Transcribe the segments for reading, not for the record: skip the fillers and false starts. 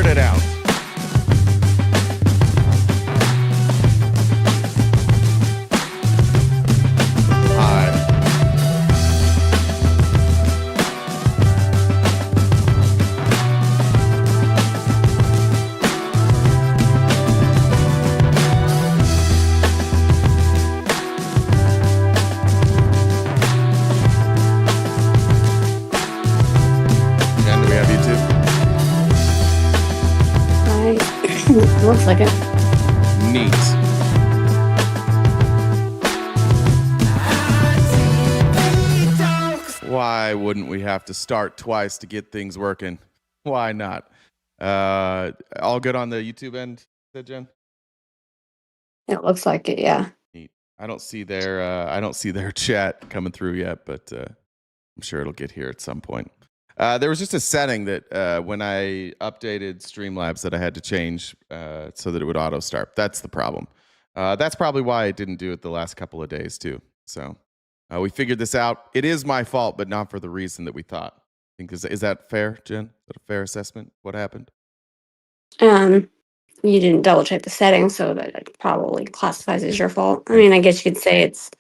it out. Looks like it. Neat. Why wouldn't we have to start twice to get things working? Why not? All good on the YouTube end, said Jen? It looks like it, yeah. Neat. I don't see their chat coming through yet, but I'm sure it'll get here at some point. There was just a setting that when I updated Streamlabs that I had to change so that it would auto start. That's the problem. That's probably why I didn't do it the last couple of days too. So we figured this out. It is my fault, but not for the reason that we thought. I think is that fair, Jen? Is that a fair assessment? What happened? You didn't double check the settings, so that probably classifies as your fault. I mean, I guess you could say it's.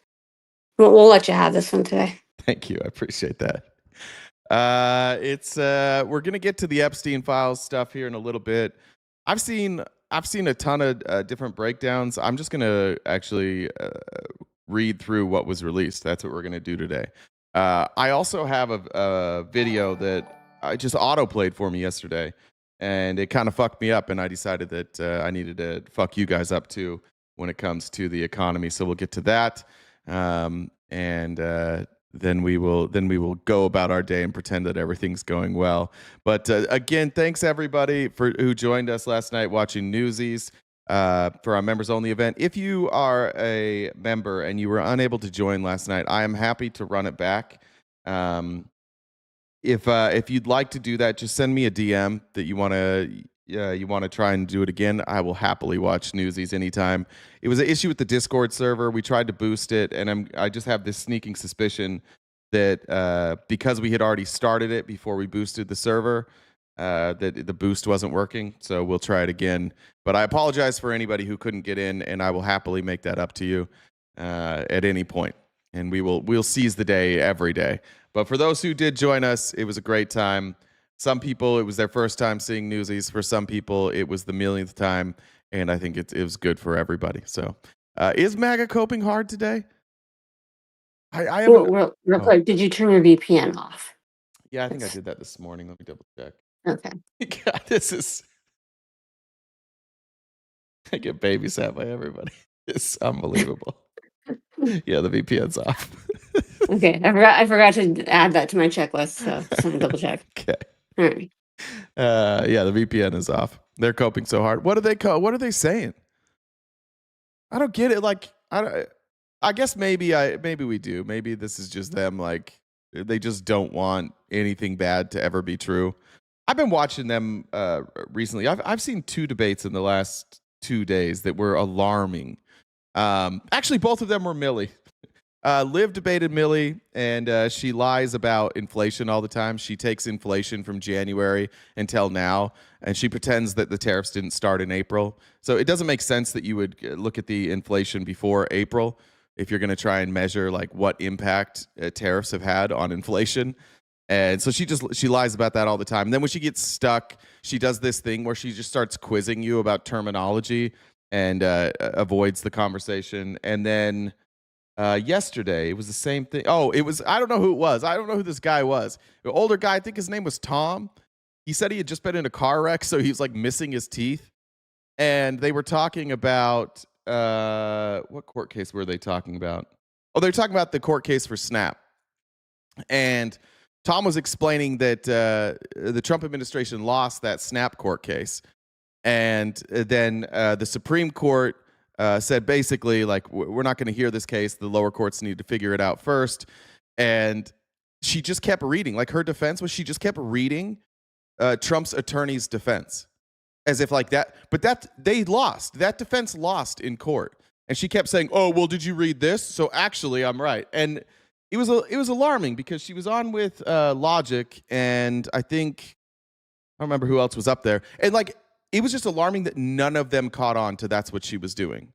We'll let you have this one today. Thank you. I appreciate that. We're gonna get to the Epstein files stuff here in a little bit. I've seen a ton of different breakdowns. I'm just gonna actually read through what was released. That's what we're gonna do today. I also have a video that I just auto played for me yesterday, and it kind of fucked me up. And I decided that I needed to fuck you guys up too when it comes to the economy. So we'll get to that, then we will go about our day and pretend that everything's going well. But again, thanks everybody who joined us last night watching Newsies for our members only event. If you are a member and you were unable to join last night, I am happy to run it back. If you'd like to do that, just send me a DM that you want to try and do it again. I will happily watch Newsies anytime. It was an issue with the Discord server. We tried to boost it, and I just have this sneaking suspicion that because we had already started it before we boosted the server, that the boost wasn't working. So we'll try it again. But I apologize for anybody who couldn't get in, and I will happily make that up to you at any point. And we'll seize the day every day. But for those who did join us, it was a great time. Some people, it was their first time seeing Newsies. For some people, it was the millionth time, and I think it was good for everybody. So, is MAGA coping hard today? I have real quick. Did you turn your VPN off? Yeah, I think I did that this morning. Let me double check. Okay. God, I get babysat by everybody. It's unbelievable. Yeah, the VPN's off. Okay, I forgot to add that to my checklist, so just double check. Okay. All right. Yeah, the VPN is off. They're coping so hard. What are they saying? I don't get it. Like, I guess maybe we do. Maybe this is just them. Like, they just don't want anything bad to ever be true. I've been watching them recently. I've seen 2 debates in the last 2 days that were alarming. Actually, both of them were Millie. Liv debated Millie, and she lies about inflation all the time. She takes inflation from January until now, and she pretends that the tariffs didn't start in April. So it doesn't make sense that you would look at the inflation before April if you're going to try and measure like what impact tariffs have had on inflation. And so she lies about that all the time. And then when she gets stuck, she does this thing where she just starts quizzing you about terminology and avoids the conversation. And then yesterday, it was the same thing. Oh, I don't know who it was. I don't know who this guy was. The older guy, I think his name was Tom. He said he had just been in a car wreck, so he was like missing his teeth. And they were talking about, what court case were they talking about? Oh, they're talking about the court case for Snap. And Tom was explaining that the Trump administration lost that Snap court case. And then the Supreme Court said basically, like, we're not going to hear this case. The lower courts need to figure it out first. And she just kept reading. Like, her defense was she just kept reading Trump's attorney's defense. As if like that. But they lost. That defense lost in court. And she kept saying, oh, well, did you read this? So actually, I'm right. And it was alarming because she was on with Logic, and I think I don't remember who else was up there. And like, it was just alarming that none of them caught on to that's what she was doing.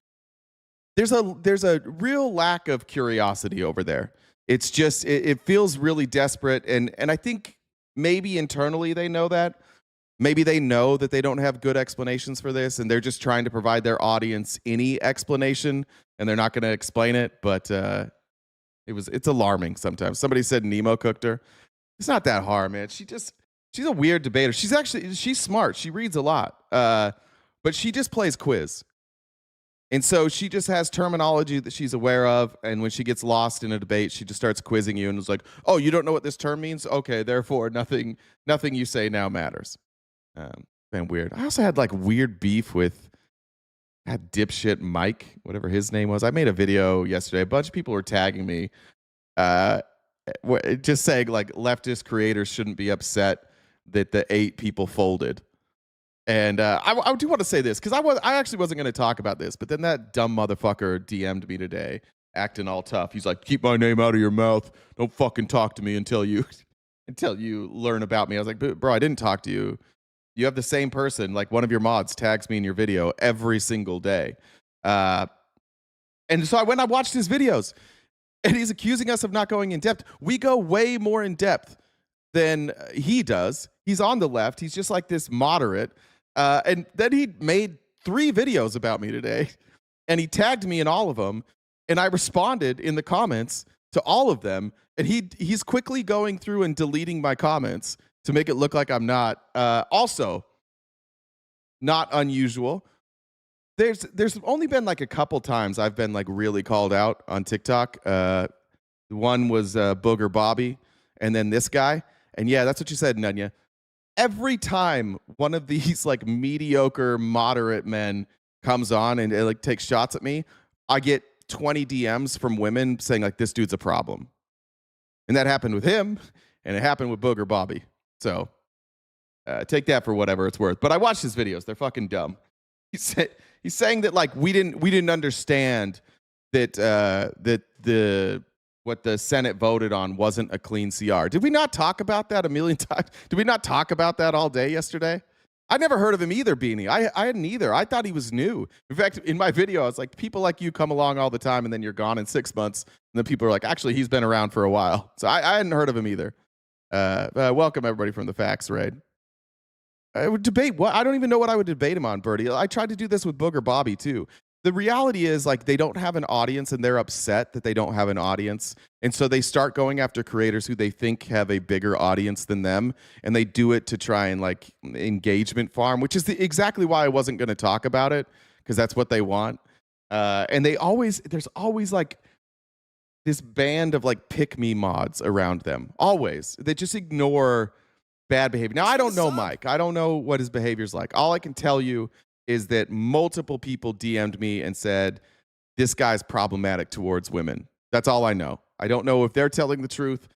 There's a real lack of curiosity over there. It's just it feels really desperate, and I think maybe internally they know that. Maybe they know that they don't have good explanations for this, and they're just trying to provide their audience any explanation, and they're not going to explain it. But it's alarming sometimes. Somebody said Nemo cooked her. It's not that hard, man. She's a weird debater. She's smart. She reads a lot, but she just plays quiz. And so she just has terminology that she's aware of, and when she gets lost in a debate, she just starts quizzing you and is like, "Oh, you don't know what this term means? Okay, therefore nothing you say now matters." Been weird. I also had like weird beef with that dipshit Mike, whatever his name was. I made a video yesterday. A bunch of people were tagging me, just saying like leftist creators shouldn't be upset that the 8 people folded. And I do want to say this because I actually wasn't going to talk about this, but then that dumb motherfucker DM'd me today, acting all tough. He's like, "Keep my name out of your mouth. Don't fucking talk to me until you learn about me." I was like, "Bro, I didn't talk to you. You have the same person, like one of your mods tags me in your video every single day." And so I watched his videos, and he's accusing us of not going in depth. We go way more in depth than he does. He's on the left. He's just like this moderate. And then he made 3 videos about me today, and he tagged me in all of them, and I responded in the comments to all of them, and he's quickly going through and deleting my comments to make it look like I'm not. Also, not unusual. There's only been like a couple times I've been like really called out on TikTok. One was Booger Bobby, and then this guy. And yeah, that's what you said, Nunya. Every time one of these like mediocre moderate men comes on and like takes shots at me, I get 20 DMs from women saying like, "This dude's a problem." And that happened with him, and it happened with Booger Bobby. So take that for whatever it's worth. But I watched his videos. They're fucking dumb. He's saying that like we didn't understand that what the Senate voted on wasn't a clean CR. Did we not talk about that a million times? Did we not talk about that all day yesterday? I never heard of him either, Beanie. I hadn't either. I thought he was new. In fact, in my video, I was like, people like you come along all the time, and then you're gone in 6 months. And then people are like, actually, he's been around for a while. So I hadn't heard of him either. Welcome, everybody, from the Facts Raid. I would debate what? I don't even know what I would debate him on, Birdie. I tried to do this with Booger Bobby, too. The reality is, like, they don't have an audience, and they're upset that they don't have an audience. And so they start going after creators who they think have a bigger audience than them, and they do it to try and, like, engagement farm, which is exactly why I wasn't going to talk about it, because that's what they want. And there's always, like, this band of, like, pick-me mods around them. Always. They just ignore bad behavior. Now, I don't know Mike. I don't know what his behavior's like. All I can tell you is that multiple people DM'd me and said, "This guy's problematic towards women." That's all I know. I don't know if they're telling the truth.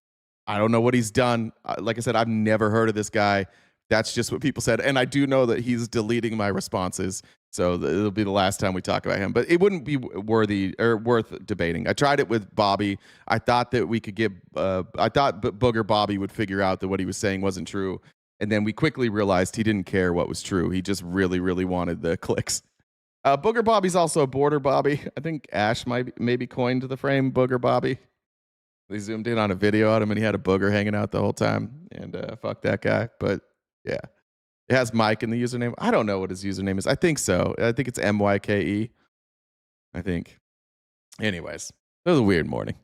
I don't know what he's done. Like I said, I've never heard of this guy. That's just what people said. And I do know that he's deleting my responses. So it'll be the last time we talk about him. But it wouldn't be worth debating. I tried it with Bobby. I thought that we could get, I thought Booger Bobby would figure out that what he was saying wasn't true. And then we quickly realized he didn't care what was true. He just really, really wanted the clicks. Booger Bobby's also a border Bobby. I think Ash maybe coined the frame Booger Bobby. They zoomed in on a video on him, and he had a booger hanging out the whole time. And fuck that guy. But yeah, it has Mike in the username. I don't know what his username is. I think so. I think it's MYKE. I think. Anyways, it was a weird morning.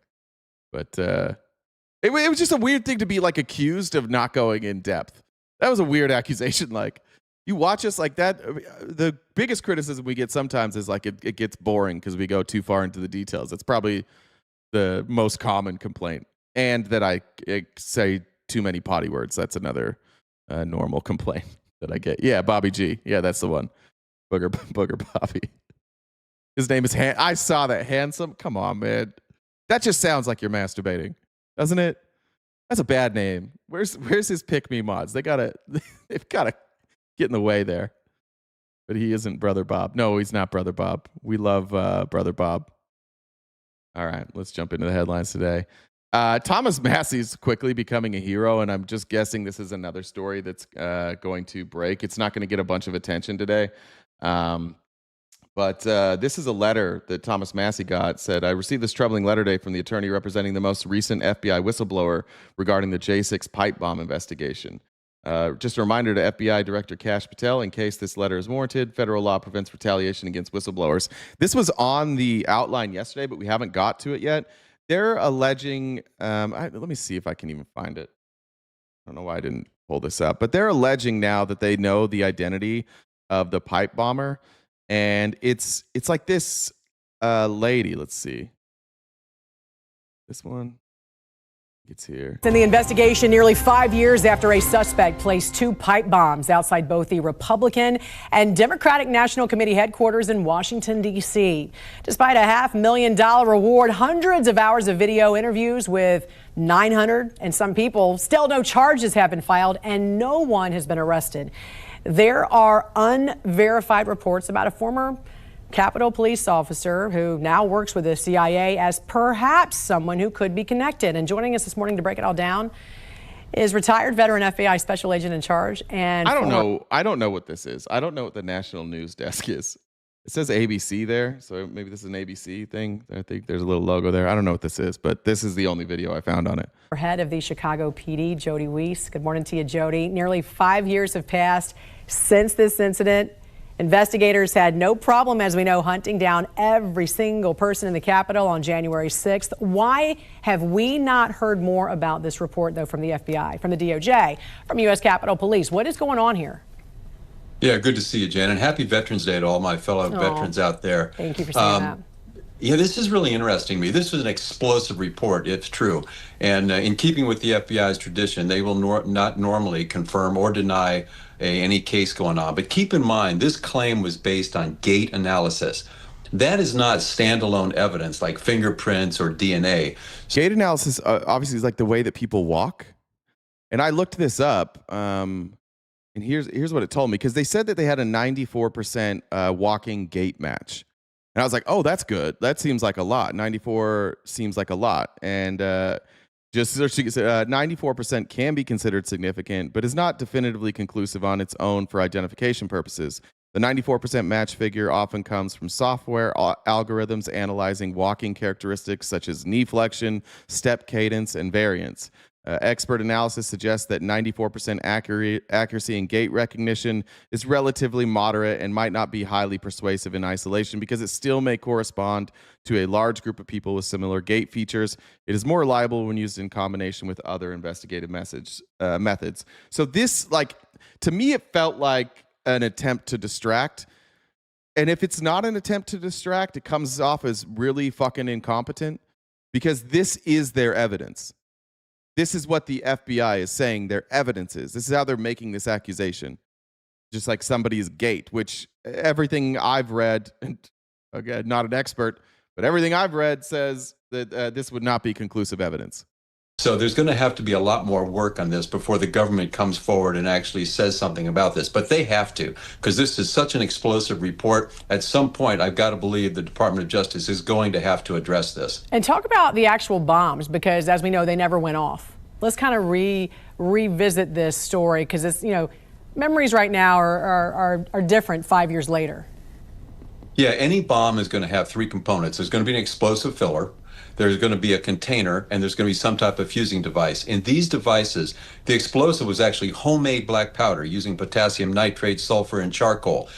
But it was just a weird thing to be like accused of not going in depth. That was a weird accusation. Like, you watch us like that. The biggest criticism we get sometimes is like it gets boring because we go too far into the details. That's probably the most common complaint. And that I say too many potty words. That's another normal complaint that I get. Yeah, Bobby G. Yeah, that's the one. Booger Bobby. His name is I saw that. Handsome. Come on, man. That just sounds like you're masturbating, doesn't it? That's a bad name. Where's his pick me mods? They've gotta get in the way there. But he isn't Brother Bob. No, he's not Brother Bob. We love Brother Bob. All right, let's jump into the headlines today. Thomas Massey's quickly becoming a hero, and I'm just guessing this is another story that's going to break. It's not going to get a bunch of attention today. But this is a letter that Thomas Massey got. Said, I received this troubling letter today from the attorney representing the most recent FBI whistleblower regarding the J6 pipe bomb investigation. Just a reminder to FBI Director Kash Patel, in case this letter is warranted, federal law prevents retaliation against whistleblowers. This was on the outline yesterday, but we haven't got to it yet. They're alleging, let me see if I can even find it. I don't know why I didn't pull this up, but they're alleging now that they know the identity of the pipe bomber. And it's like this lady. Let's see. This one. It's here. In the investigation, nearly 5 years after a suspect placed 2 pipe bombs outside both the Republican and Democratic National Committee headquarters in Washington, D.C. Despite a $500,000 reward, hundreds of hours of video interviews with 900 and some people, still no charges have been filed and no one has been arrested. There are unverified reports about a former Capitol police officer who now works with the CIA as perhaps someone who could be connected. And joining us this morning to break it all down is retired veteran FBI special agent in charge. And I don't know what this is. I don't know what the national news desk is. It says ABC there, so maybe this is an ABC thing. I think there's a little logo there. I don't know what this is, but this is the only video I found on it. Head of the Chicago PD, Jody Weiss. Good morning to you, Jody. Nearly 5 years have passed since this incident. Investigators had no problem, as we know, hunting down every single person in the Capitol on January 6th. Why have we not heard more about this report, though, from the FBI, from the DOJ, from U.S. Capitol Police? What is going on here? Yeah, good to see you, Jen, and happy Veterans Day to all my fellow veterans out there. Thank you for saying that. Yeah, this is really interesting to me. This was an explosive report, it's true. And in keeping with the FBI's tradition, they will not normally confirm or deny any case going on. But keep in mind, this claim was based on gait analysis. That is not standalone evidence like fingerprints or DNA. Gait analysis obviously is like the way that people walk. And I looked this up, and here's what it told me, because they said that they had a 94% walking gait match. And I was like, oh, that's good. That seems like a lot. 94 seems like a lot. And just 94% can be considered significant, but is not definitively conclusive on its own for identification purposes. The 94% match figure often comes from software algorithms analyzing walking characteristics such as knee flexion, step cadence, and variance. Expert analysis suggests that 94% accuracy in gait recognition is relatively moderate and might not be highly persuasive in isolation because it still may correspond to a large group of people with similar gait features. It is more reliable when used in combination with other investigative methods. So this, to me, it felt like an attempt to distract. And if it's not an attempt to distract, it comes off as really fucking incompetent because this is their evidence. This is what the FBI is saying their evidence is. This is how they're making this accusation. Just like somebody's gait, which everything I've read, and again, not an expert, but everything I've read says that this would not be conclusive evidence. So there's going to have to be a lot more work on this before the government comes forward and actually says something about this. But they have to, because this is such an explosive report. At some point, I've got to believe the Department of Justice is going to have to address this. And talk about the actual bombs, because as we know, they never went off. Let's kind of revisit this story, because it's, memories right now are different 5 years later. Yeah, any bomb is going to have 3 components. There's going to be an explosive filler. There's going to be a container, and there's going to be some type of fusing device. In these devices, the explosive was actually homemade black powder using potassium nitrate, sulfur, and charcoal.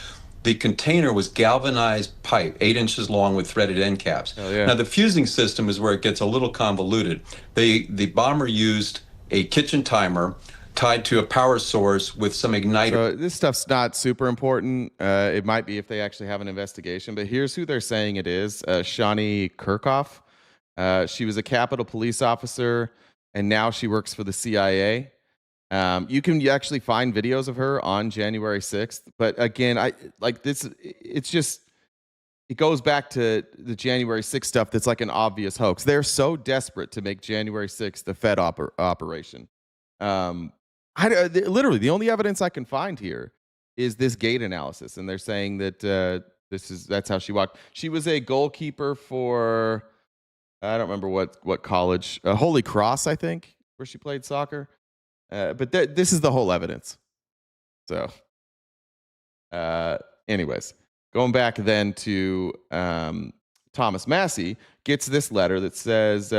The container was galvanized pipe, 8 inches long with threaded end caps. Oh, yeah. Now, the fusing system is where it gets a little convoluted. The bomber used a kitchen timer tied to a power source with some igniter. So this stuff's not super important. It might be if they actually have an investigation, but here's who they're saying it is. Shani Kirchhoff. She was a Capitol police officer, and now she works for the CIA. You can actually find videos of her on January 6th. But again, it goes back to the January 6th stuff that's like an obvious hoax. They're so desperate to make January 6th a Fed operation. Literally, the only evidence I can find here is this gait analysis. And they're saying that that's how she walked. She was a goalkeeper for I don't remember what college. Holy Cross, I think, where she played soccer. But this is the whole evidence. So, anyways, going back then to Thomas Massey gets this letter that says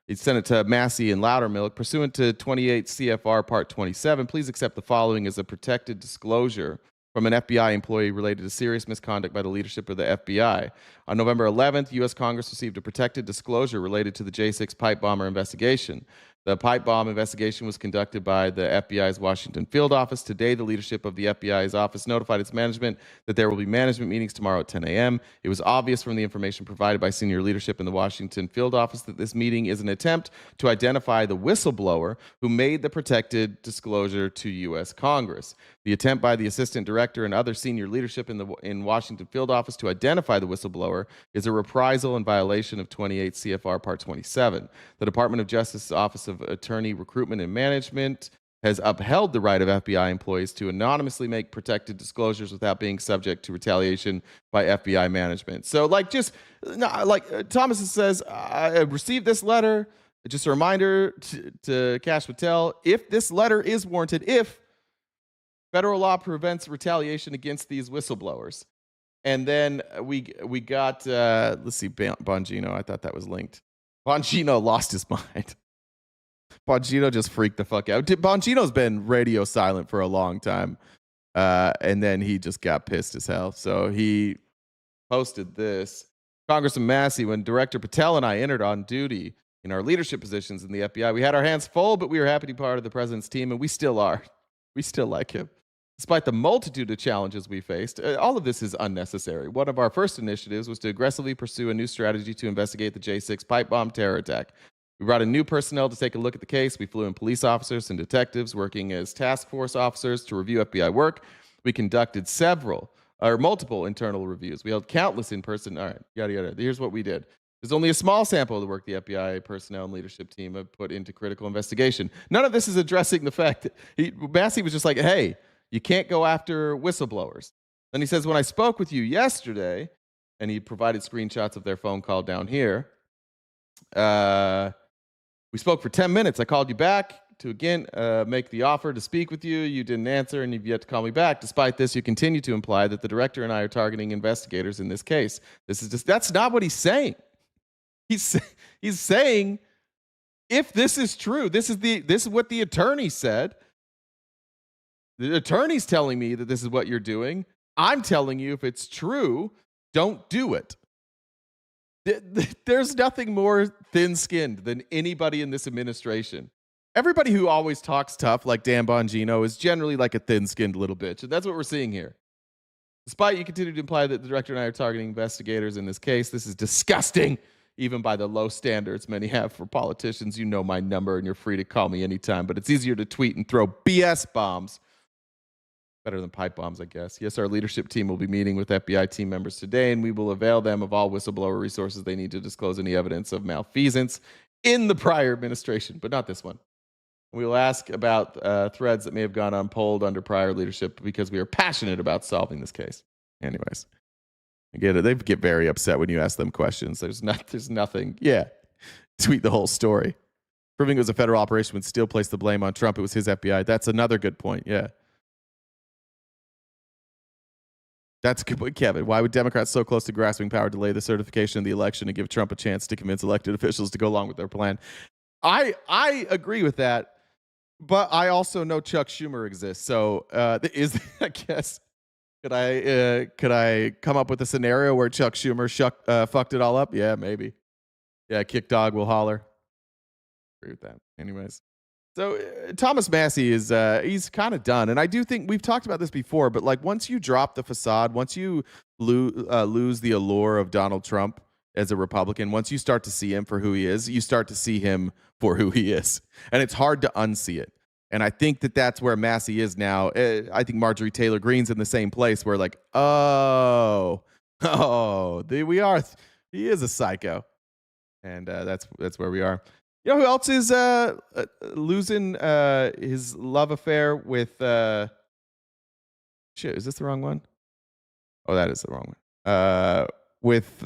he sent it to Massey and Loudermilk. Pursuant to 28 CFR Part 27, please accept the following as a protected disclosure from an FBI employee related to serious misconduct by the leadership of the FBI. On November 11th, U.S. Congress received a protected disclosure related to the J6 pipe bomber investigation. The pipe bomb investigation was conducted by the FBI's Washington field office. Today, the leadership of the FBI's office notified its management that there will be management meetings tomorrow at 10 a.m. It was obvious from the information provided by senior leadership in the Washington field office that this meeting is an attempt to identify the whistleblower who made the protected disclosure to U.S. Congress. The attempt by the assistant director and other senior leadership in Washington field office to identify the whistleblower is a reprisal in violation of 28 CFR Part 27. The Department of Justice's Office of Attorney Recruitment and Management has upheld the right of FBI employees to anonymously make protected disclosures without being subject to retaliation by FBI management. So, Thomas says, I received this letter. Just a reminder to Cash Patel, if this letter is warranted, if federal law prevents retaliation against these whistleblowers. And then we got, let's see, Bongino. I thought that was linked. Bongino lost his mind. Bongino just freaked the fuck out. Bongino's been radio silent for a long time. And then he just got pissed as hell. So he posted this. Congressman Massey, when Director Patel and I entered on duty in our leadership positions in the FBI, we had our hands full, but we were happy to be part of the president's team, and we still are. We still like him. Despite the multitude of challenges we faced, all of this is unnecessary. One of our first initiatives was to aggressively pursue a new strategy to investigate the J6 pipe bomb terror attack. We brought in new personnel to take a look at the case. We flew in police officers and detectives working as task force officers to review FBI work. We conducted multiple internal reviews. We held countless in-person, all right, yada, yada. Here's what we did. There's only a small sample of the work the FBI personnel and leadership team have put into critical investigation. None of this is addressing the fact that Massey was just like, hey, you can't go after whistleblowers. Then he says, when I spoke with you yesterday, and he provided screenshots of their phone call down here, we spoke for 10 minutes. I called you back to again make the offer to speak with you. You didn't answer, and you've yet to call me back. Despite this, you continue to imply that the director and I are targeting investigators in this case. That's not what he's saying. He's saying, if this is true, this is what the attorney said. The attorney's telling me that this is what you're doing. I'm telling you, if it's true, don't do it. There's nothing more thin-skinned than anybody in this administration. Everybody who always talks tough, like Dan Bongino, is generally like a thin-skinned little bitch. And that's what we're seeing here. Despite you continue to imply that the director and I are targeting investigators in this case, this is disgusting, even by the low standards many have for politicians. You know my number, and you're free to call me anytime. But it's easier to tweet and throw BS bombs. Better than pipe bombs, I guess. Yes, our leadership team will be meeting with FBI team members today, and we will avail them of all whistleblower resources they need to disclose any evidence of malfeasance in the prior administration, but not this one. We will ask about threads that may have gone unpolled under prior leadership because we are passionate about solving this case. Anyways, I get it. They get very upset when you ask them questions. There's nothing. Yeah, tweet the whole story. Proving it was a federal operation would still place the blame on Trump. It was his FBI. That's another good point. Yeah. That's a good point, Kevin. Why would Democrats so close to grasping power delay the certification of the election and give Trump a chance to convince elected officials to go along with their plan? I agree with that, but I also know Chuck Schumer exists. So I guess could I come up with a scenario where Chuck Schumer fucked it all up? Yeah, maybe. Yeah, kick dog will holler. Agree with that. Anyways. So Thomas Massey is he's kind of done, and I do think we've talked about this before. But like, once you drop the facade, once you lose the allure of Donald Trump as a Republican, once you start to see him for who he is, you start to see him for who he is, and it's hard to unsee it. And I think that that's where Massey is now. I think Marjorie Taylor Greene's in the same place where, like, he is a psycho, and that's where we are. You know who else is losing his love affair with shit, is this the wrong one? Oh, that is the wrong one. With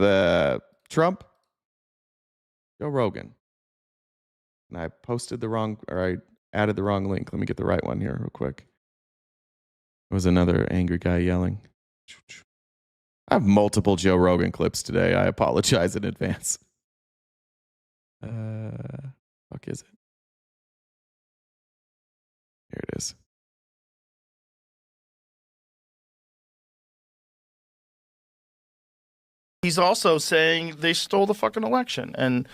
Trump? Joe Rogan. And I posted the wrong, or I added the wrong link. Let me get the right one here real quick. It was another angry guy yelling. I have multiple Joe Rogan clips today. I apologize in advance. Fuck is it? Here it is. He's also saying they stole the fucking election. And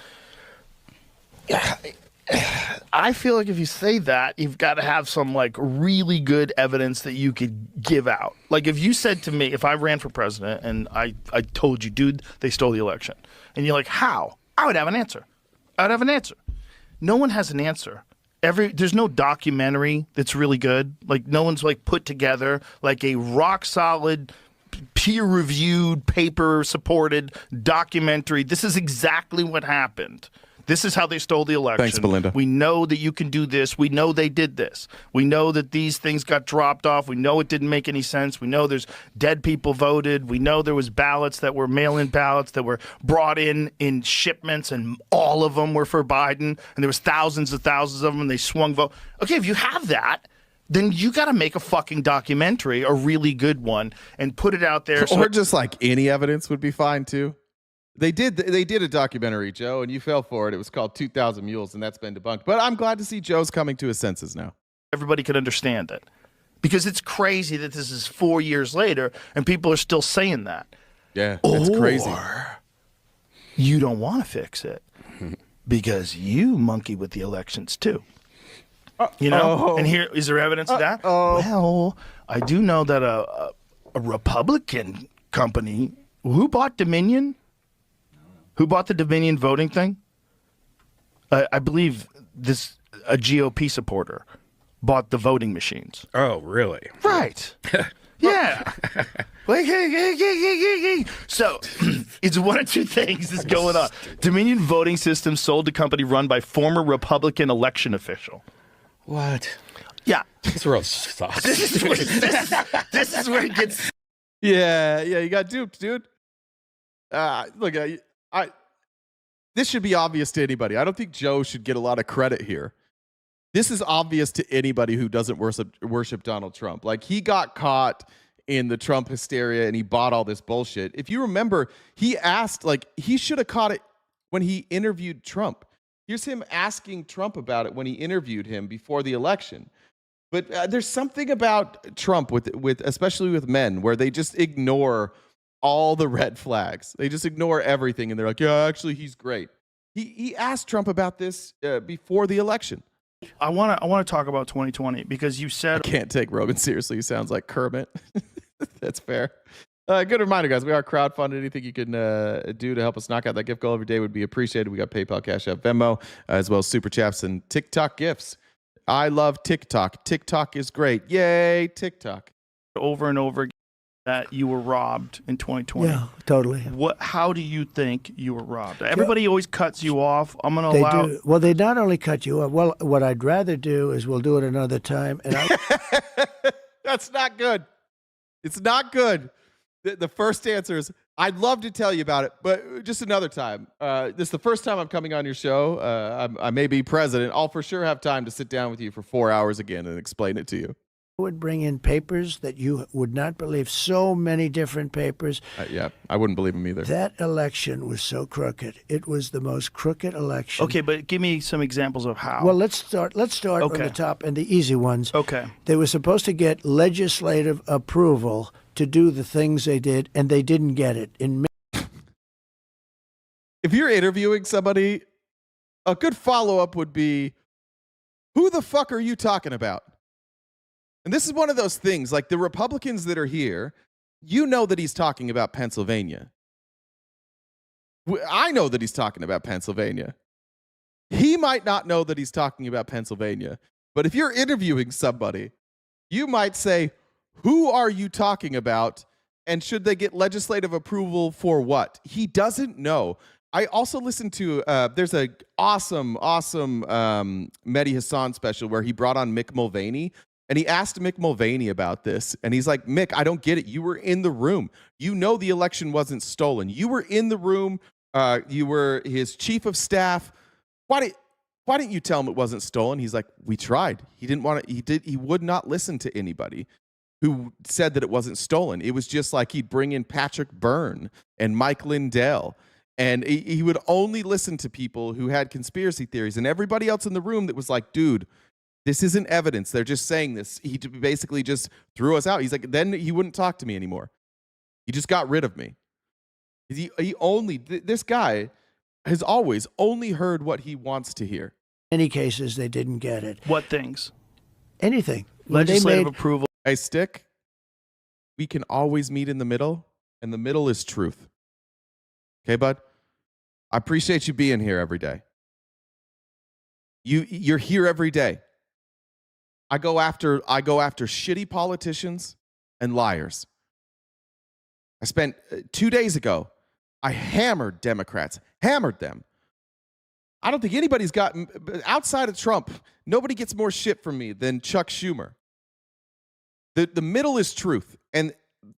I feel like if you say that, you've got to have some like really good evidence that you could give out. Like if you said to me, if I ran for president and I told you, dude, they stole the election. And you're like, how? I would have an answer. No one has an answer. There's no documentary that's really good. Like no one's like put together like a rock solid, peer-reviewed, paper-supported documentary. This is exactly what happened. This is how they stole the election. Thanks, Belinda. We know that you can do this. We know they did this. We know that these things got dropped off. We know it didn't make any sense. We know there's dead people voted. We know there was ballots that were mail-in ballots that were brought in shipments, and all of them were for Biden. And there was thousands of them, and they swung vote. Okay, if you have that, then you got to make a fucking documentary, a really good one, and put it out there. Or just like any evidence would be fine too. They did a documentary, Joe, and you fell for it. It was called 2,000 Mules, and that's been debunked. But I'm glad to see Joe's coming to his senses now. Everybody could understand it. Because it's crazy that this is 4 years later, and people are still saying that. Yeah, it's crazy. Or you don't want to fix it because you monkey with the elections too. You know, and here is there evidence of that? Well, I do know that a Republican company who bought Dominion, who bought the Dominion voting thing. I believe a GOP supporter bought the voting machines. Oh, really? Right. Yeah. So it's one of two things is going on. Dominion voting system sold to company run by former Republican election official. What? Yeah. This world sucks. This is where it gets. Yeah, you got duped, dude. Look, this should be obvious to anybody. I don't think Joe should get a lot of credit here. This is obvious to anybody who doesn't worship Donald Trump. Like, he got caught in the Trump hysteria and he bought all this bullshit. If you remember, he asked, like, he should have caught it when he interviewed Trump. Here's him asking Trump about it when he interviewed him before the election. But there's something about Trump with especially with men where they just ignore all the red flags. They just ignore everything and they're like, yeah, actually he's great. He asked Trump about this before the election. I want to talk about 2020 because you said I can't take Rogan seriously. He sounds like Kermit. That's fair. Good reminder, guys. We are crowdfunded. Anything you can do to help us knock out that gift goal every day would be appreciated. We got PayPal, Cash App, Venmo, as well as Super Chats and TikTok gifts. I love TikTok. TikTok is great. Yay, TikTok. Over and over again that you were robbed in 2020. Yeah, totally. How do you think you were robbed? Everybody always cuts you off. I'm going to They allow. do. Well, they not only cut you off. Well, what I'd rather do is we'll do it another time. And That's not good. It's not good. The first answer is, I'd love to tell you about it, but just another time. This is the first time I'm coming on your show. I may be president. I'll for sure have time to sit down with you for 4 hours again and explain it to you. I would bring in papers that you would not believe. So many different papers. Yeah, I wouldn't believe him either. That election was so crooked. It was the most crooked election. Okay, but give me some examples of how. Well, let's start Okay. from the top and the easy ones. Okay. They were supposed to get legislative approval to do the things they did, and they didn't get it. If you're interviewing somebody, a good follow-up would be, who the fuck are you talking about? And this is one of those things, like the Republicans that are here, you know that he's talking about Pennsylvania. I know that he's talking about Pennsylvania. He might not know that he's talking about Pennsylvania. But if you're interviewing somebody, you might say, who are you talking about? And should they get legislative approval for what? He doesn't know. I also listened to, there's a awesome Mehdi Hassan special where he brought on Mick Mulvaney. And he asked Mick Mulvaney about this. And he's like, Mick, I don't get it. You were in the room. You know the election wasn't stolen. You were in the room You were his chief of staff. Why didn't you tell him it wasn't stolen? He's like, we tried. He didn't want to. He would not listen to anybody who said that it wasn't stolen. It was just like he'd bring in Patrick Byrne and Mike Lindell. And he would only listen to people who had conspiracy theories. And everybody else in the room that was like, dude, this isn't evidence. They're just saying this. He basically just threw us out. He's like, then he wouldn't talk to me anymore. He just got rid of me. This guy has always only heard what he wants to hear. In many cases, they didn't get it. What things? Anything. When they Legislative made- approval. Hey, Stick, we can always meet in the middle, and the middle is truth. Okay, bud? I appreciate you being here every day. You're here every day. I go after shitty politicians and liars. I spent 2 days ago, I hammered Democrats, hammered them. I don't think anybody's gotten, outside of Trump, nobody gets more shit from me than Chuck Schumer. The middle is truth. And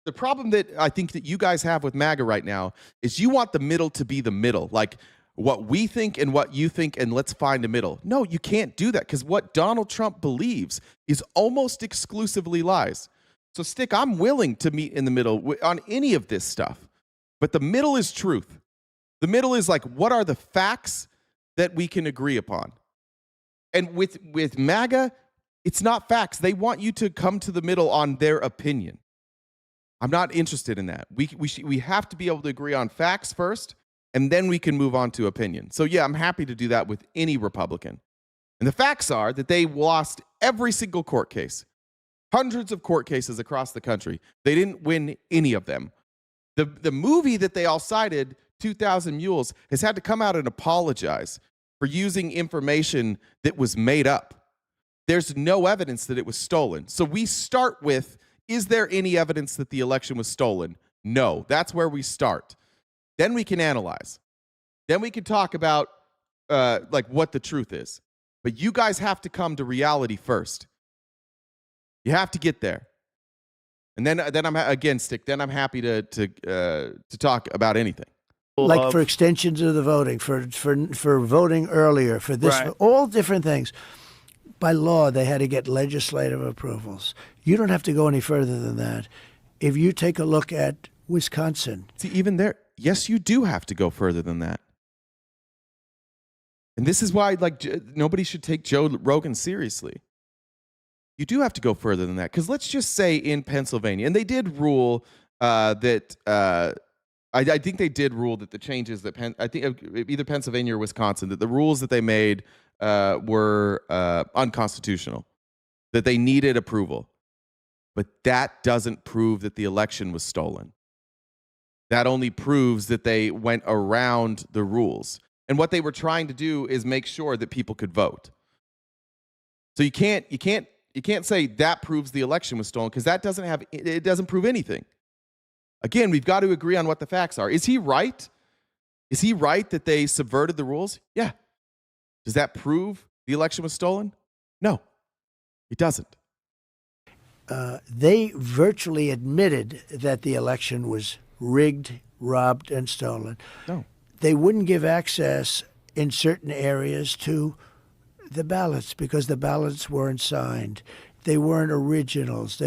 the problem that I think that you guys have with MAGA right now is you want the middle to be the middle. Like what we think and what you think, and let's find a middle. No, you can't do that because what Donald Trump believes is almost exclusively lies. So, Stick, I'm willing to meet in the middle on any of this stuff. But the middle is truth. The middle is like, what are the facts that we can agree upon? And with MAGA, it's not facts. They want you to come to the middle on their opinion. I'm not interested in that. We have to be able to agree on facts first, and then we can move on to opinion. So, yeah, I'm happy to do that with any Republican. And the facts are that they lost every single court case. Hundreds of court cases across the country. They didn't win any of them. The movie that they all cited, 2,000 Mules, has had to come out and apologize for using information that was made up. There's no evidence that it was stolen. So we start with, is there any evidence that the election was stolen? No. That's where we start. Then we can analyze. Then we can talk about like what the truth is. But you guys have to come to reality first. You have to get there. And then I'm again, Stick. Then I'm happy to talk about anything. Like for extensions of the voting, for voting earlier, for this, Right. for all different things. By law, they had to get legislative approvals. You don't have to go any further than that. If you take a look at Wisconsin. See, even there, yes, you do have to go further than that. And this is why, like, nobody should take Joe Rogan seriously. You do have to go further than that. Because let's just say in Pennsylvania, and they did rule that, I think they did rule that the changes that, I think either Pennsylvania or Wisconsin, that the rules that they made were unconstitutional, that they needed approval. But that doesn't prove that the election was stolen. That only proves that they went around the rules. And what they were trying to do is make sure that people could vote. So you can't say that proves the election was stolen, because that doesn't prove anything. Again, we've got to agree on what the facts are. Is he right? Is he right that they subverted the rules? Yeah. Does that prove the election was stolen? No, it doesn't. They virtually admitted that the election was rigged, robbed, and stolen. No. They wouldn't give access in certain areas to the ballots because the ballots weren't signed. They weren't originals.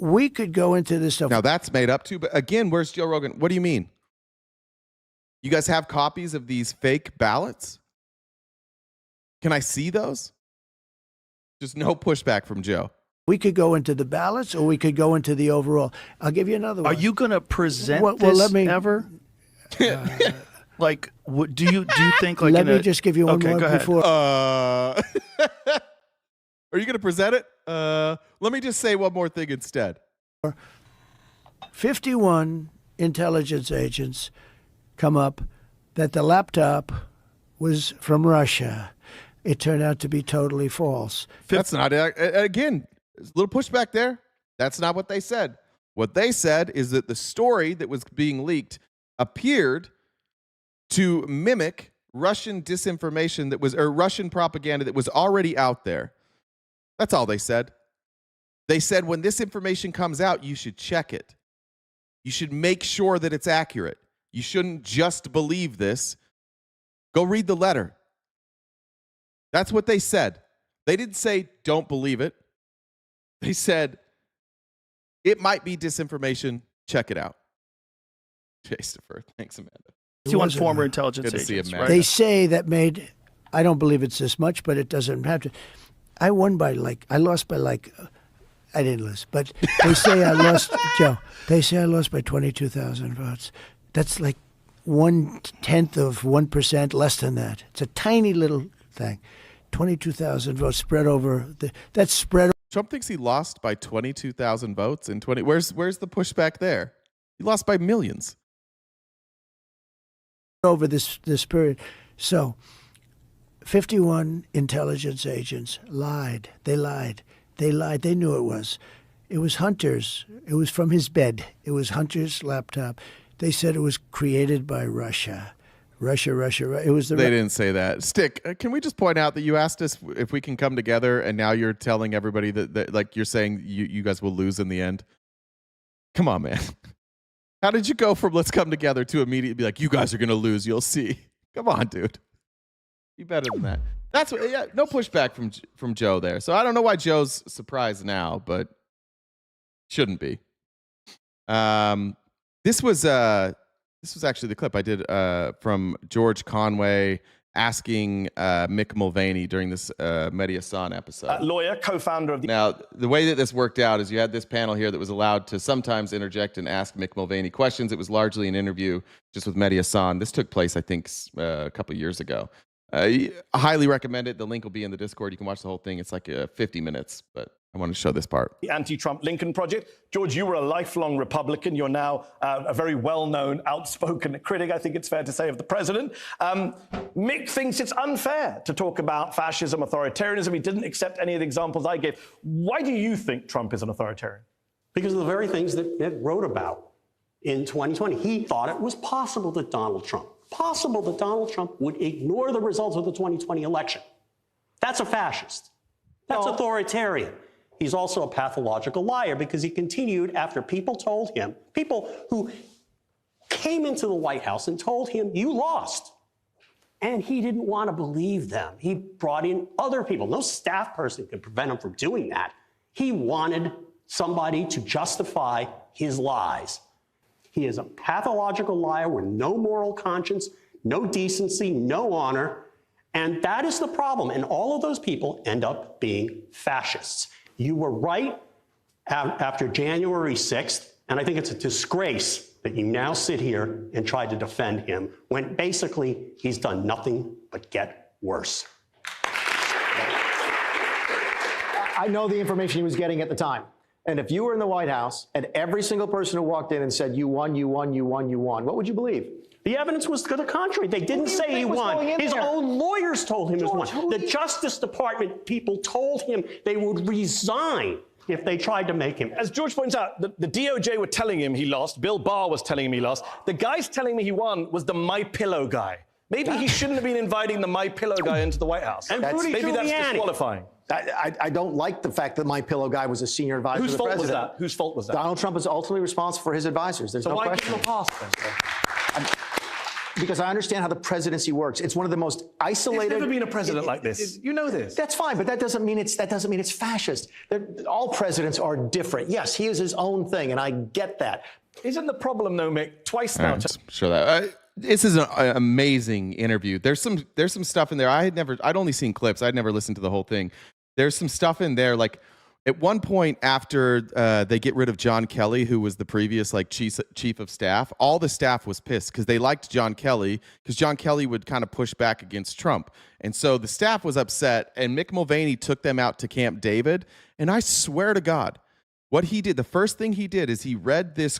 We could go into this stuff. Now that's made up too, but again, where's Joe Rogan? What do you mean? You guys have copies of these fake ballots? Can I see those? Just no pushback from Joe. We could go into the ballots, or we could go into the overall. I'll give you another one. Are you going to present Well, this let me- ever? Like, do you think like? Let me just give you one Okay, more go ahead. before. Are you going to present it? Let me just say one more thing instead. 51 intelligence agents come up that the laptop was from Russia. It turned out to be totally false. That's not again. There's a little pushback there. That's not what they said. What they said is that the story that was being leaked appeared to mimic Russian disinformation or Russian propaganda that was already out there. That's all they said. They said when this information comes out, you should check it. You should make sure that it's accurate. You shouldn't just believe this. Go read the letter. That's what they said. They didn't say, don't believe it. They said, it might be disinformation. Check it out. Christopher, thanks, Amanda. 21 former intelligence Good to see you, agents, Amanda. right? They say that made, I don't believe it's this much, but it doesn't have to. I won by I lost by I didn't lose, but they say I lost, Joe, they say I lost by 22,000 votes. That's like 1/10 of 1%, less than that. It's a tiny little thing. 22,000 votes spread over, that's spread. Trump thinks he lost by 22,000 votes in 20. Where's the pushback there? He lost by millions. Over this period. So 51 intelligence agents lied. They lied. They lied. They knew it was. It was Hunter's. It was from his bed. It was Hunter's laptop. They said it was created by Russia. Russia. It was the. They didn't say that. Stick, can we just point out that you asked us if we can come together, and now you're telling everybody that like you're saying you guys will lose in the end? Come on, man. How did you go from let's come together to immediately be like, you guys are going to lose, you'll see? Come on, dude. Be better than that. That's what, yeah, no pushback from Joe there. So I don't know why Joe's surprised now, but shouldn't be. This was actually the clip I did from George Conway asking Mick Mulvaney during this Mehdi Hassan episode. Lawyer, co-founder of the... Now, the way that this worked out is you had this panel here that was allowed to sometimes interject and ask Mick Mulvaney questions. It was largely an interview just with Mehdi Hassan. This took place, I think, a couple of years ago. I highly recommend it. The link will be in the Discord. You can watch the whole thing. It's like 50 minutes, but I want to show this part. The anti-Trump Lincoln Project. George, you were a lifelong Republican. You're now a very well-known, outspoken critic, I think it's fair to say, of the president. Mick thinks it's unfair to talk about fascism, authoritarianism. He didn't accept any of the examples I gave. Why do you think Trump is an authoritarian? Because of the very things that Mick wrote about in 2020. He thought it was possible that Donald Trump would ignore the results of the 2020 election. That's a fascist. That's authoritarian. He's also a pathological liar because he continued after people who came into the White House and told him, you lost. And he didn't want to believe them. He brought in other people. No staff person could prevent him from doing that. He wanted somebody to justify his lies. He is a pathological liar with no moral conscience, no decency, no honor. And that is the problem. And all of those people end up being fascists. You were right after January 6th, and I think it's a disgrace that you now sit here and try to defend him when basically he's done nothing but get worse. I know the information he was getting at the time. And if you were in the White House and every single person who walked in and said, you won, what would you believe? The evidence was to the contrary. They didn't say he won. His own lawyers told him he won. The Justice Department people told him they would resign if they tried to make him. As George points out, the DOJ were telling him he lost. Bill Barr was telling him he lost. The guy's telling me he won was the My Pillow guy. Maybe he shouldn't have been inviting the My Pillow guy into the White House. And maybe that's disqualifying. I don't like the fact that My Pillow guy was a senior advisor to the president. Whose fault was that? Whose fault was that? Donald Trump is ultimately responsible for his advisors. There's no question. So why give him a pass then? Because I understand how the presidency works. It's one of the most isolated. There's never been a president like this. You know this. That's fine, but that doesn't mean it's fascist. All presidents are different. Yes, he is his own thing, and I get that. Isn't the problem, though, Mick, twice now? Show that. This is an amazing interview. There's some stuff in there. I'd only seen clips. I'd never listened to the whole thing. There's some stuff in there, like at one point after they get rid of John Kelly, who was the previous like chief of staff, all the staff was pissed because they liked John Kelly because John Kelly would kind of push back against Trump. And so the staff was upset, and Mick Mulvaney took them out to Camp David. And I swear to God, what he did, the first thing he did is he read this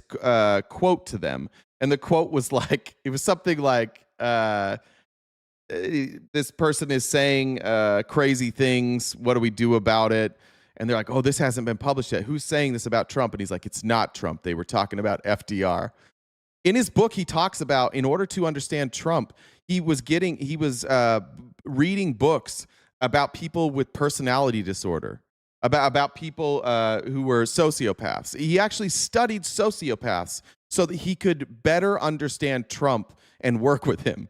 quote to them. And the quote was like, it was something like, this person is saying crazy things. What do we do about it? And they're like, oh, this hasn't been published yet. Who's saying this about Trump? And he's like, it's not Trump. They were talking about FDR. In his book, he talks about, in order to understand Trump, he was reading books about people with personality disorder, about people who were sociopaths. He actually studied sociopaths so that he could better understand Trump and work with him.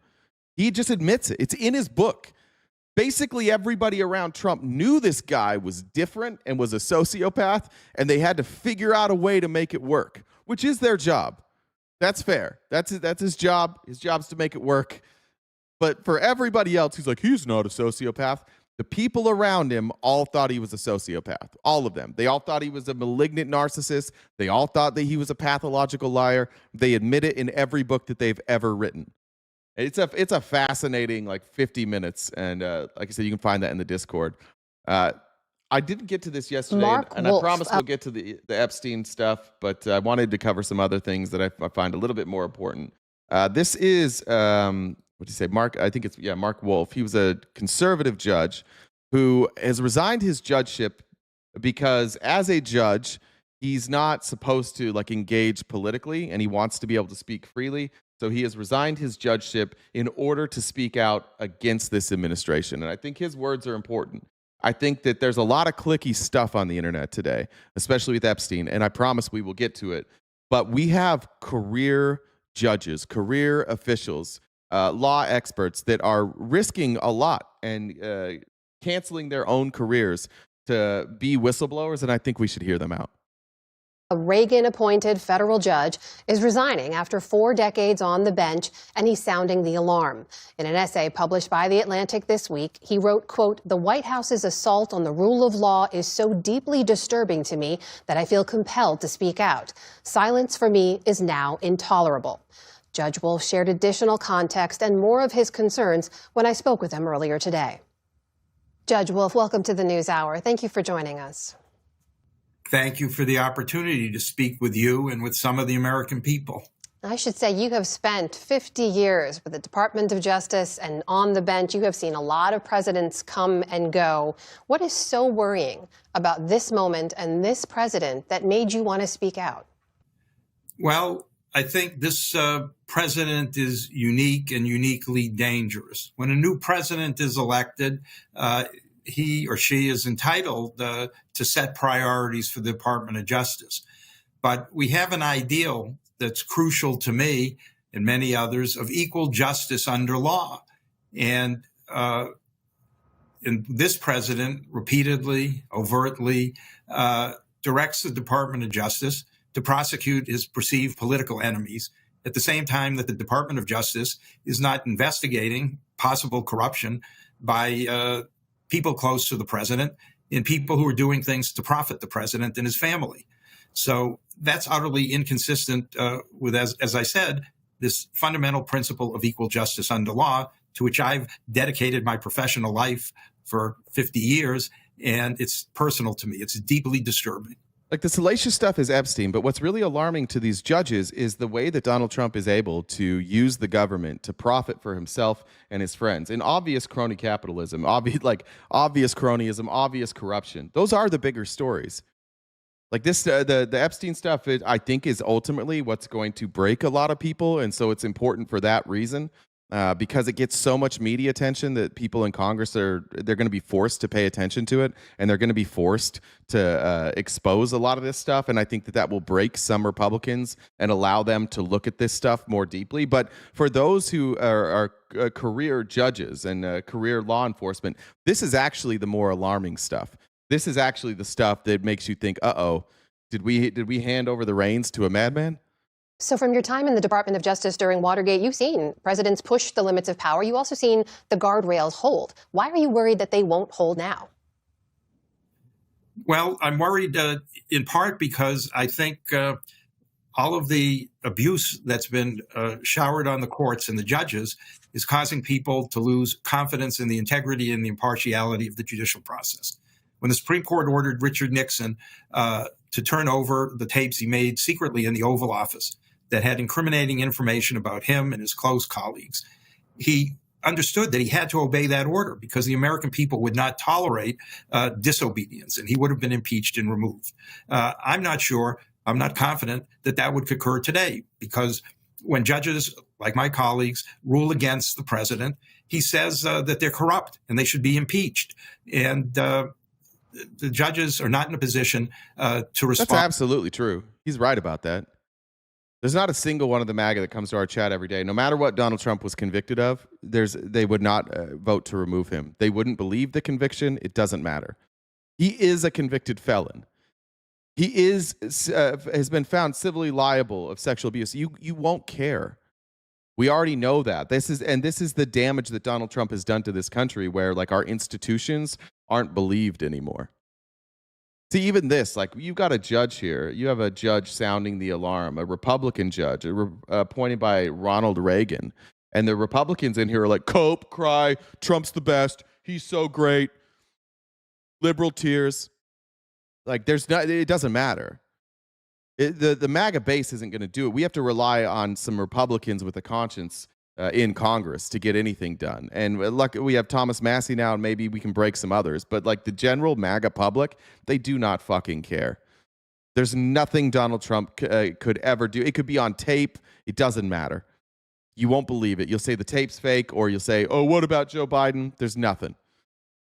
He just admits it. It's in his book. Basically, everybody around Trump knew this guy was different and was a sociopath, and they had to figure out a way to make it work, which is their job. That's fair. That's his job. His job's to make it work. But for everybody else who's like, he's not a sociopath, the people around him all thought he was a sociopath. All of them. They all thought he was a malignant narcissist. They all thought that he was a pathological liar. They admit it in every book that they've ever written. It's a fascinating, like, 50 minutes. And like I said, you can find that in the Discord. I didn't get to this yesterday, and I promise we'll get to the Epstein stuff, but I wanted to cover some other things that I find a little bit more important. This is, what did you say? Mark Wolf. He was a conservative judge who has resigned his judgeship because as a judge, he's not supposed to, like, engage politically, and he wants to be able to speak freely. So he has resigned his judgeship in order to speak out against this administration. And I think his words are important. I think that there's a lot of cliquey stuff on the internet today, especially with Epstein, and I promise we will get to it. But we have career judges, career officials, law experts that are risking a lot and canceling their own careers to be whistleblowers, and I think we should hear them out. A Reagan-appointed federal judge is resigning after 4 decades on the bench, and he's sounding the alarm. In an essay published by The Atlantic this week, he wrote, quote, "The White House's assault on the rule of law is so deeply disturbing to me that I feel compelled to speak out. Silence for me is now intolerable." Judge Wolf shared additional context and more of his concerns when I spoke with him earlier today. Judge Wolf, welcome to the NewsHour. Thank you for joining us. Thank you for the opportunity to speak with you and with some of the American people. I should say you have spent 50 years with the Department of Justice and on the bench. You have seen a lot of presidents come and go. What is so worrying about this moment and this president that made you want to speak out? Well, I think this president is unique and uniquely dangerous. When a new president is elected, he or she is entitled to set priorities for the Department of Justice. But we have an ideal that's crucial to me and many others of equal justice under law. And this president repeatedly, overtly directs the Department of Justice to prosecute his perceived political enemies at the same time that the Department of Justice is not investigating possible corruption by people close to the president and people who are doing things to profit the president and his family. So that's utterly inconsistent with, as I said, this fundamental principle of equal justice under law, to which I've dedicated my professional life for 50 years. And it's personal to me. It's deeply disturbing. Like, the salacious stuff is Epstein, but what's really alarming to these judges is the way that Donald Trump is able to use the government to profit for himself and his friends in obvious crony capitalism, obvious cronyism, obvious corruption. Those are the bigger stories. Like this, the Epstein stuff, I think, is ultimately what's going to break a lot of people, and so it's important for that reason. Because it gets so much media attention that people in Congress they're going to be forced to pay attention to it, and they're going to be forced to expose a lot of this stuff. And I think that will break some Republicans and allow them to look at this stuff more deeply. But for those who are career judges and career law enforcement, this is actually the more alarming stuff. This is actually the stuff that makes you think, uh-oh, did we hand over the reins to a madman? So from your time in the Department of Justice during Watergate, you've seen presidents push the limits of power. You've also seen the guardrails hold. Why are you worried that they won't hold now? Well, I'm worried in part because I think all of the abuse that's been showered on the courts and the judges is causing people to lose confidence in the integrity and the impartiality of the judicial process. When the Supreme Court ordered Richard Nixon to turn over the tapes he made secretly in the Oval Office that had incriminating information about him and his close colleagues, he understood that he had to obey that order because the American people would not tolerate disobedience, and he would have been impeached and removed. I'm not sure, I'm not confident that that would occur today, because when judges, like my colleagues, rule against the president, he says that they're corrupt and they should be impeached. And the judges are not in a position to respond. That's absolutely true. He's right about that. There's not a single one of the MAGA that comes to our chat every day. No matter what Donald Trump was convicted of, they would not vote to remove him. They wouldn't believe the conviction. It doesn't matter. He is a convicted felon. He has been found civilly liable of sexual abuse. You won't care. We already know that. This is the damage that Donald Trump has done to this country, where like our institutions aren't believed anymore. See, even this, like, you've got a judge here. You have a judge sounding the alarm, a Republican judge appointed by Ronald Reagan. And the Republicans in here are like, cope, cry, Trump's the best. He's so great. Liberal tears. Like, it doesn't matter. The MAGA base isn't going to do it. We have to rely on some Republicans with a conscience in Congress to get anything done. And luckily, we have Thomas Massey now, and maybe we can break some others. But like the general MAGA public, they do not fucking care. There's nothing Donald Trump could ever do. It could be on tape. It doesn't matter. You won't believe it. You'll say the tape's fake, or you'll say, oh, what about Joe Biden? There's nothing.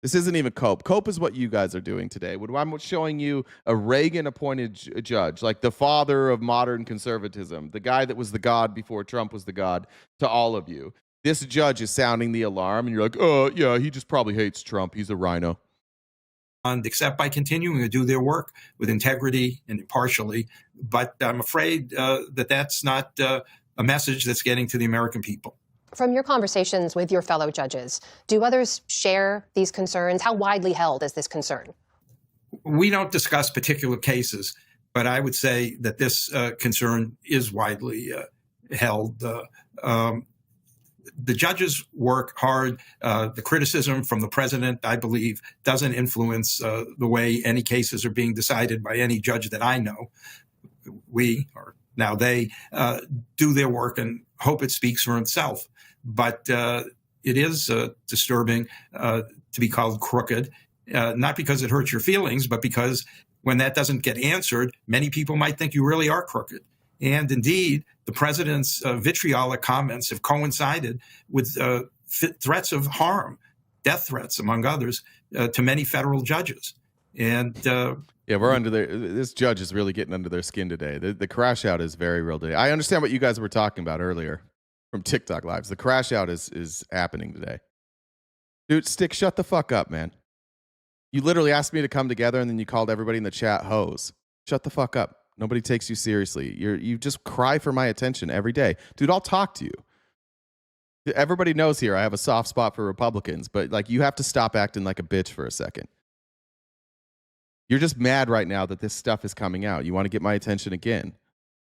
This isn't even cope. Cope is what you guys are doing today. I'm showing you a Reagan-appointed judge, like the father of modern conservatism, the guy that was the god before Trump was the god to all of you. This judge is sounding the alarm, and you're like, oh, yeah, he just probably hates Trump. He's a rhino. And except by continuing to do their work with integrity and impartially. But I'm afraid that that's not a message that's getting to the American people. From your conversations with your fellow judges, do others share these concerns? How widely held is this concern? We don't discuss particular cases, but I would say that this concern is widely held. The judges work hard. The criticism from the president, I believe, doesn't influence the way any cases are being decided by any judge that I know. We, or now they, do their work and hope it speaks for itself. But it is disturbing to be called crooked, not because it hurts your feelings, but because when that doesn't get answered, many people might think you really are crooked. And indeed, the president's vitriolic comments have coincided with threats of harm, death threats, among others, to many federal judges. And yeah, we're under there. This judge is really getting under their skin today. The crash out is very real today. I understand what you guys were talking about earlier from TikTok lives. The crash out is happening today. Dude, Stick, shut the fuck up, man. You literally asked me to come together, and then you called everybody in the chat hoes. Shut the fuck up. Nobody takes you seriously. You just cry for my attention every day. Dude, I'll talk to you. Everybody knows here I have a soft spot for Republicans, but like, you have to stop acting like a bitch for a second. You're just mad right now that this stuff is coming out. You want to get my attention again.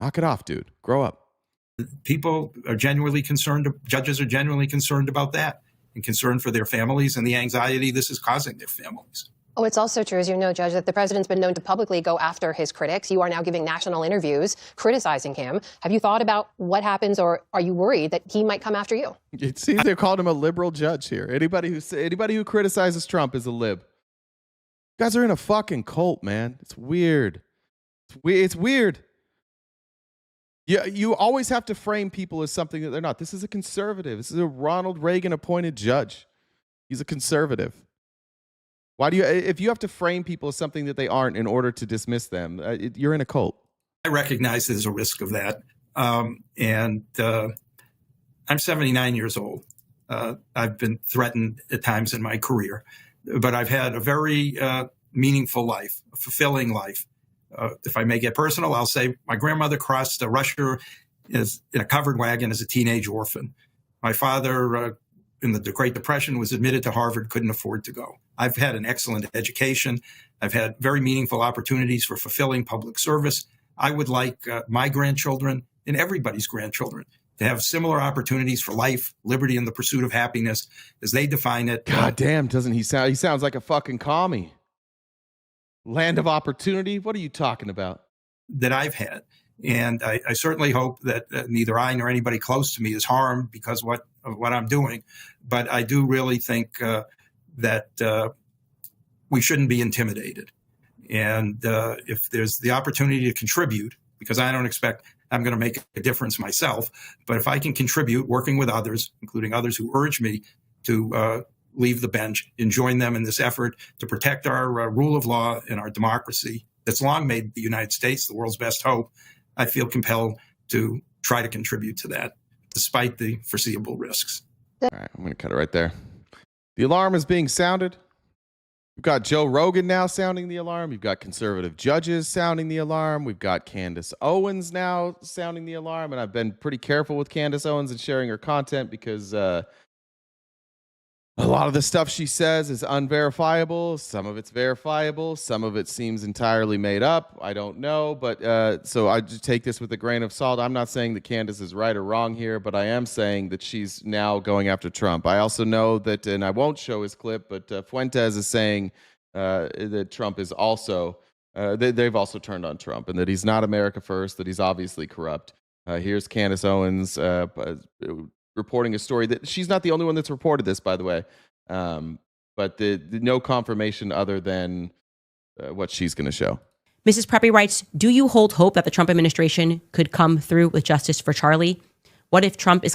Knock it off, dude. Grow up. People are genuinely concerned, judges are genuinely concerned about that, and concerned for their families and the anxiety this is causing their families. Oh, it's also true, as you know, Judge, that the president's been known to publicly go after his critics. You are now giving national interviews criticizing him. Have you thought about what happens, or are you worried that he might come after you? It seems they called him a liberal judge here. Anybody who criticizes Trump is a lib. You guys are in a fucking cult, man. It's weird. It's weird. You always have to frame people as something that they're not. This is a conservative. This is a Ronald Reagan appointed judge. He's a conservative. Why do you, if you have to frame people as something that they aren't in order to dismiss them, you're in a cult. I recognize there's a risk of that. And I'm 79 years old. I've been threatened at times in my career, but I've had a very meaningful life, a fulfilling life. If I may get personal, I'll say my grandmother crossed Russia in a covered wagon as a teenage orphan. My father, in the Great Depression, was admitted to Harvard, couldn't afford to go. I've had an excellent education. I've had very meaningful opportunities for fulfilling public service. I would like my grandchildren and everybody's grandchildren to have similar opportunities for life, liberty, and the pursuit of happiness as they define it. God damn, doesn't he sound? He sounds like a fucking commie. Land of opportunity? What are you talking about? That I've had. And I certainly hope that neither I nor anybody close to me is harmed because of what I'm doing. But I do really think that we shouldn't be intimidated. And if there's the opportunity to contribute, because I don't expect I'm going to make a difference myself, but if I can contribute working with others, including others who urge me to leave the bench and join them in this effort to protect our rule of law and our democracy that's long made the United States the world's best hope, I feel compelled to try to contribute to that, despite the foreseeable risks. All right, I'm going to cut it right there. The alarm is being sounded. We've got Joe Rogan now sounding the alarm. You've got conservative judges sounding the alarm. We've got Candace Owens now sounding the alarm. And I've been pretty careful with Candace Owens and sharing her content because a lot of the stuff she says is unverifiable. Some of it's verifiable. Some of it seems entirely made up. I don't know. But so I just take this with a grain of salt. I'm not saying that Candace is right or wrong here, but I am saying that she's now going after Trump. I also know that, and I won't show his clip, but Fuentes is saying that Trump is also, they've also turned on Trump and that he's not America first, that he's obviously corrupt. Here's Candace Owens reporting a story that she's not the only one that's reported this, by the way. But the no confirmation other than what she's going to show. Mrs. Preppy writes, do you hold hope that the Trump administration could come through with justice for Charlie? What if Trump is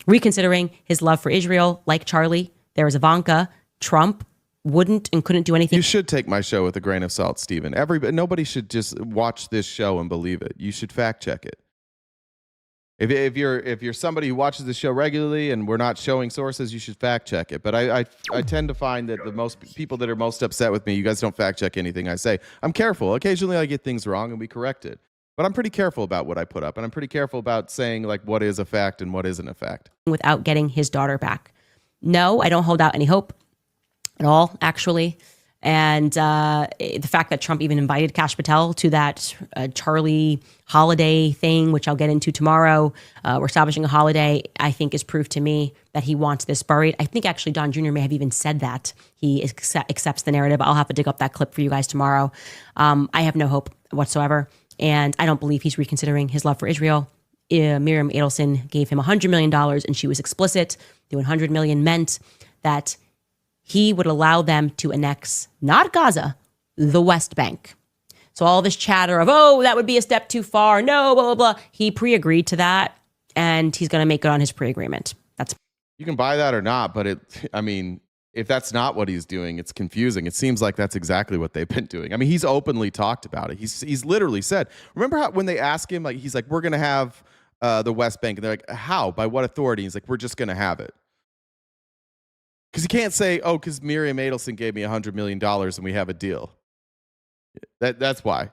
reconsidering his love for Israel like Charlie? There is Ivanka. Trump wouldn't and couldn't do anything. You should take my show with a grain of salt, Stephen. Nobody should just watch this show and believe it. You should fact check it. If you're somebody who watches the show regularly and we're not showing sources, you should fact check it. But I tend to find that the most people that are most upset with me, you guys don't fact check anything I say. I'm careful. Occasionally I get things wrong and we correct it. But I'm pretty careful about what I put up, and I'm pretty careful about saying like what is a fact and what isn't a fact. Without getting his daughter back. No, I don't hold out any hope at all, actually. And the fact that Trump even invited Kash Patel to that Charlie holiday thing, which I'll get into tomorrow, we're establishing a holiday, I think is proof to me that he wants this buried. I think actually Don Jr. may have even said that he accepts the narrative. I'll have to dig up that clip for you guys tomorrow. I have no hope whatsoever. And I don't believe he's reconsidering his love for Israel. Miriam Adelson gave him $100 million and she was explicit. The $100 million meant that he would allow them to annex, not Gaza, the West Bank. So all this chatter of, oh, that would be a step too far. No, blah, blah, blah. He pre-agreed to that, and he's going to make good on his pre-agreement. You can buy that or not, but if that's not what he's doing, it's confusing. It seems like that's exactly what they've been doing. I mean, he's openly talked about it. He's literally said, remember how when they ask him, like, he's like, we're going to have the West Bank. And they're like, how? By what authority? He's like, we're just going to have it. Because you can't say, oh, because Miriam Adelson gave me $100 million and we have a deal. That's why.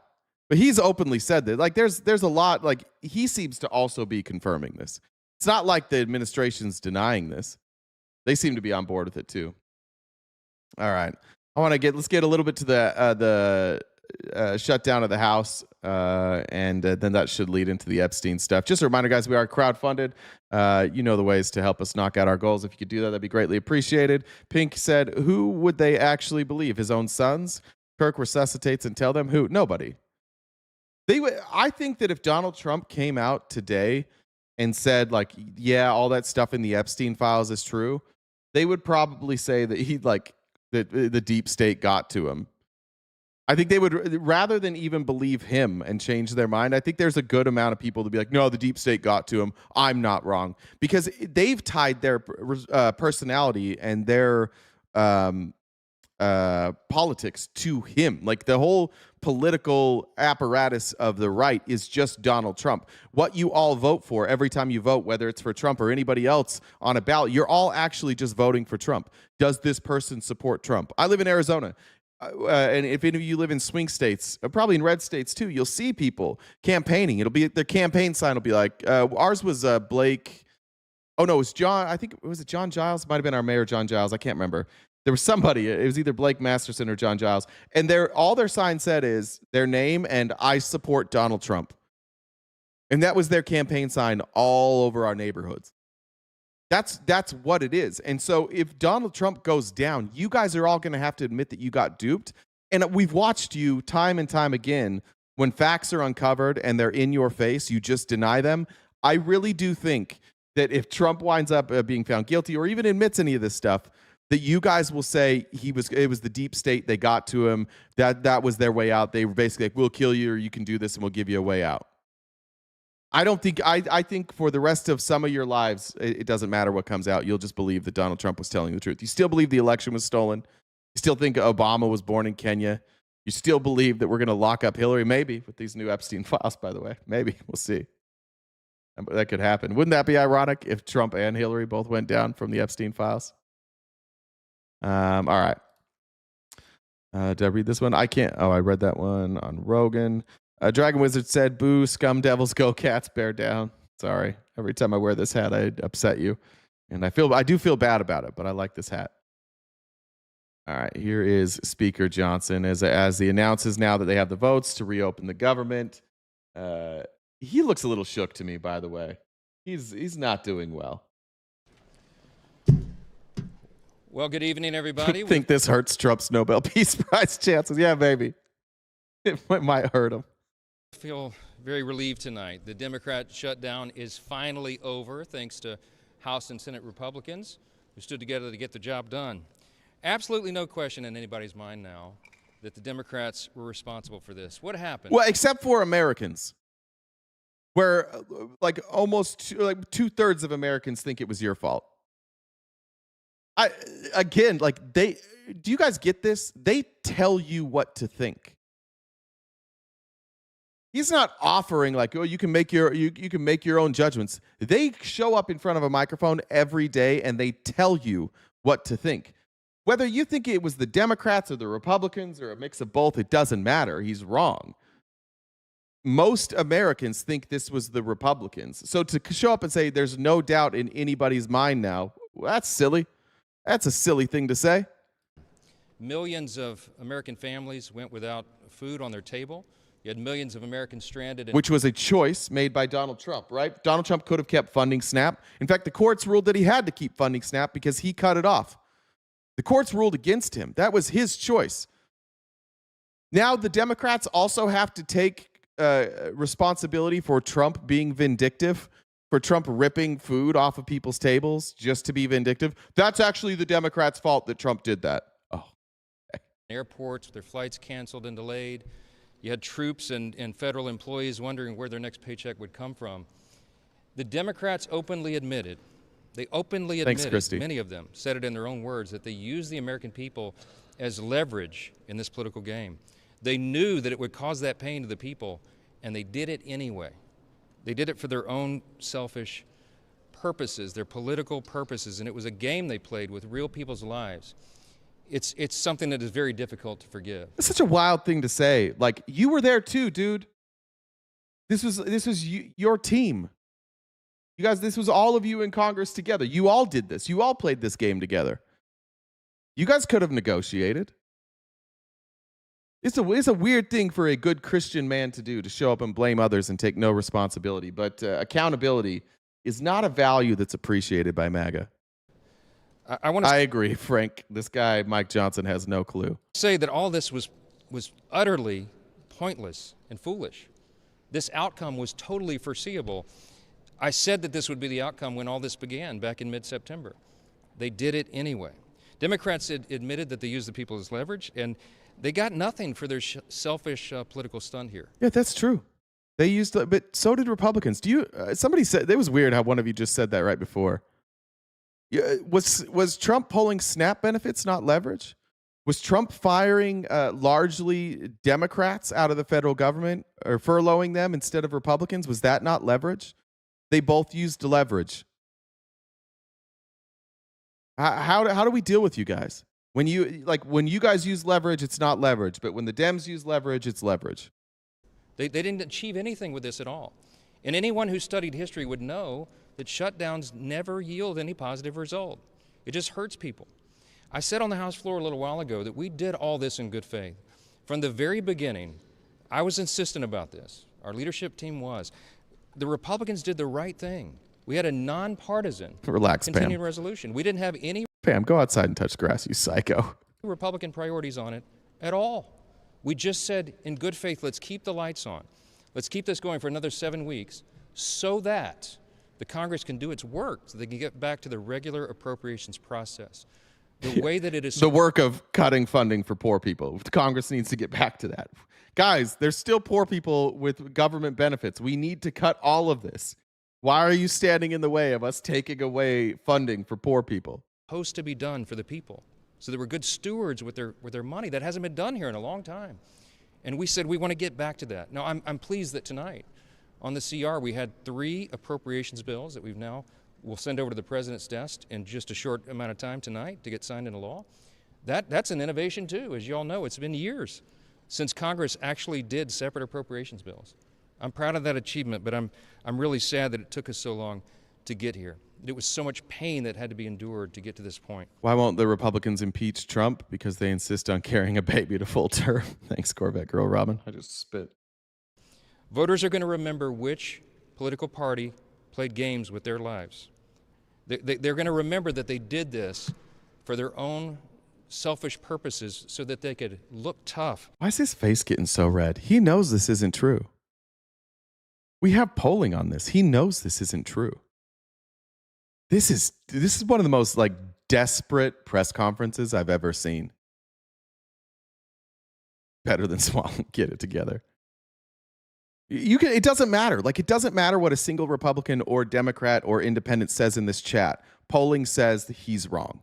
But he's openly said that. Like, there's a lot, like, he seems to also be confirming this. It's not like the administration's denying this. They seem to be on board with it, too. All right. Let's get a little bit to the shutdown of the House, and then that should lead into the Epstein stuff. Just a reminder, guys, we are crowdfunded. You know the ways to help us knock out our goals. If you could do that, that'd be greatly appreciated. Pink said, who would they actually believe? His own sons? Kirk resuscitates and tell them who? Nobody. I think that if Donald Trump came out today and said, like, yeah, all that stuff in the Epstein files is true, they would probably say that the deep state got to him. I think they would, rather than even believe him and change their mind, I think there's a good amount of people to be like, no, the deep state got to him. I'm not wrong. Because they've tied their personality and their politics to him. Like, the whole political apparatus of the right is just Donald Trump. What you all vote for every time you vote, whether it's for Trump or anybody else on a ballot, you're all actually just voting for Trump. Does this person support Trump? I live in Arizona. And if any of you live in swing states, probably in red states too, you'll see people campaigning. It'll be their campaign sign will be like, ours was Blake. Oh no, it was John. I think was it John Giles? Might have been our mayor, John Giles. I can't remember. There was somebody. It was either Blake Masterson or John Giles. And all their sign said is their name and I support Donald Trump. And that was their campaign sign all over our neighborhoods. That's what it is. And so if Donald Trump goes down, you guys are all going to have to admit that you got duped. And we've watched you time and time again, when facts are uncovered and they're in your face, you just deny them. I really do think that if Trump winds up being found guilty or even admits any of this stuff, that you guys will say it was the deep state, they got to him, that was their way out. They were basically like, we'll kill you or you can do this and we'll give you a way out. I think for the rest of some of your lives, it doesn't matter what comes out. You'll just believe that Donald Trump was telling the truth. You still believe the election was stolen. You still think Obama was born in Kenya. You still believe that we're going to lock up Hillary, maybe, with these new Epstein files, by the way. Maybe. We'll see. That could happen. Wouldn't that be ironic if Trump and Hillary both went down from the Epstein files? All right. Did I read this one? I can't. Oh, I read that one on Rogan. Dragon Wizard said, boo, scum devils, go cats, bear down. Sorry. Every time I wear this hat, I upset you. And I do feel bad about it, but I like this hat. All right. Here is Speaker Johnson as he announces now that they have the votes to reopen the government. He looks a little shook to me, by the way. He's not doing well. Well, good evening, everybody. I think this hurts Trump's Nobel Peace Prize chances. Yeah, baby. It might hurt him. I feel very relieved tonight. The Democrat shutdown is finally over, thanks to House and Senate Republicans who stood together to get the job done. Absolutely no question in anybody's mind now that the Democrats were responsible for this. What happened? Well, except for Americans, where like almost 2/3 of Americans think it was your fault. Do you guys get this? They tell you what to think. He's not offering like, oh, you can make your own judgments. They show up in front of a microphone every day and they tell you what to think. Whether you think it was the Democrats or the Republicans or a mix of both, it doesn't matter. He's wrong. Most Americans think this was the Republicans. So to show up and say there's no doubt in anybody's mind now, well, that's silly. That's a silly thing to say. Millions of American families went without food on their table. You had millions of Americans stranded. Which was a choice made by Donald Trump, right? Donald Trump could have kept funding SNAP. In fact, the courts ruled that he had to keep funding SNAP because he cut it off. The courts ruled against him. That was his choice. Now the Democrats also have to take responsibility for Trump being vindictive, for Trump ripping food off of people's tables just to be vindictive. That's actually the Democrats' fault that Trump did that. Oh. Airports, their flights canceled and delayed. You had troops and federal employees wondering where their next paycheck would come from. The Democrats openly admitted, Thanks, many of them said it in their own words, that they used the American people as leverage in this political game. They knew that it would cause that pain to the people, and they did it anyway. They did it for their own selfish purposes, their political purposes, and it was a game they played with real people's lives. It's something that is very difficult to forgive. It's such a wild thing to say. Like, you were there too, dude. This was your team. You guys, this was all of you in Congress together. You all did this. You all played this game together. You guys could have negotiated. It's a weird thing for a good Christian man to do, to show up and blame others and take no responsibility. But accountability is not a value that's appreciated by MAGA. I agree, Frank. This guy, Mike Johnson, has no clue. Say that all this was utterly pointless and foolish. This outcome was totally foreseeable. I said that this would be the outcome when all this began back in mid-September. They did it anyway. Democrats admitted that they used the people as leverage, and they got nothing for their selfish political stunt here. Yeah, that's true. They used, but so did Republicans. Somebody said, it was weird how one of you just said that right before. Was Trump pulling SNAP benefits not leverage? Was Trump firing largely Democrats out of the federal government or furloughing them instead of Republicans? Was that not leverage? They both used leverage. How do we deal with you guys? When you guys use leverage, it's not leverage. But when the Dems use leverage, it's leverage. They didn't achieve anything with this at all. And anyone who studied history would know that shutdowns never yield any positive result. It just hurts people. I said on the House floor a little while ago that we did all this in good faith. From the very beginning, I was insistent about this. Our leadership team was. The Republicans did the right thing. We had a nonpartisan continuing resolution. We didn't have any Pam, go outside and touch grass, you psycho. Republican priorities on it at all. We just said in good faith, let's keep the lights on. Let's keep this going for another 7 weeks so that the Congress can do its work, so they can get back to the regular appropriations process. The way that it is. The work of cutting funding for poor people. The Congress needs to get back to that. Guys, there's still poor people with government benefits. We need to cut all of this. Why are you standing in the way of us taking away funding for poor people? Supposed to be done for the people, so that we're good stewards with their money. That hasn't been done here in a long time. And we said we want to get back to that. Now, I'm pleased that tonight, On the CR, we had 3 appropriations bills that we'll send over to the president's desk in just a short amount of time tonight to get signed into law. That's an innovation too. As you all know, it's been years since Congress actually did separate appropriations bills. I'm proud of that achievement, but I'm really sad that it took us so long to get here. It was so much pain that had to be endured to get to this point. Why won't the Republicans impeach Trump? Because they insist on carrying a baby to full term. Thanks, Corvette Girl Robin. I just spit. Voters are going to remember which political party played games with their lives. They're going to remember that they did this for their own selfish purposes so that they could look tough. Why is his face getting so red? He knows this isn't true. We have polling on this. He knows this isn't true. This is one of the most like desperate press conferences I've ever seen. Better than swallowing. Get it together. It doesn't matter. Like, it doesn't matter what a single Republican or Democrat or independent says in this chat. Polling says that he's wrong.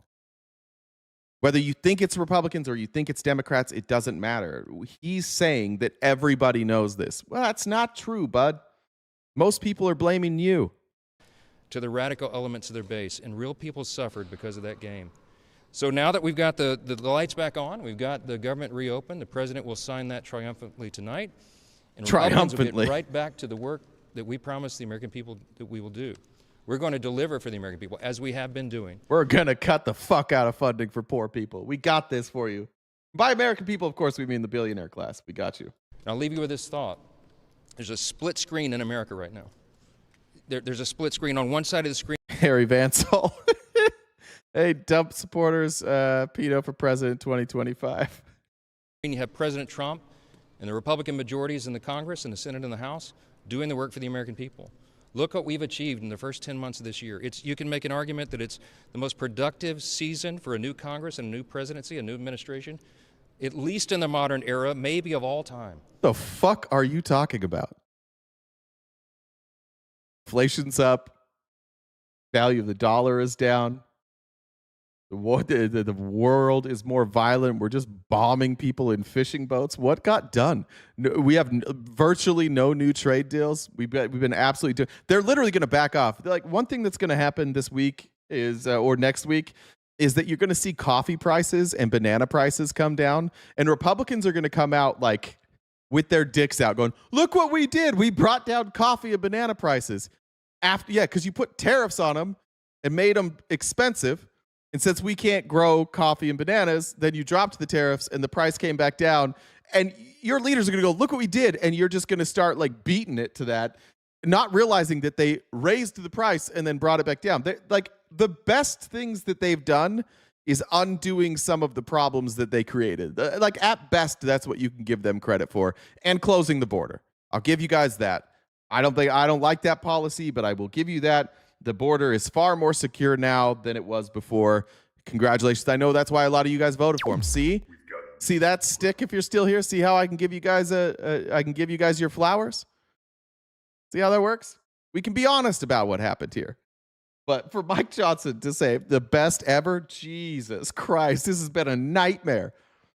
Whether you think it's Republicans or you think it's Democrats, it doesn't matter. He's saying that everybody knows this. Well, that's not true, bud. Most people are blaming you. To the radical elements of their base, and real people suffered because of that game. So now that we've got the lights back on, we've got the government reopened, the president will sign that triumphantly tonight. And Republicans will get right back to the work that we promised the American people that we will do. We're going to deliver for the American people, as we have been doing. We're going to cut the fuck out of funding for poor people. We got this for you. By American people, of course, we mean the billionaire class. We got you. And I'll leave you with this thought. There's a split screen in America right now. There's a split screen. On one side of the screen, Harry Vansall. Hey, dump supporters, pedo for president 2025. you have President Trump and the Republican majorities in the Congress and the Senate and the House doing the work for the American people. Look what we've achieved in the first 10 months of this year. You can make an argument that it's the most productive season for a new Congress and a new presidency, a new administration, at least in the modern era, maybe of all time. The fuck are you talking about? Inflation's up. Value of the dollar is down. The world is more violent. We're just bombing people in fishing boats. What got done? We have virtually no new trade deals. We've been absolutely they're literally going to back off. Like, one thing that's going to happen this week is, or next week, is that you're going to see coffee prices and banana prices come down, and Republicans are going to come out like with their dicks out, going, "Look what we did! We brought down coffee and banana prices." Because you put tariffs on them and made them expensive. And since we can't grow coffee and bananas, then you dropped the tariffs and the price came back down. And your leaders are going to go, "Look what we did." And you're just going to start like beating it to that, not realizing that they raised the price and then brought it back down. Like, the best things that they've done is undoing some of the problems that they created. Like, at best, that's what you can give them credit for. And closing the border. I'll give you guys that. I don't like that policy, but I will give you that. The border is far more secure now than it was before. Congratulations. I know that's why a lot of you guys voted for him. See that stick if you're still here? See how I can give you guys your flowers? See how that works? We can be honest about what happened here. But for Mike Johnson to say the best ever, Jesus Christ, this has been a nightmare.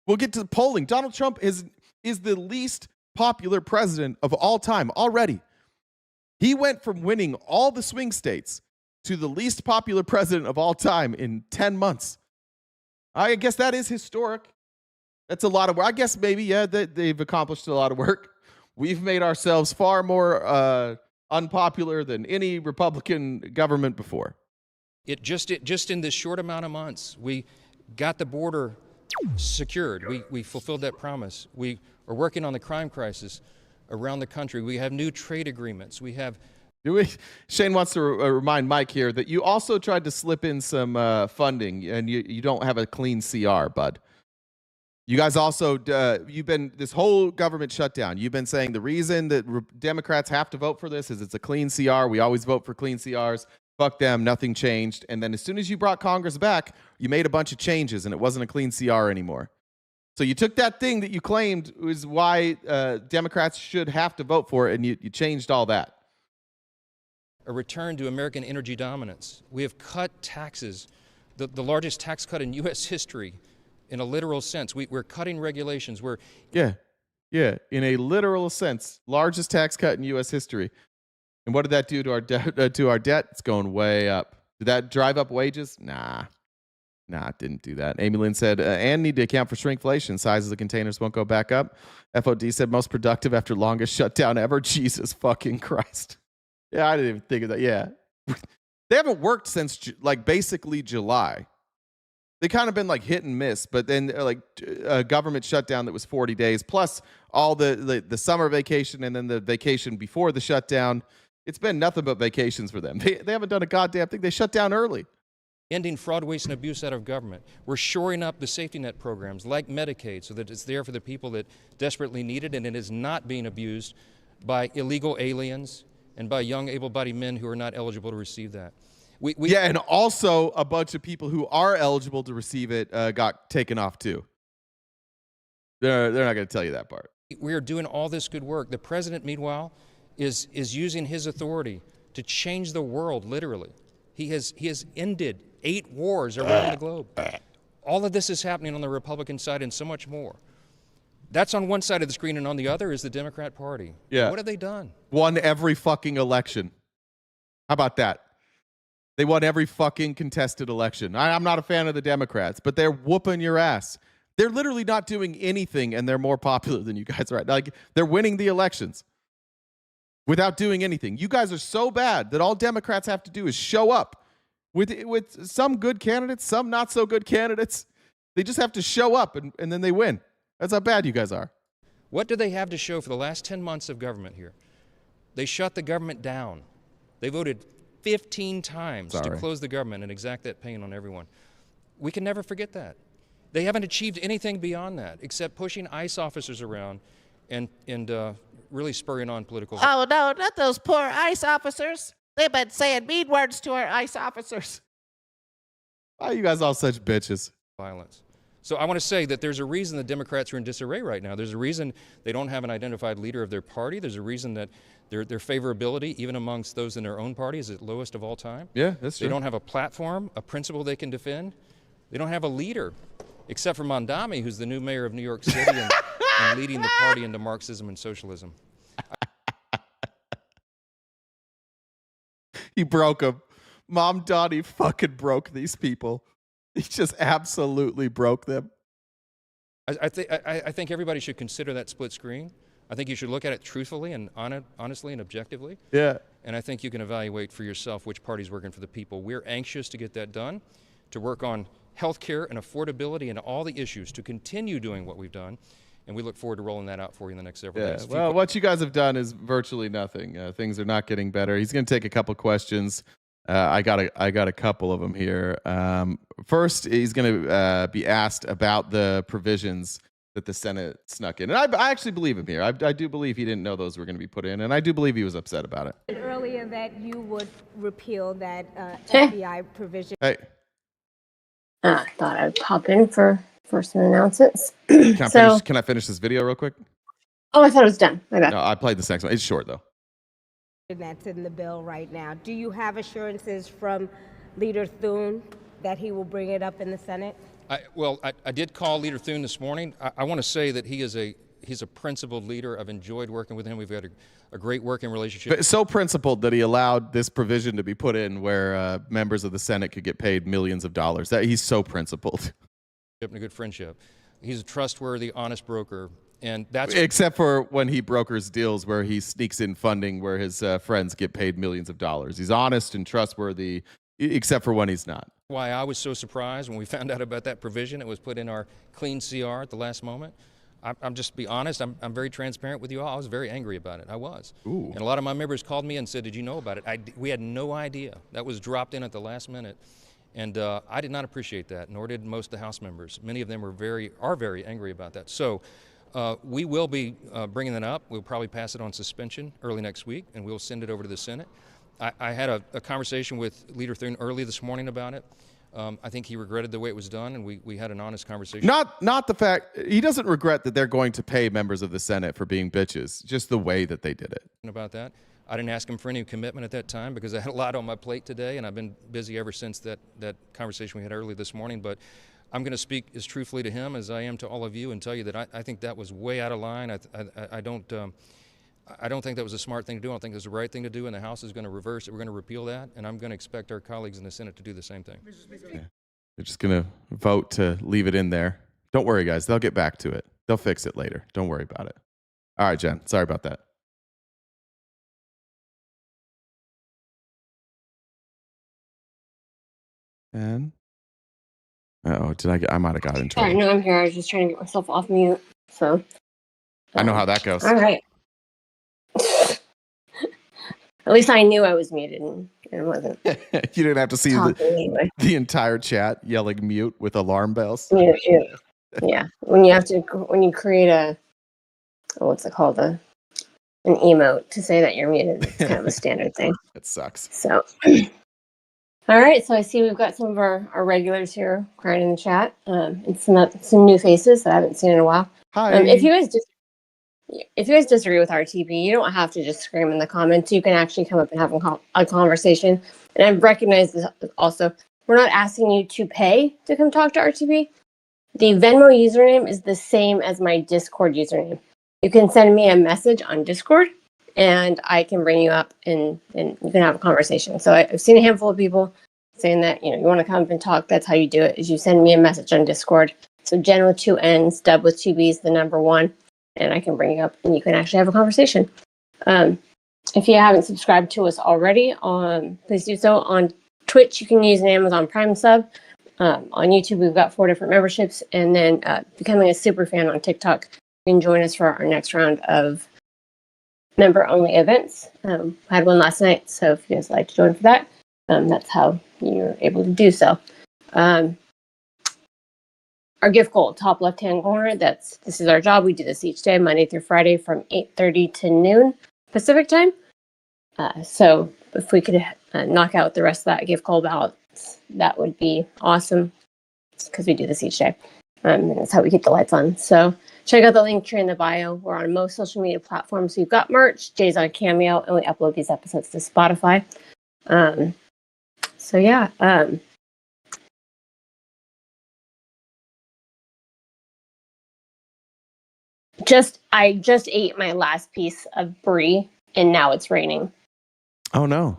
We'll get to the polling. Donald Trump is the least popular president of all time already. He went from winning all the swing states to the least popular president of all time in 10 months. I guess that is historic. That's a lot of work. I guess maybe, they've accomplished a lot of work. We've made ourselves far more unpopular than any Republican government before. Just in this short amount of months, we got the border secured. We fulfilled that promise. We are working on the crime crisis around the country. We have new trade agreements. We have. Shane wants to remind Mike here that you also tried to slip in some funding, and you don't have a clean CR, bud. You guys also, you've been, this whole government shutdown, you've been saying the reason that Democrats have to vote for this is it's a clean CR. We always vote for clean CRs. Fuck them, nothing changed. And then as soon as you brought Congress back, you made a bunch of changes, and it wasn't a clean CR anymore. So you took that thing that you claimed was why Democrats should have to vote for it, and you changed all that. A return to American energy dominance. We have cut taxes, the largest tax cut in U.S. history, in a literal sense. We're cutting regulations. Yeah, in a literal sense, largest tax cut in U.S. history. And what did that do to our debt? To our debt, it's going way up. Did that drive up wages? Nah, it didn't do that. Amy Lynn said, and need to account for shrinkflation. Sizes of containers won't go back up. FOD said, most productive after longest shutdown ever. Jesus fucking Christ. Yeah, I didn't even think of that. Yeah. They haven't worked since like basically July. They kind of been like hit and miss, but then like a government shutdown that was 40 days plus all the summer vacation and then the vacation before the shutdown. It's been nothing but vacations for them. They haven't done a goddamn thing. They shut down early. Ending fraud, waste, and abuse out of government. We're shoring up the safety net programs like Medicaid so that it's there for the people that desperately need it, and it is not being abused by illegal aliens and by young able-bodied men who are not eligible to receive that. Yeah, and also a bunch of people who are eligible to receive it got taken off too. They're not going to tell you that part. We are doing all this good work. The president, meanwhile, is using his authority to change the world, literally. He has ended 8 wars around the globe. All of this is happening on the Republican side and so much more. That's on one side of the screen, and on the other is the Democrat Party. Yeah. What have they done? Won every fucking election. How about that? They won every fucking contested election. I'm not a fan of the Democrats, but they're whooping your ass. They're literally not doing anything, and they're more popular than you guys right now. Like, they're winning the elections without doing anything. You guys are so bad that all Democrats have to do is show up with some good candidates, some not so good candidates. They just have to show up, and then they win. That's how bad you guys are. What do they have to show for the last 10 months of government here? They shut the government down. They voted 15 times to close the government and exact that pain on everyone. We can never forget that. They haven't achieved anything beyond that except pushing ICE officers around and really spurring on political. Oh, no, not those poor ICE officers. They've been saying mean words to our ICE officers. Why are you guys all such bitches? Violence. So I want to say that there's a reason the Democrats are in disarray right now. There's a reason they don't have an identified leader of their party. There's a reason that their favorability, even amongst those in their own party, is at lowest of all time. Yeah, that's true. They don't have a platform, a principle they can defend. They don't have a leader, except for Mondami, who's the new mayor of New York City and leading the party into Marxism and socialism. He broke them. Mom Donnie fucking broke these people. He just absolutely broke them. I think everybody should consider that split screen. I think you should look at it truthfully and honestly and objectively. Yeah. And I think you can evaluate for yourself which party's working for the people. We're anxious to get that done, to work on health care and affordability and all the issues, to continue doing what we've done. And we look forward to rolling that out for you in the next several days. Well, what you guys have done is virtually nothing. Things are not getting better. He's going to take a couple questions. I got a couple of them here. First, he's going to be asked about the provisions that the Senate snuck in. And I actually believe him here. I do believe he didn't know those were going to be put in, and I do believe he was upset about it. Earlier that you would repeal that FBI provision. Hey. I thought I'd pop in for some announcements. Can I finish this video real quick? Oh, I thought it was done. My bad. No, I played this next one. It's short, though. That's in the bill right now. Do you have assurances from Leader Thune that he will bring it up in the Senate? I did call Leader Thune this morning. I want to say that he's a principled leader. I've enjoyed working with him. We've had a great working relationship. But so principled that he allowed this provision to be put in where members of the Senate could get paid millions of dollars. He's so principled. And a good friendship. He's a trustworthy, honest broker. And that's except for when he brokers deals where he sneaks in funding where his friends get paid millions of dollars. He's honest and trustworthy, except for when he's not. Why I was so surprised when we found out about that provision. It was put in our clean CR at the last moment. I'm just be honest. I'm very transparent with you all. I was very angry about it. I was. Ooh. And a lot of my members called me and said, "Did you know about it?" We had no idea. That was dropped in at the last minute. And I did not appreciate that, nor did most of the House members. Many of them are very angry about that. So we will be bringing that up. We'll probably pass it on suspension early next week, and we'll send it over to the Senate. I had a conversation with Leader Thune early this morning about it. I think he regretted the way it was done, and we had an honest conversation. Not the fact, he doesn't regret that they're going to pay members of the Senate for being bitches, just the way that they did it. About that. I didn't ask him for any commitment at that time because I had a lot on my plate today, and I've been busy ever since that conversation we had early this morning. But I'm going to speak as truthfully to him as I am to all of you and tell you that I think that was way out of line. I don't I don't think that was a smart thing to do. I don't think it was the right thing to do, and the House is going to reverse it. We're going to repeal that, and I'm going to expect our colleagues in the Senate to do the same thing. Yeah. They're just going to vote to leave it in there. Don't worry, guys. They'll get back to it. They'll fix it later. Don't worry about it. All right, Jen. Sorry about that. And I might have got in trouble. Sorry, no, I'm here. I was just trying to get myself off mute. So I know how that goes. all right. At least I knew I was muted and it wasn't. You didn't have to see anyway. the entire chat yelling mute with alarm bells. Yeah. When you create what's it called? An emote to say that you're muted. It's kind of a standard thing. It sucks. So, all right. So I see we've got some of our regulars here crying in the chat. And some new faces that I haven't seen in a while. Hi. If you guys disagree with RTP, you don't have to just scream in the comments. You can actually come up and have a conversation. And I recognize this also. We're not asking you to pay to come talk to RTP. The Venmo username is the same as my Discord username. You can send me a message on Discord, and I can bring you up, and you can have a conversation. So I've seen a handful of people saying that you want to come up and talk. That's how you do it. Is you send me a message on Discord. So Jen with 2 N's, Dub with 2 B's, the number 1. And I can bring you up and you can actually have a conversation. If you haven't subscribed to us already, please do so. On Twitch, you can use an Amazon Prime sub. On YouTube, we've got 4 different memberships. And then becoming a super fan on TikTok, you can join us for our next round of member-only events. I had one last night, so if you guys like to join for that, that's how you're able to do so. Our gift goal, top left-hand corner, this is our job. We do this each day, Monday through Friday from 8:30 to noon Pacific time. So if we could knock out the rest of that gift goal balance, that would be awesome because we do this each day. And that's how we keep the lights on. So check out the link tree in the bio. We're on most social media platforms. We've got merch, Jay's on Cameo, and we upload these episodes to Spotify. So yeah. I just ate my last piece of brie, and now it's raining. Oh no!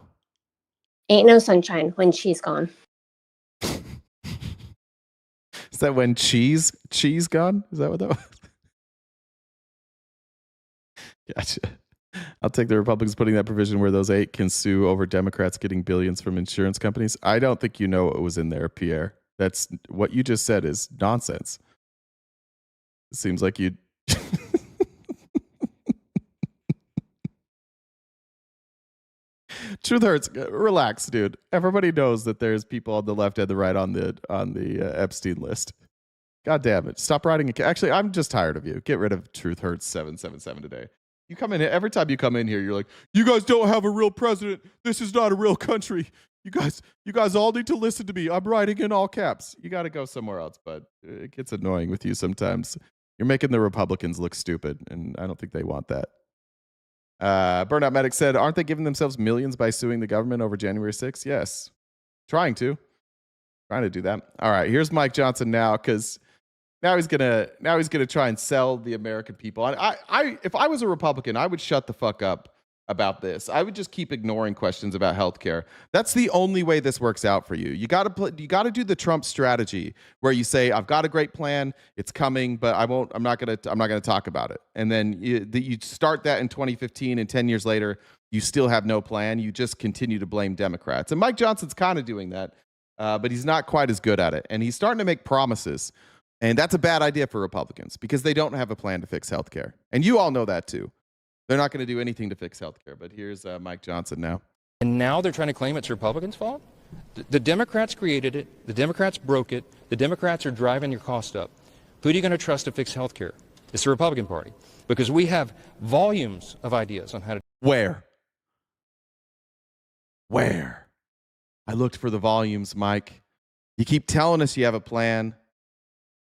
Ain't no sunshine when she's gone. Is that when cheese gone? Is that what that was? Gotcha. I'll take the Republicans putting that provision where those 8 can sue over Democrats getting billions from insurance companies. I don't think you know what was in there, Pierre. That's what you just said is nonsense. It seems like you. Truth hurts. Relax, dude. Everybody knows that there's people on the left and the right on the Epstein list. God damn it! Stop writing. Actually, I'm just tired of you. Get rid of Truth Hurts 777 today. You come in here every time you come in here. You're like, you guys don't have a real president. This is not a real country. You guys all need to listen to me. I'm writing in all caps. You got to go somewhere else. But it gets annoying with you sometimes. You're making the Republicans look stupid, and I don't think they want that. Burnout Medic said, aren't they giving themselves millions by suing the government over January 6th? Yes. Trying to do that. All right, here's Mike Johnson now, because now he's gonna try and sell the American people. If I was a Republican, I would shut the fuck up about this. I would just keep ignoring questions about healthcare. That's the only way this works out for you. You got to do the Trump strategy where you say, I've got a great plan, it's coming, but I'm not going to talk about it. And then you start that in 2015, and 10 years later, you still have no plan. You just continue to blame Democrats. And Mike Johnson's kind of doing that, but he's not quite as good at it. And he's starting to make promises. And that's a bad idea for Republicans because they don't have a plan to fix healthcare. And you all know that too. They're not going to do anything to fix healthcare. But here's Mike Johnson now. And now they're trying to claim it's Republicans' fault? The Democrats created it. The Democrats broke it. The Democrats are driving your cost up. Who are you going to trust to fix healthcare? It's the Republican Party. Because we have volumes of ideas on how to... Where? I looked for the volumes, Mike. You keep telling us you have a plan.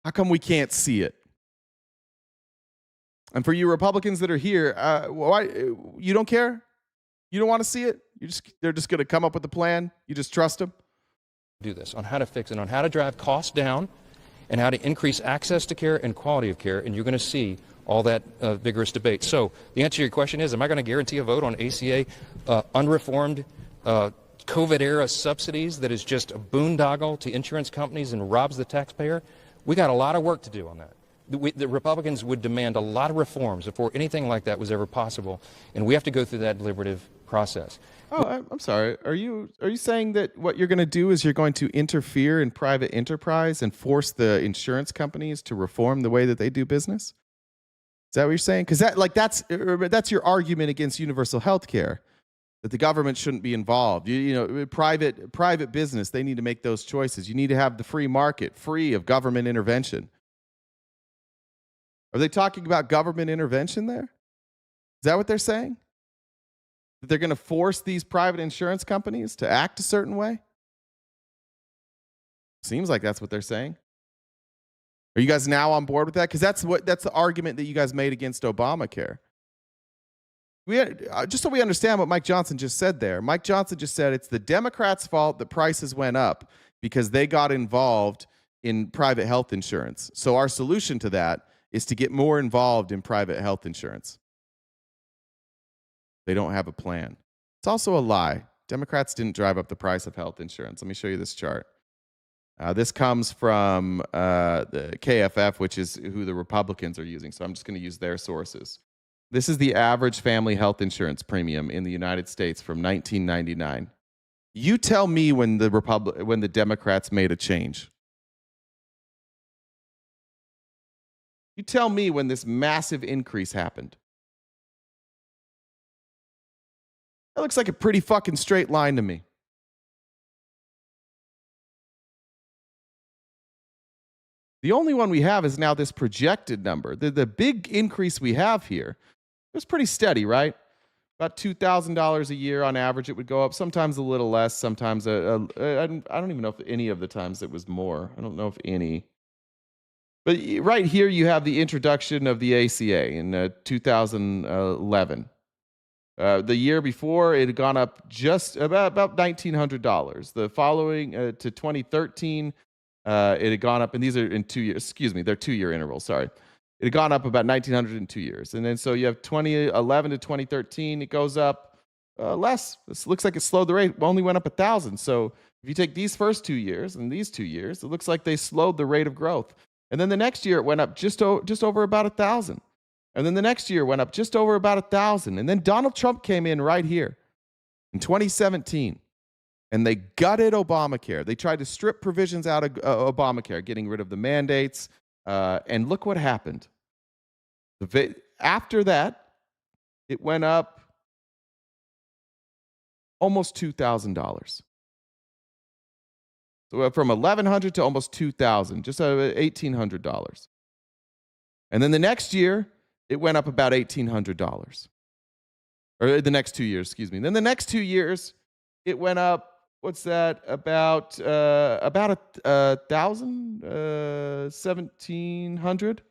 How come we can't see it? And for you Republicans that are here, why you don't care? You don't want to see it? They're just going to come up with a plan? You just trust them? Do this, on how to fix it, on how to drive costs down, and how to increase access to care and quality of care, and you're going to see all that vigorous debate. So the answer to your question is, am I going to guarantee a vote on ACA unreformed COVID-era subsidies that is just a boondoggle to insurance companies and robs the taxpayer? We got a lot of work to do on that. The Republicans would demand a lot of reforms before anything like that was ever possible, and we have to go through that deliberative process. Oh, I'm sorry. Are you saying that what you're going to do is you're going to interfere in private enterprise and force the insurance companies to reform the way that they do business? Is that what you're saying? Because that's your argument against universal health care, that the government shouldn't be involved. Private business, they need to make those choices. You need to have the free market, free of government intervention. Are they talking about government intervention there? Is that what they're saying? That they're going to force these private insurance companies to act a certain way? Seems like that's what they're saying. Are you guys now on board with that? Because that's the argument that you guys made against Obamacare. Just so we understand what Mike Johnson just said there. Mike Johnson just said it's the Democrats' fault that prices went up because they got involved in private health insurance. So our solution to that is to get more involved in private health insurance. They don't have a plan. It's also a lie. Democrats didn't drive up the price of health insurance. Let me show you this chart. This comes from the KFF, which is who the Republicans are using. So I'm just going to use their sources. This is the average family health insurance premium in the United States from 1999. You tell me when the Democrats made a change. You tell me when this massive increase happened. That looks like a pretty fucking straight line to me. The only one we have is now this projected number. The big increase we have here, it was pretty steady, right? About $2,000 a year on average, it would go up. Sometimes a little less. Sometimes I don't even know if any of the times it was more. I don't know if any. But right here, you have the introduction of the ACA in 2011. The year before, it had gone up just about $1,900. The following to 2013, it had gone up, and these are in 2 years. Excuse me, they're 2-year intervals. Sorry, it had gone up about $1,900 in 2 years, and then so you have 2011 to 2013. It goes up less. This looks like it slowed the rate. It only went up 1,000. So if you take these first 2 years and these 2 years, it looks like they slowed the rate of growth. And then the next year, it went up just over about 1,000. And then the next year went up just over about 1,000. And then Donald Trump came in right here in 2017, and they gutted Obamacare. They tried to strip provisions out of Obamacare, getting rid of the mandates. And look what happened. After that, it went up almost $2,000. So from $1,100 to almost $2,000, just $1,800. And then the next year, it went up about $1,800. Or the next 2 years, excuse me. Then the next 2 years, it went up, what's that, about 1,000, 1,700.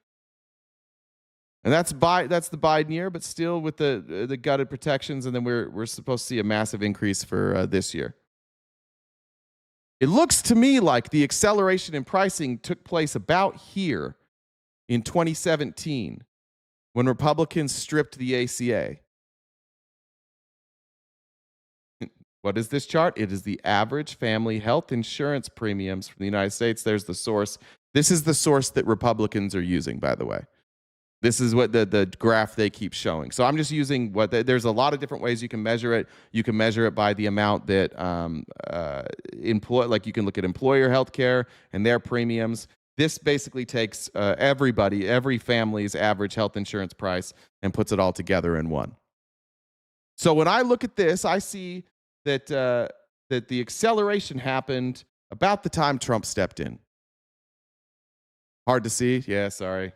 And that's the Biden year, but still with the gutted protections. And then we're supposed to see a massive increase for this year. It looks to me like the acceleration in pricing took place about here in 2017 when Republicans stripped the ACA. What is this chart? It is the average family health insurance premiums from the United States. There's the source. This is the source that Republicans are using, by the way. This is what the graph they keep showing. So I'm just using there's a lot of different ways you can measure it. You can measure it by the amount that like you can look at employer health care and their premiums. This basically takes every family's average health insurance price and puts it all together in one. So when I look at this, I see that the acceleration happened about the time Trump stepped in. Hard to see? Yeah, sorry.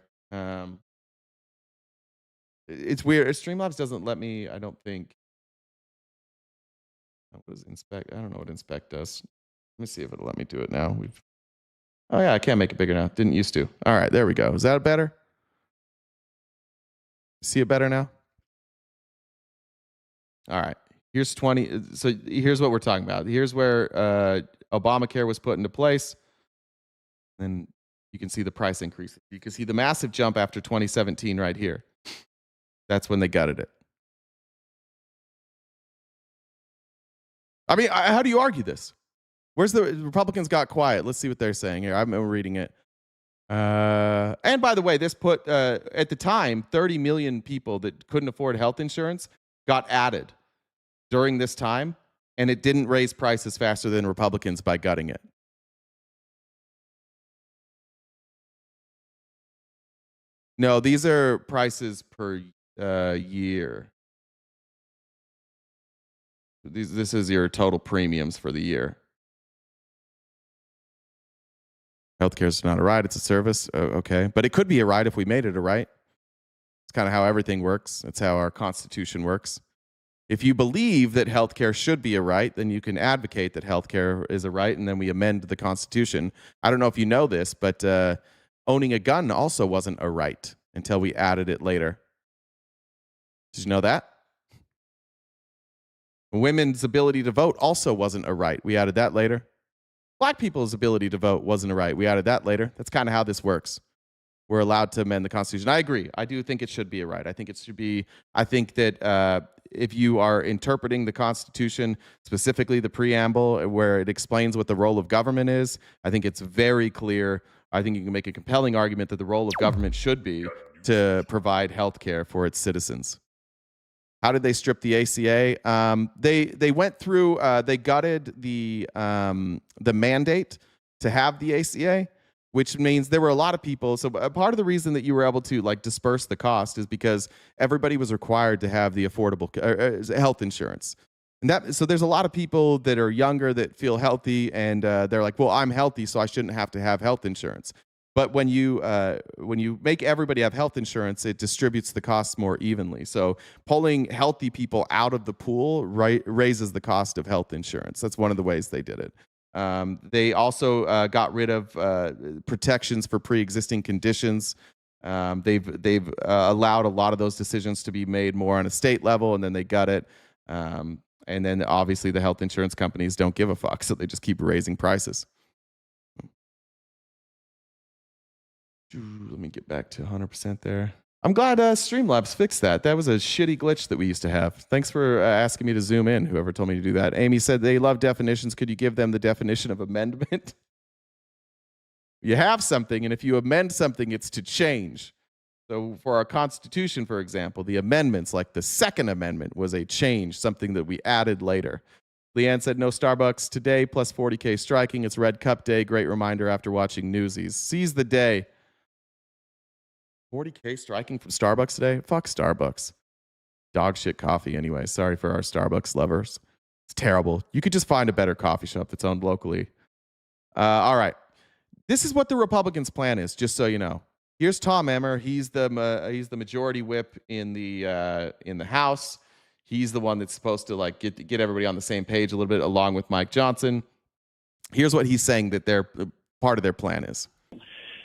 It's weird. Streamlabs doesn't let me, I don't think. What was inspect? I don't know what inspect does. Let me see if it'll let me do it now. Oh yeah, I can't make it bigger now. Didn't used to. All right, there we go. Is that better? See it better now? All right. Here's 20. So here's what we're talking about. Here's where Obamacare was put into place. And You can see the price increase. You can see the massive jump after 2017 right here. That's when they gutted it. I mean, how do you argue this? Where's the Republicans got quiet? Let's see what they're saying here. I'm reading it. And by the way, this put, at the time, 30 million people that couldn't afford health insurance got added during this time, and it didn't raise prices faster than Republicans by gutting it. No, these are prices per year. This is your total premiums for the year. Healthcare is not a right, it's a service. Okay. But it could be a right if we made it a right. It's kind of how everything works. It's how our Constitution works. If you believe that healthcare should be a right, then you can advocate that healthcare is a right, and then we amend the Constitution. I don't know if you know this, but owning a gun also wasn't a right until we added it later. Did you know that? Women's ability to vote also wasn't a right. We added that later. Black people's ability to vote wasn't a right. We added that later. That's kind of how this works. We're allowed to amend the Constitution. I agree. I do think it should be a right. I think it should be. I think that if you are interpreting the Constitution, specifically the preamble, where it explains what the role of government is, I think it's very clear. I think you can make a compelling argument that the role of government should be to provide health care for its citizens. How did they strip the ACA? They went through. They gutted the mandate to have the ACA, which means there were a lot of people. So part of the reason that you were able to disperse the cost is because everybody was required to have the affordable health insurance. And so there's a lot of people that are younger that feel healthy, and they're like, well, I'm healthy, so I shouldn't have to have health insurance. But when you make everybody have health insurance, it distributes the costs more evenly. So pulling healthy people out of the pool raises the cost of health insurance. That's one of the ways they did it. They also got rid of protections for pre-existing conditions. They've allowed a lot of those decisions to be made more on a state level, and then they gut it. And then obviously the health insurance companies don't give a fuck, so they just keep raising prices. Let me get back to 100% there. I'm glad Streamlabs fixed that. That was a shitty glitch that we used to have. Thanks for asking me to zoom in, whoever told me to do that. Amy said they love definitions. Could you give them the definition of amendment? You have something, and if you amend something, it's to change. So for our Constitution, for example, the amendments, like the Second Amendment, was a change, something that we added later. Leanne said, no Starbucks today, plus 40K striking. It's Red Cup Day. Great reminder after watching Newsies. Seize the day. 40K striking from Starbucks today? Fuck Starbucks. Dog shit coffee anyway. Sorry for our Starbucks lovers. It's terrible. You could just find a better coffee shop that's owned locally. All right. This is what the Republicans' plan is, just so you know. Here's Tom Emmer. He's the majority whip in the House. He's the one that's supposed to get everybody on the same page a little bit, along with Mike Johnson. Here's what he's saying that their part of their plan is.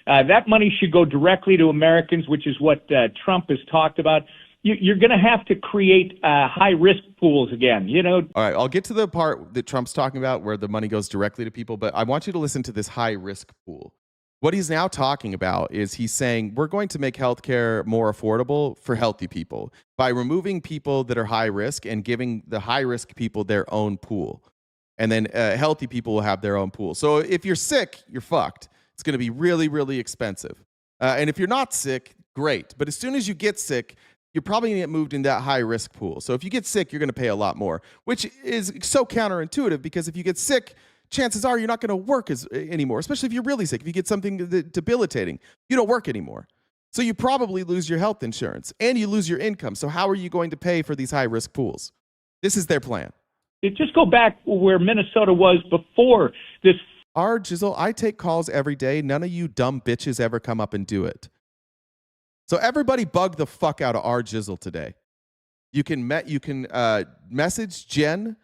That money should go directly to Americans, which is what Trump has talked about. You're going to have to create high-risk pools again, All right, I'll get to the part that Trump's talking about where the money goes directly to people, but I want you to listen to this high-risk pool. What he's now talking about is he's saying we're going to make healthcare more affordable for healthy people by removing people that are high risk and giving the high-risk people their own pool. And then healthy people will have their own pool. So if you're sick, you're fucked. It's going to be really, really expensive. And if you're not sick, great. But as soon as you get sick, you're probably going to get moved in that high-risk pool. So if you get sick, you're going to pay a lot more, which is so counterintuitive because if you get sick, chances are you're not going to work anymore, especially if you're really sick. If you get something debilitating, you don't work anymore. So you probably lose your health insurance and you lose your income. So how are you going to pay for these high-risk pools? This is their plan. Just go back where Minnesota was before this. R. Jizzle, I take calls every day. None of you dumb bitches ever come up and do it. So everybody bug the fuck out of R. Jizzle today. You can message Jen,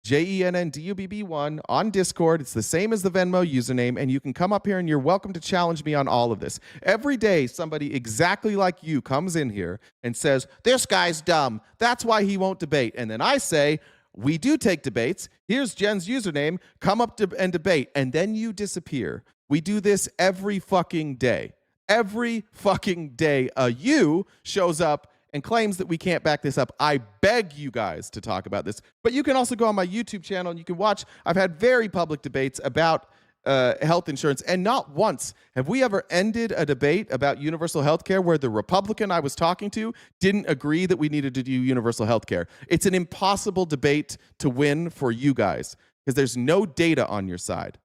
JENNDUBB1 on Discord. It's the same as the Venmo username, and you can come up here and you're welcome to challenge me on all of this. Every day, somebody exactly like you comes in here and says, this guy's dumb. That's why he won't debate. And then I say, we do take debates. Here's Jen's username. Come up and debate. And then you disappear. We do this every fucking day. Every fucking day, a you shows up and claims that we can't back this up. I beg you guys to talk about this. But you can also go on my YouTube channel and you can watch. I've had very public debates about health insurance, and not once have we ever ended a debate about universal health care where the Republican I was talking to didn't agree that we needed to do universal health care. It's an impossible debate to win for you guys because there's no data on your side.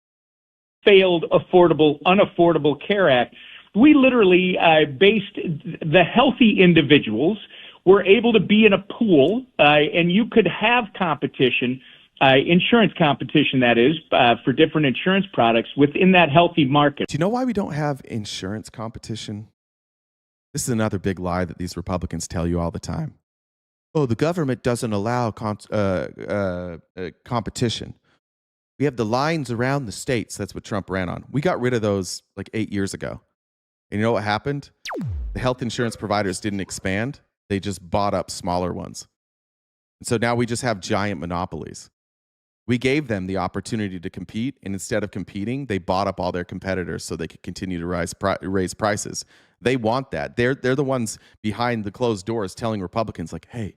Failed unaffordable care act. We literally based the healthy individuals were able to be in a pool, and you could have competition, insurance competition, that is, for different insurance products within that healthy market. Do you know why we don't have insurance competition? This is another big lie that these Republicans tell you all the time. Oh, the government doesn't allow competition. We have the lines around the states. That's what Trump ran on. We got rid of those like 8 years ago. And you know what happened? The health insurance providers didn't expand. They just bought up smaller ones. And so now we just have giant monopolies. We gave them the opportunity to compete, and instead of competing, they bought up all their competitors so they could continue to raise prices. They want that. They're the ones behind the closed doors telling Republicans like, hey,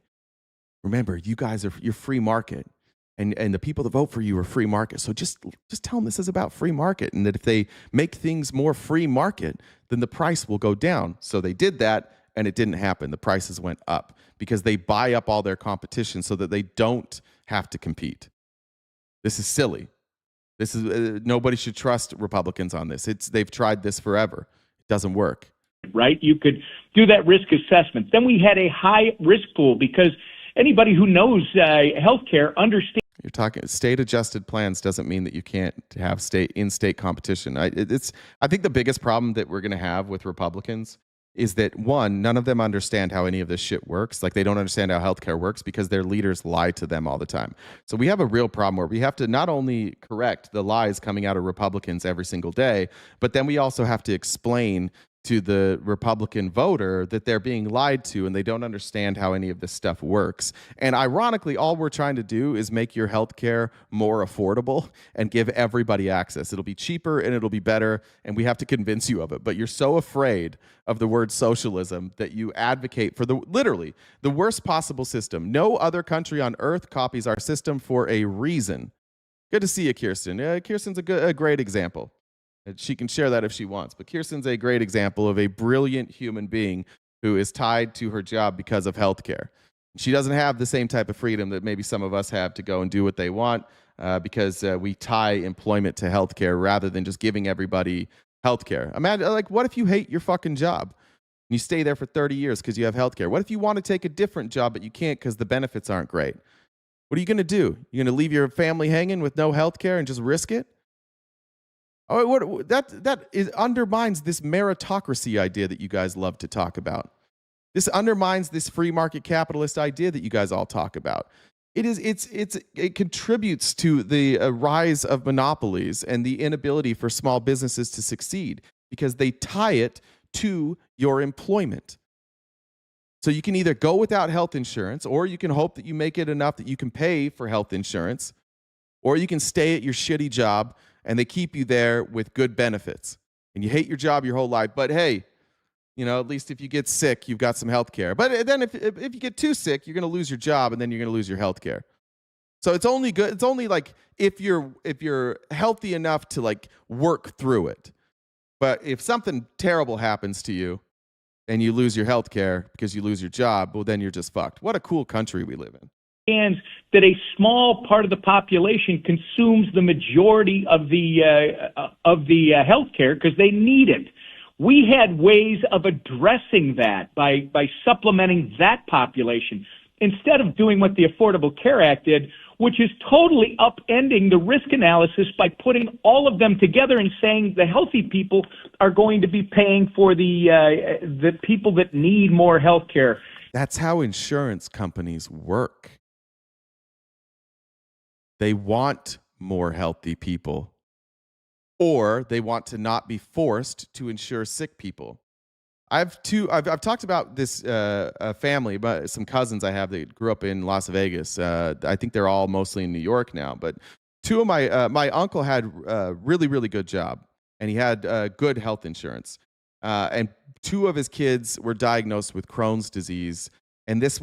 remember, you guys you're free market. And the people that vote for you are free market. So just tell them this is about free market, and that if they make things more free market, then the price will go down. So they did that, and it didn't happen. The prices went up because they buy up all their competition so that they don't have to compete. This is silly. This is nobody should trust Republicans on this. They've tried this forever. It doesn't work. Right? You could do that risk assessment. Then we had a high risk pool because anybody who knows healthcare understands. You're talking state-adjusted plans doesn't mean that you can't have in-state competition. I think the biggest problem that we're going to have with Republicans is that, one, none of them understand how any of this shit works. Like, they don't understand how healthcare works because their leaders lie to them all the time. So we have a real problem where we have to not only correct the lies coming out of Republicans every single day, but then we also have to explain to the Republican voter that they're being lied to and they don't understand how any of this stuff works. And ironically, all we're trying to do is make your health care more affordable and give everybody access. It'll be cheaper and it'll be better, and we have to convince you of it. But you're so afraid of the word socialism that you advocate for literally the worst possible system. No other country on earth copies our system for a reason. Good to see you, Kirsten. Kirsten's a great example. She can share that if she wants. But Kirsten's a great example of a brilliant human being who is tied to her job because of healthcare. She doesn't have the same type of freedom that maybe some of us have to go and do what they want because we tie employment to healthcare rather than just giving everybody healthcare. Imagine, like, what if you hate your fucking job? You stay there for 30 years because you have healthcare. What if you want to take a different job but you can't because the benefits aren't great? What are you going to do? You're going to leave your family hanging with no healthcare and just risk it? Oh, that undermines this meritocracy idea that you guys love to talk about. This undermines this free market capitalist idea that you guys all talk about. It contributes to the rise of monopolies and the inability for small businesses to succeed because they tie it to your employment. So you can either go without health insurance, or you can hope that you make it enough that you can pay for health insurance, or you can stay at your shitty job and they keep you there with good benefits. And you hate your job your whole life, but hey, you know, at least if you get sick, you've got some health care. But then if you get too sick, you're going to lose your job and then you're going to lose your health care. So it's only good. It's only like if you're healthy enough to like work through it. But if something terrible happens to you and you lose your health care because you lose your job, well, then you're just fucked. What a cool country we live in. And that a small part of the population consumes the majority of the healthcare because they need it. We had ways of addressing that by supplementing that population instead of doing what the Affordable Care Act did, which is totally upending the risk analysis by putting all of them together and saying the healthy people are going to be paying for the people that need more health care. That's how insurance companies work. They want more healthy people, or they want to not be forced to insure sick people. I've talked about this family, but some cousins I have that grew up in Las Vegas. I think they're all mostly in New York now, but two of my uncle had a really, really good job, and he had good health insurance. And 2 of his kids were diagnosed with Crohn's disease, and this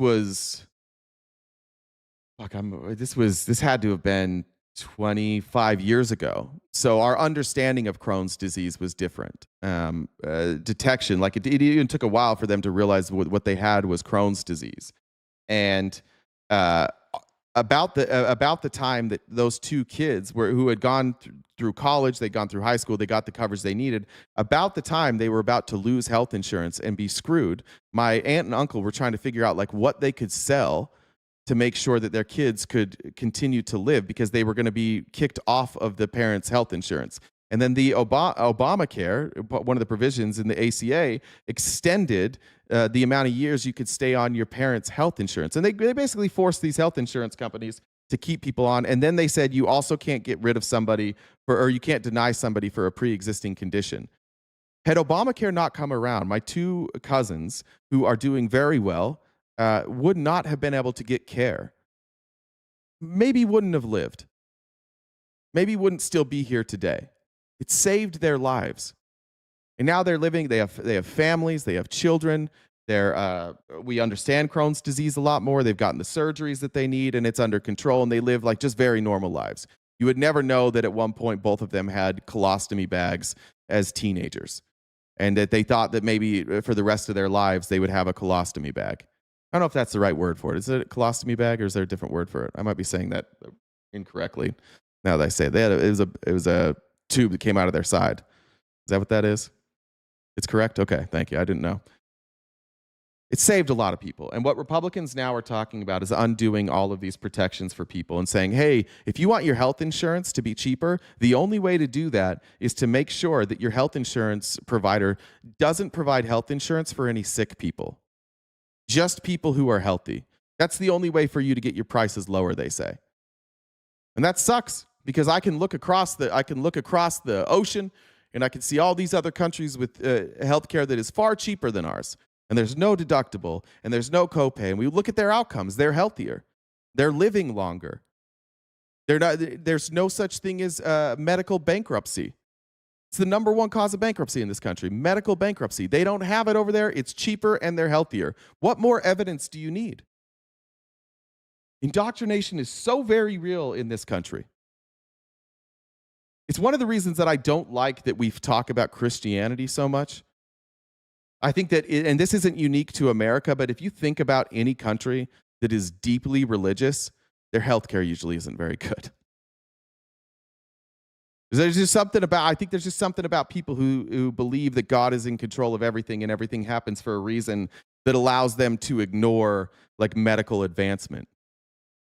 had to have been 25 years ago. So our understanding of Crohn's disease was different. Detection, like it even took a while for them to realize what they had was Crohn's disease. And about the time that those 2 kids who had gone through college, they'd gone through high school, they got the coverage they needed. About the time they were about to lose health insurance and be screwed, my aunt and uncle were trying to figure out like what they could sell to make sure that their kids could continue to live, because they were going to be kicked off of the parents' health insurance. And then the Obamacare, one of the provisions in the ACA, extended the amount of years you could stay on your parents' health insurance. And they basically forced these health insurance companies to keep people on. And then they said you also can't get rid of somebody or you can't deny somebody for a pre-existing condition. Had Obamacare not come around, my 2 cousins, who are doing very well, would not have been able to get care. Maybe wouldn't have lived. Maybe wouldn't still be here today. It saved their lives. And now they're living, they have families, they have children. We understand Crohn's disease a lot more. They've gotten the surgeries that they need, and it's under control, and they live like just very normal lives. You would never know that at one point both of them had colostomy bags as teenagers, and that they thought that maybe for the rest of their lives they would have a colostomy bag. I don't know if that's the right word for it. Is it a colostomy bag, or is there a different word for it? I might be saying that incorrectly now that I say that. It was a tube that came out of their side. Is that what that is? It's correct? Okay, thank you. I didn't know. It saved a lot of people. And what Republicans now are talking about is undoing all of these protections for people and saying, hey, if you want your health insurance to be cheaper, the only way to do that is to make sure that your health insurance provider doesn't provide health insurance for any sick people. Just people who are healthy. That's the only way for you to get your prices lower, they say. And that sucks, because I can look across the ocean and I can see all these other countries with healthcare that is far cheaper than ours. And there's no deductible and there's no copay. And we look at their outcomes. They're healthier. They're living longer. There's no such thing as medical bankruptcy. It's the number 1 cause of bankruptcy in this country, medical bankruptcy. They don't have it over there. It's cheaper and they're healthier. What more evidence do you need? Indoctrination is so very real in this country. It's one of the reasons that I don't like that we talk about Christianity so much. I think that, and this isn't unique to America, but if you think about any country that is deeply religious, their healthcare usually isn't very good. I think there's just something about people who believe that God is in control of everything and everything happens for a reason that allows them to ignore like medical advancement,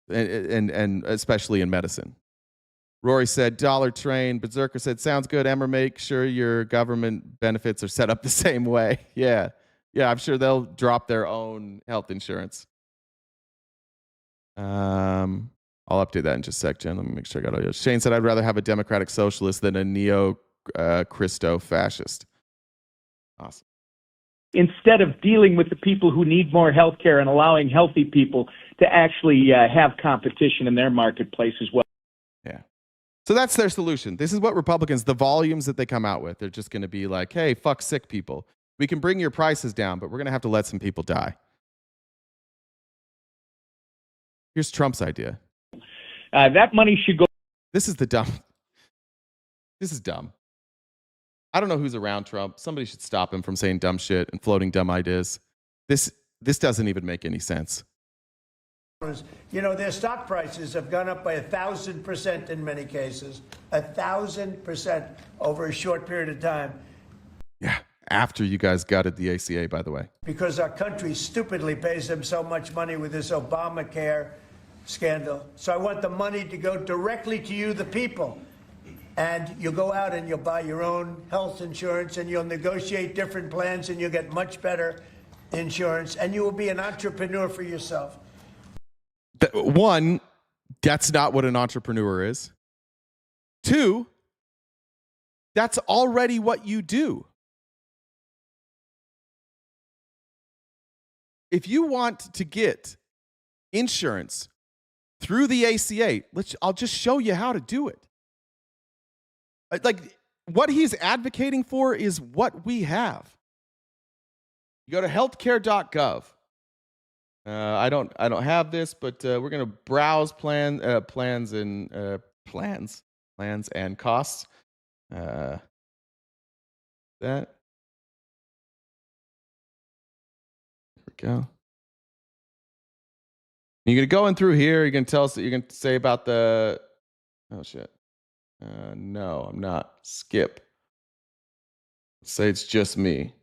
and especially in medicine. Rory said, Dollar Train. Berserker said, sounds good, Emmer. Make sure your government benefits are set up the same way. Yeah, I'm sure they'll drop their own health insurance. I'll update that in just a sec, Jen. Let me make sure I got all yours. Shane said, I'd rather have a democratic socialist than a neo-Christo-fascist. Awesome. Instead of dealing with the people who need more health care and allowing healthy people to actually have competition in their marketplace as well. Yeah. So that's their solution. This is what Republicans, the volumes that they come out with, they're just going to be like, hey, fuck sick people. We can bring your prices down, but we're going to have to let some people die. Here's Trump's idea. That money should go. This is dumb. I don't know who's around Trump. Somebody should stop him from saying dumb shit and floating dumb ideas. This doesn't even make any sense. You know, their stock prices have gone up by 1,000% in many cases, 1,000% over a short period of time. Yeah, after you guys gutted the ACA, by the way. Because our country stupidly pays them so much money with this Obamacare scandal. So I want the money to go directly to you, the people. And you'll go out and you'll buy your own health insurance and you'll negotiate different plans and you'll get much better insurance and you will be an entrepreneur for yourself. One, that's not what an entrepreneur is. Two, that's already what you do. If you want to get insurance through the ACA, I'll just show you how to do it. Like, what he's advocating for is what we have. You go to healthcare.gov. I don't have this, but we're going to browse plans and costs. There we go. You're going to go in through here. You're going to tell us that you're going to say about the, oh shit. No, I'm not. Skip. Say it's just me.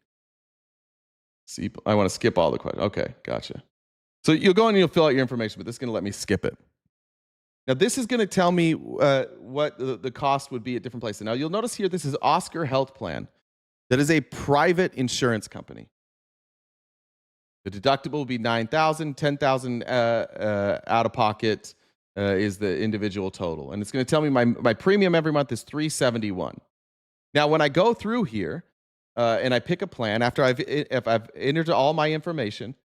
See, I want to skip all the questions. Okay, gotcha. So you'll go in and you'll fill out your information, but this is going to let me skip it. Now, this is going to tell me what the cost would be at different places. Now, you'll notice here, this is Oscar Health Plan. That is a private insurance company. The deductible will be $9,000, $10,000 out of pocket is the individual total. And it's going to tell me my premium every month is $371. Now, when I go through here and I pick a plan, if I've entered all my information,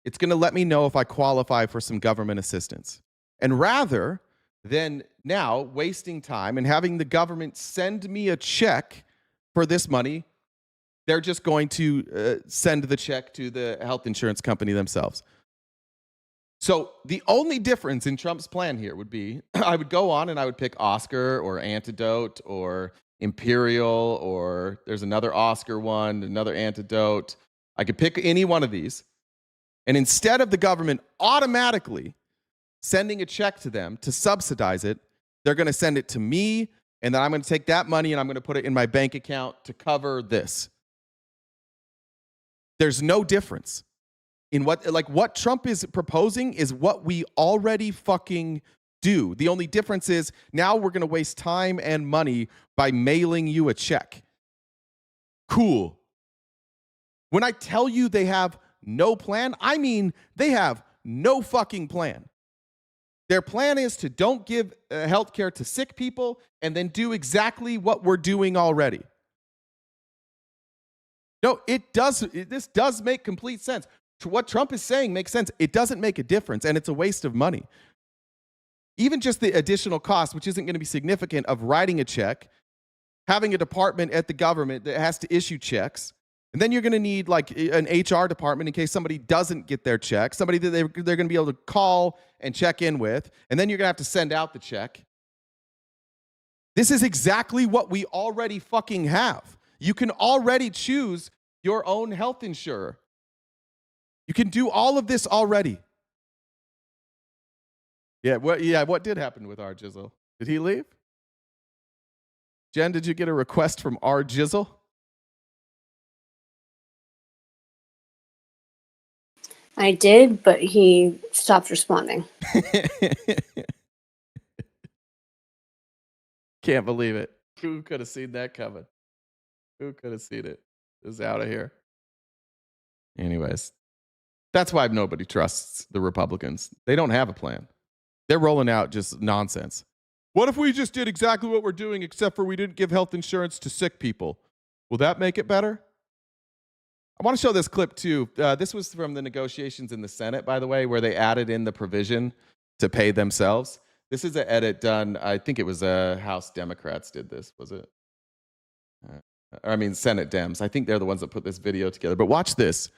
it's going to let me know if I qualify for some government assistance. And rather than now wasting time and having the government send me a check for this money, they're just going to send the check to the health insurance company themselves. So the only difference in Trump's plan here would be I would go on and I would pick Oscar or Antidote or Imperial, or there's another Oscar one, another Antidote. I could pick any one of these. And instead of the government automatically sending a check to them to subsidize it, they're going to send it to me, and then I'm going to take that money and I'm going to put it in my bank account to cover this. There's no difference in what Trump is proposing is what we already fucking do. The only difference is now we're going to waste time and money by mailing you a check. Cool. When I tell you they have no plan, I mean they have no fucking plan. Their plan is to don't give health care to sick people and then do exactly what we're doing already. No, this does make complete sense. What Trump is saying makes sense. It doesn't make a difference, and it's a waste of money. Even just the additional cost, which isn't going to be significant, of writing a check, having a department at the government that has to issue checks, and then you're going to need like an HR department in case somebody doesn't get their check, somebody that they're going to be able to call and check in with, and then you're going to have to send out the check. This is exactly what we already fucking have. You can already choose your own health insurer. You can do all of this already. Yeah, what did happen with our Jizzle? Did he leave? Jen, did you get a request from our Jizzle? I did, but he stopped responding. Can't believe it. Who could have seen that coming? Who could have seen it? It was out of here. Anyways, that's why nobody trusts the Republicans. They don't have a plan. They're rolling out just nonsense. What if we just did exactly what we're doing, except for we didn't give health insurance to sick people? Will that make it better? I want to show this clip too. This was from the negotiations in the Senate, by the way, where they added in the provision to pay themselves. This is an edit done. I think it was House Democrats did this, was it? Senate Dems. I think they're the ones that put this video together. But watch this.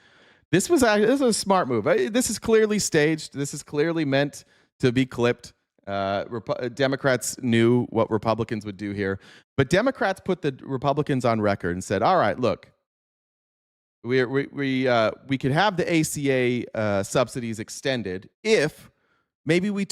This was a smart move. This is clearly staged. This is clearly meant to be clipped. Democrats knew what Republicans would do here. But Democrats put the Republicans on record and said, all right, look, we could have the ACA subsidies extended if maybe we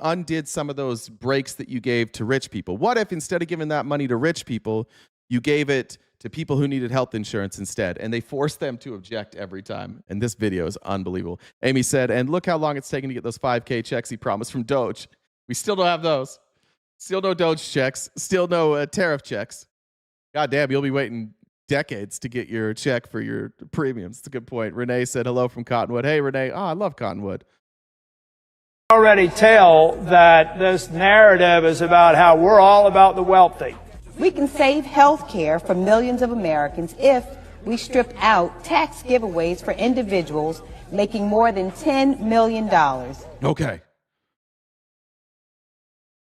undid some of those breaks that you gave to rich people. What if instead of giving that money to rich people, you gave it to people who needed health insurance instead? And they forced them to object every time. And this video is unbelievable. Amy said, and look how long it's taken to get those 5K checks he promised from Doge. We still don't have those. Still no Doge checks. Still no tariff checks. God damn, you'll be waiting decades to get your check for your premiums. It's a good point. Renee said hello from Cottonwood. Hey, Renee. Oh, I love Cottonwood. Already tell that this narrative is about how we're all about the wealthy. We can save health care for millions of Americans if we strip out tax giveaways for individuals making more than $10 million. Okay.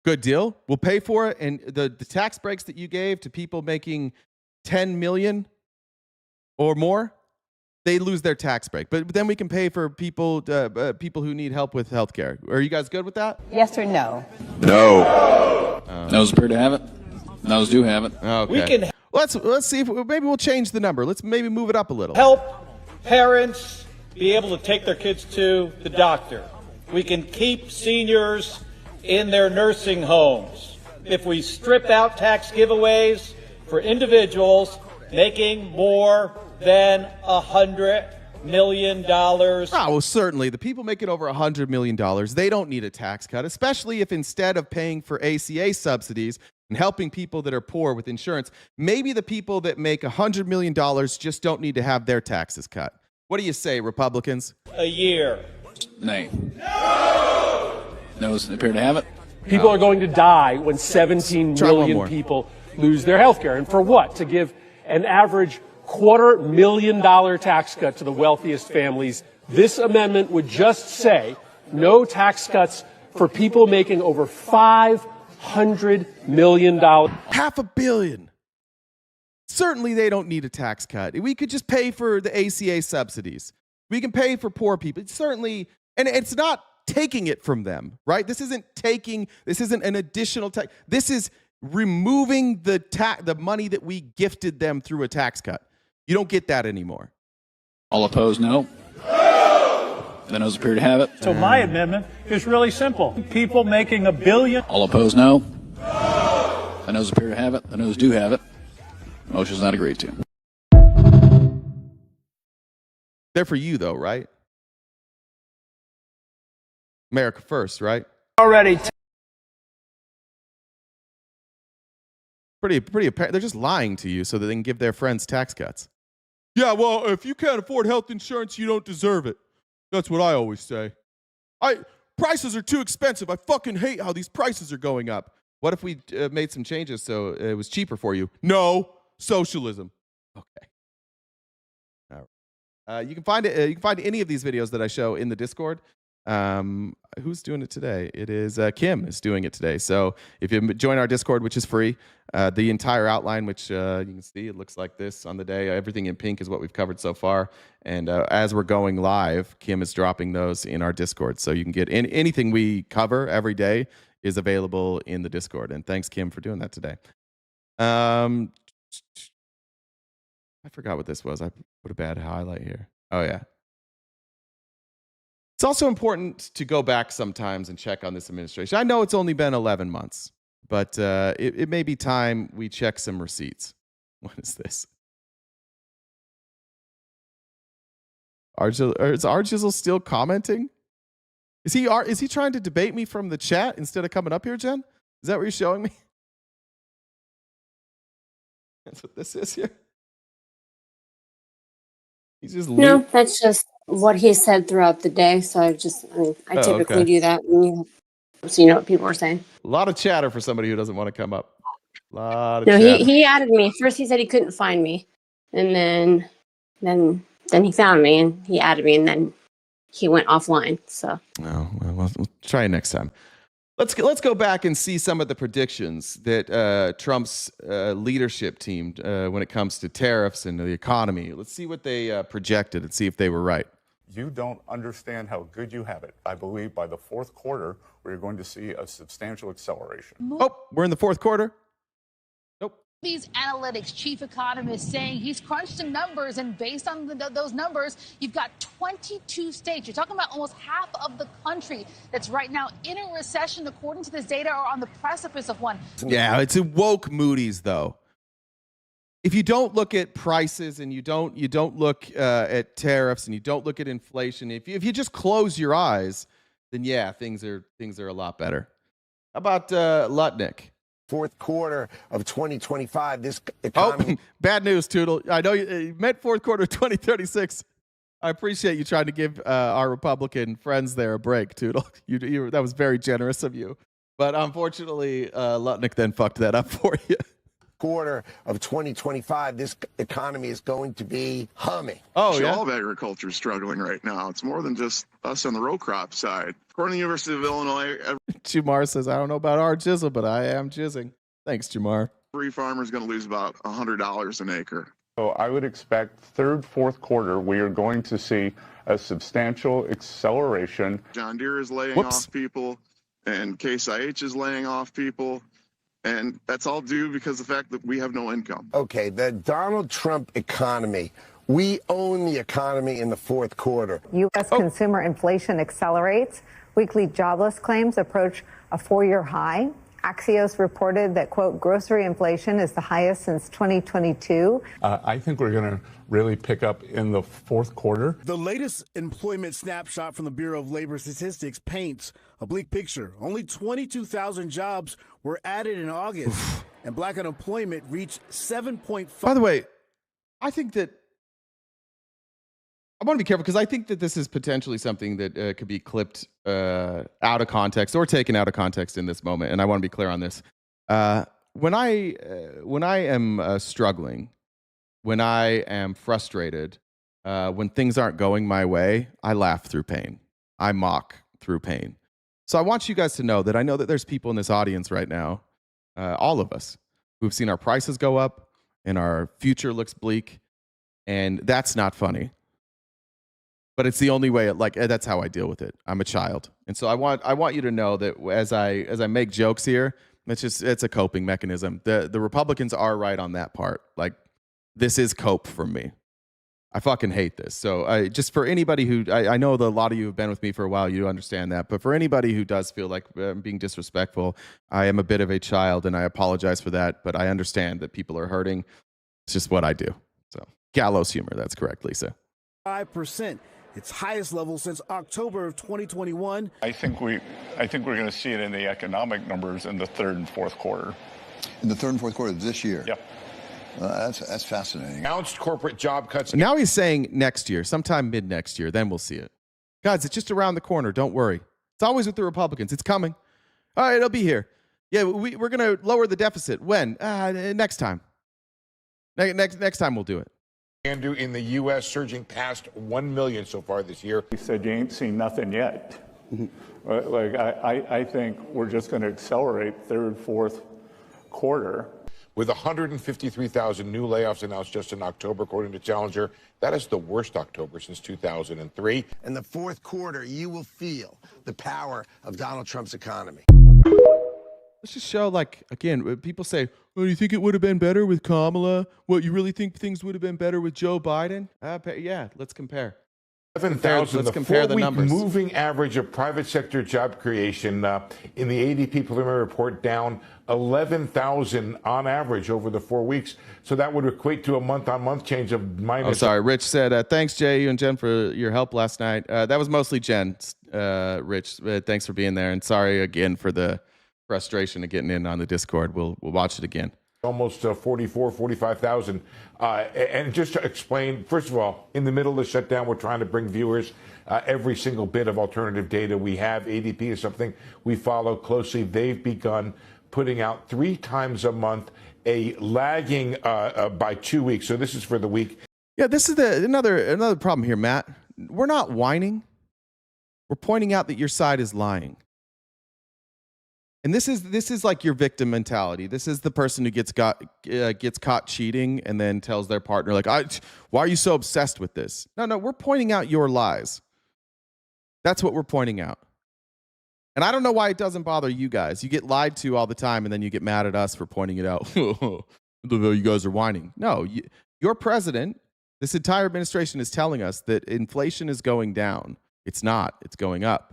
Good deal. We'll pay for it. And the tax breaks that you gave to people making 10 million or more, they lose their tax break. But then we can pay for people who need help with healthcare. Are you guys good with that? Yes or no? No. No's appear to have it. No's do have it. Okay. We can let's see if maybe we'll change the number. Let's maybe move it up a little. Help parents be able to take their kids to the doctor. We can keep seniors in their nursing homes. If we strip out tax giveaways for individuals making more than $100 million. Oh, well, certainly. The people making over $100 million, they don't need a tax cut, especially if instead of paying for ACA subsidies and helping people that are poor with insurance, maybe the people that make $100 million just don't need to have their taxes cut. What do you say, Republicans? A year. Nay. No's appear to have it. People are going to die when 17 million people lose their health care. And for what? To give an average $250,000 tax cut to the wealthiest families. This amendment would just say no tax cuts for people making over $500 million. $500 million. Certainly they don't need a tax cut. We could just pay for the ACA subsidies. We can pay for poor people. It's certainly, and it's not taking it from them, right? This isn't an additional tax. This is removing the money that we gifted them through a tax cut. You don't get that anymore. All opposed, no. The no's appear to have it. So my amendment is really simple. People making $1 billion. All opposed, no. The no's appear to have it. The no's do have it. Motion's not agreed to. They're for you, though, right? America first, right? Already. Pretty apparent. They're just lying to you so that they can give their friends tax cuts. Yeah, well, if you can't afford health insurance, you don't deserve it. That's what I always say. Prices are too expensive. I fucking hate how these prices are going up. What if we made some changes so it was cheaper for you? No, socialism. Okay. All right. You can find it. You can find any of these videos that I show in the Discord. Who's doing it today? It is Kim is doing it today. So if you join our Discord, which is free, the entire outline, which you can see, it looks like this on the day. Everything in pink is what we've covered so far. And as we're going live, Kim is dropping those in our Discord. So you can get anything we cover every day is available in the Discord. And thanks, Kim, for doing that today. I forgot what this was. I put a bad highlight here. Oh, yeah. It's also important to go back sometimes and check on this administration. I know it's only been 11 months, but it may be time we check some receipts. What is this? Is Arjizzle still commenting? Is he trying to debate me from the chat instead of coming up here, Jen? Is that what you're showing me? That's what this is here? He's just No, that's just what he said throughout the day. So I typically do that so you know what people are saying. A lot of chatter for somebody who doesn't want to come up. A lot of No, chatter. he added me. First he said he couldn't find me. And then he found me and he added me and then he went offline. So Well, we'll try it next time. Let's go back and see some of the predictions that Trump's leadership team, when it comes to tariffs and the economy. Let's see what they projected and see if they were right. You don't understand how good you have it. I believe by the fourth quarter, we're going to see a substantial acceleration. Oh, we're in the fourth quarter. These analytics chief economist saying he's crunched the numbers, and based on those numbers, you've got 22 states. You're talking about almost half of the country that's right now in a recession, according to this data, or on the precipice of one. Yeah, it's a woke Moody's though. If you don't look at prices and you don't look at tariffs and you don't look at inflation, if you just close your eyes, then yeah, things are a lot better. How about Lutnick? Fourth quarter of 2025, this economy. Oh, bad news, Tootle. I know you meant fourth quarter of 2036. I appreciate you trying to give our Republican friends there a break, Tootle. That was very generous of you. But unfortunately, Lutnick then fucked that up for you. quarter of 2025, this economy is going to be humming. Oh, yeah. All of agriculture is struggling right now. It's more than just us on the row crop side. According to the University of Illinois, Jamar says, I don't know about our jizzle, but I am jizzing. Thanks, Jamar. every farmer is going to lose about $100 an acre. So I would expect third, fourth quarter, we are going to see a substantial acceleration. John Deere is laying off people, and Case IH is laying off people. And that's all due because of the fact that we have no income. Okay, the Donald Trump economy. We own the economy in the fourth quarter. U.S. consumer inflation accelerates. Weekly jobless claims approach a 4-year high. Axios reported that, quote, grocery inflation is the highest since 2022. I think we're going to really pick up in the fourth quarter. The latest employment snapshot from the Bureau of Labor Statistics paints a bleak picture. Only 22,000 jobs were added in August, and black unemployment reached 7.5. By the way, I think that I want to be careful because I think that this is potentially something that could be clipped out of context or taken out of context in this moment. And I want to be clear on this. When I am struggling, when I am frustrated, when things aren't going my way, I laugh through pain. I mock through pain. So I want you guys to know that I know that there's people in this audience right now, all of us, who've seen our prices go up and our future looks bleak. And that's not funny. But it's the only way. That's how I deal with it. I'm a child, and so I want you to know that as I make jokes here, it's a coping mechanism. The Republicans are right on that part. Like, this is cope for me. I fucking hate this. So just for anybody who I know that a lot of you have been with me for a while, you understand that. But for anybody who does feel like I'm being disrespectful, I am a bit of a child, and I apologize for that. But I understand that people are hurting. It's just what I do. So gallows humor. That's correct, Lisa. 5%. Its highest level since October of 2021. I think we're going to see it in the economic numbers in the third and fourth quarter. In the third and fourth quarter of this year? Yep. That's fascinating. Announced corporate job cuts. Now he's saying next year, sometime mid next year, then we'll see it. Guys, it's just around the corner. Don't worry. It's always with the Republicans. It's coming. All right, it'll be here. Yeah, we're going to lower the deficit. When? Next time. Next time we'll do it. In the U.S. surging past 1 million so far this year. He said you ain't seen nothing yet. I think we're just going to accelerate third, fourth quarter. With 153,000 new layoffs announced just in October, according to Challenger, that is the worst October since 2003. In the fourth quarter, you will feel the power of Donald Trump's economy. Let's just show, again, people say, oh, do you think it would have been better with Kamala? What, you really think things would have been better with Joe Biden? Yeah, let's compare. 11,000, let's compare the numbers. Moving average of private sector job creation in the ADP preliminary report down 11,000 on average over the 4 weeks. So that would equate to a month-on-month change of minus. Oh, sorry. Rich said, thanks, Jay, you and Jen, for your help last night. That was mostly Jen, Rich. Thanks for being there. And sorry again for the frustration of getting in on the Discord. We'll watch it again. Almost 45,000. And just to explain, first of all, in the middle of the shutdown, we're trying to bring viewers every single bit of alternative data we have. ADP is something we follow closely. They've begun putting out 3 times a month, a lagging by 2 weeks. So this is for the week. Yeah, this is another problem here, Matt. We're not whining. We're pointing out that your side is lying. And this is like your victim mentality. This is the person who gets caught cheating and then tells their partner, why are you so obsessed with this? No, we're pointing out your lies. That's what we're pointing out. And I don't know why it doesn't bother you guys. You get lied to all the time, and then you get mad at us for pointing it out. You guys are whining. No, your president, this entire administration is telling us that inflation is going down. It's not. It's going up.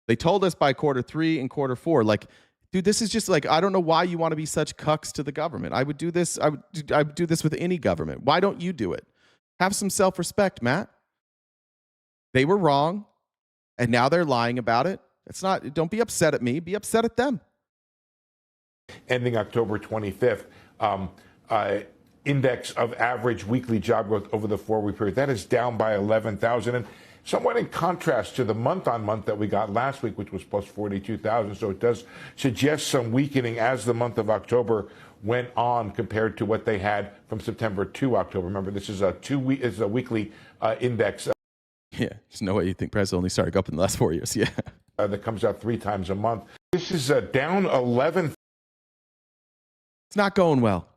They told us by quarter 3 and quarter 4, dude, this is just I don't know why you want to be such cucks to the government. I would do this. I would do this with any government. Why don't you do it? Have some self-respect, Matt. They were wrong, and now they're lying about it. Don't be upset at me. Be upset at them. Ending October 25th, index of average weekly job growth over the 4-week period. That is down by 11,000. somewhat in contrast to the month-on-month that we got last week, which was plus 42,000. So it does suggest some weakening as the month of October went on compared to what they had from September to October. Remember, this is a weekly index. Yeah, there's no way you think prices only started up in the last 4 years. Yeah. That comes out 3 times a month. This is down 11. It's not going well.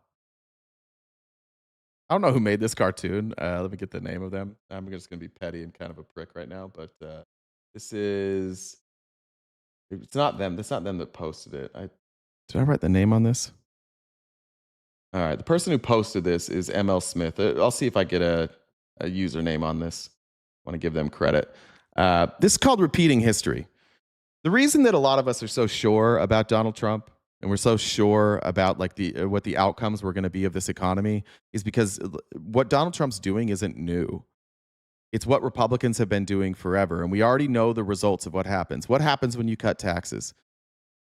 I don't know who made this cartoon. Let me get the name of them. I'm just going to be petty and kind of a prick right now, but this is. It's not them. It's not them that posted it. Did I write the name on this? All right. The person who posted this is ML Smith. I'll see if I get a username on this. I want to give them credit. This is called repeating history. The reason that a lot of us are so sure about Donald Trump and we're so sure about like what the outcomes were going to be of this economy is because what Donald Trump's doing isn't new. It's what Republicans have been doing forever. And we already know the results of what happens. What happens when you cut taxes?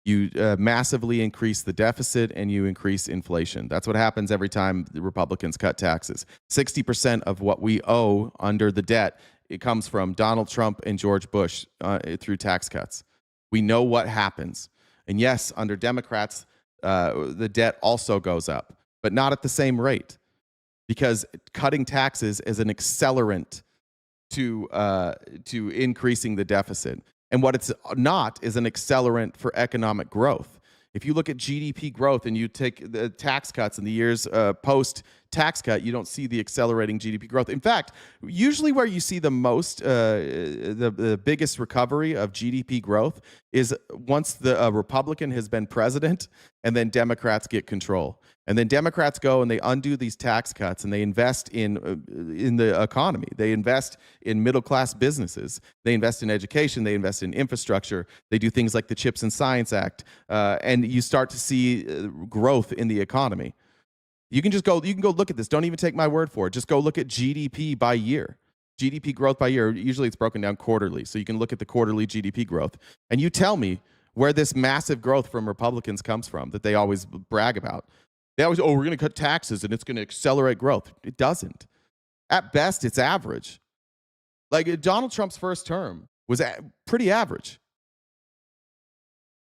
You massively increase the deficit and you increase inflation. That's what happens every time the Republicans cut taxes. 60% of what we owe under the debt, it comes from Donald Trump and George Bush through tax cuts. We know what happens. And yes, under Democrats, the debt also goes up, but not at the same rate, because cutting taxes is an accelerant to increasing the deficit. And what it's not is an accelerant for economic growth. If you look at GDP growth and you take the tax cuts in the years post-tax cut, you don't see the accelerating GDP growth. In fact, usually where you see the most, the biggest recovery of GDP growth is once the Republican has been president and then Democrats get control. And then Democrats go and they undo these tax cuts and they invest in the economy. They invest in middle-class businesses. They invest in education. They invest in infrastructure. They do things like the CHIPS and Science Act. And you start to see growth in the economy. You can go look at this. Don't even take my word for it. Just go look at GDP by year. GDP growth by year. Usually it's broken down quarterly. So you can look at the quarterly GDP growth. And you tell me where this massive growth from Republicans comes from that they always brag about. They always, we're going to cut taxes and it's going to accelerate growth. It doesn't. At best, it's average. Like Donald Trump's first term was pretty average.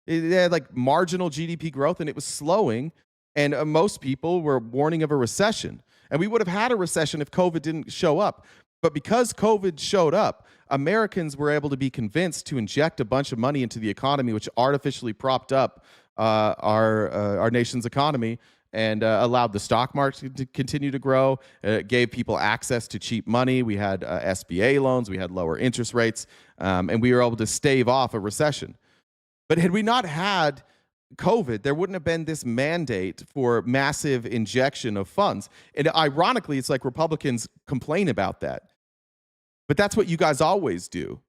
It had like marginal GDP growth and it was slowing. And most people were warning of a recession. And we would have had a recession if COVID didn't show up. But because COVID showed up, Americans were able to be convinced to inject a bunch of money into the economy, which artificially propped up our nation's economy and allowed the stock market to continue to grow. It gave people access to cheap money. We had SBA loans. We had lower interest rates. And we were able to stave off a recession. But had we not had COVID, there wouldn't have been this mandate for massive injection of funds. And ironically, it's like Republicans complain about that. But that's what you guys always do.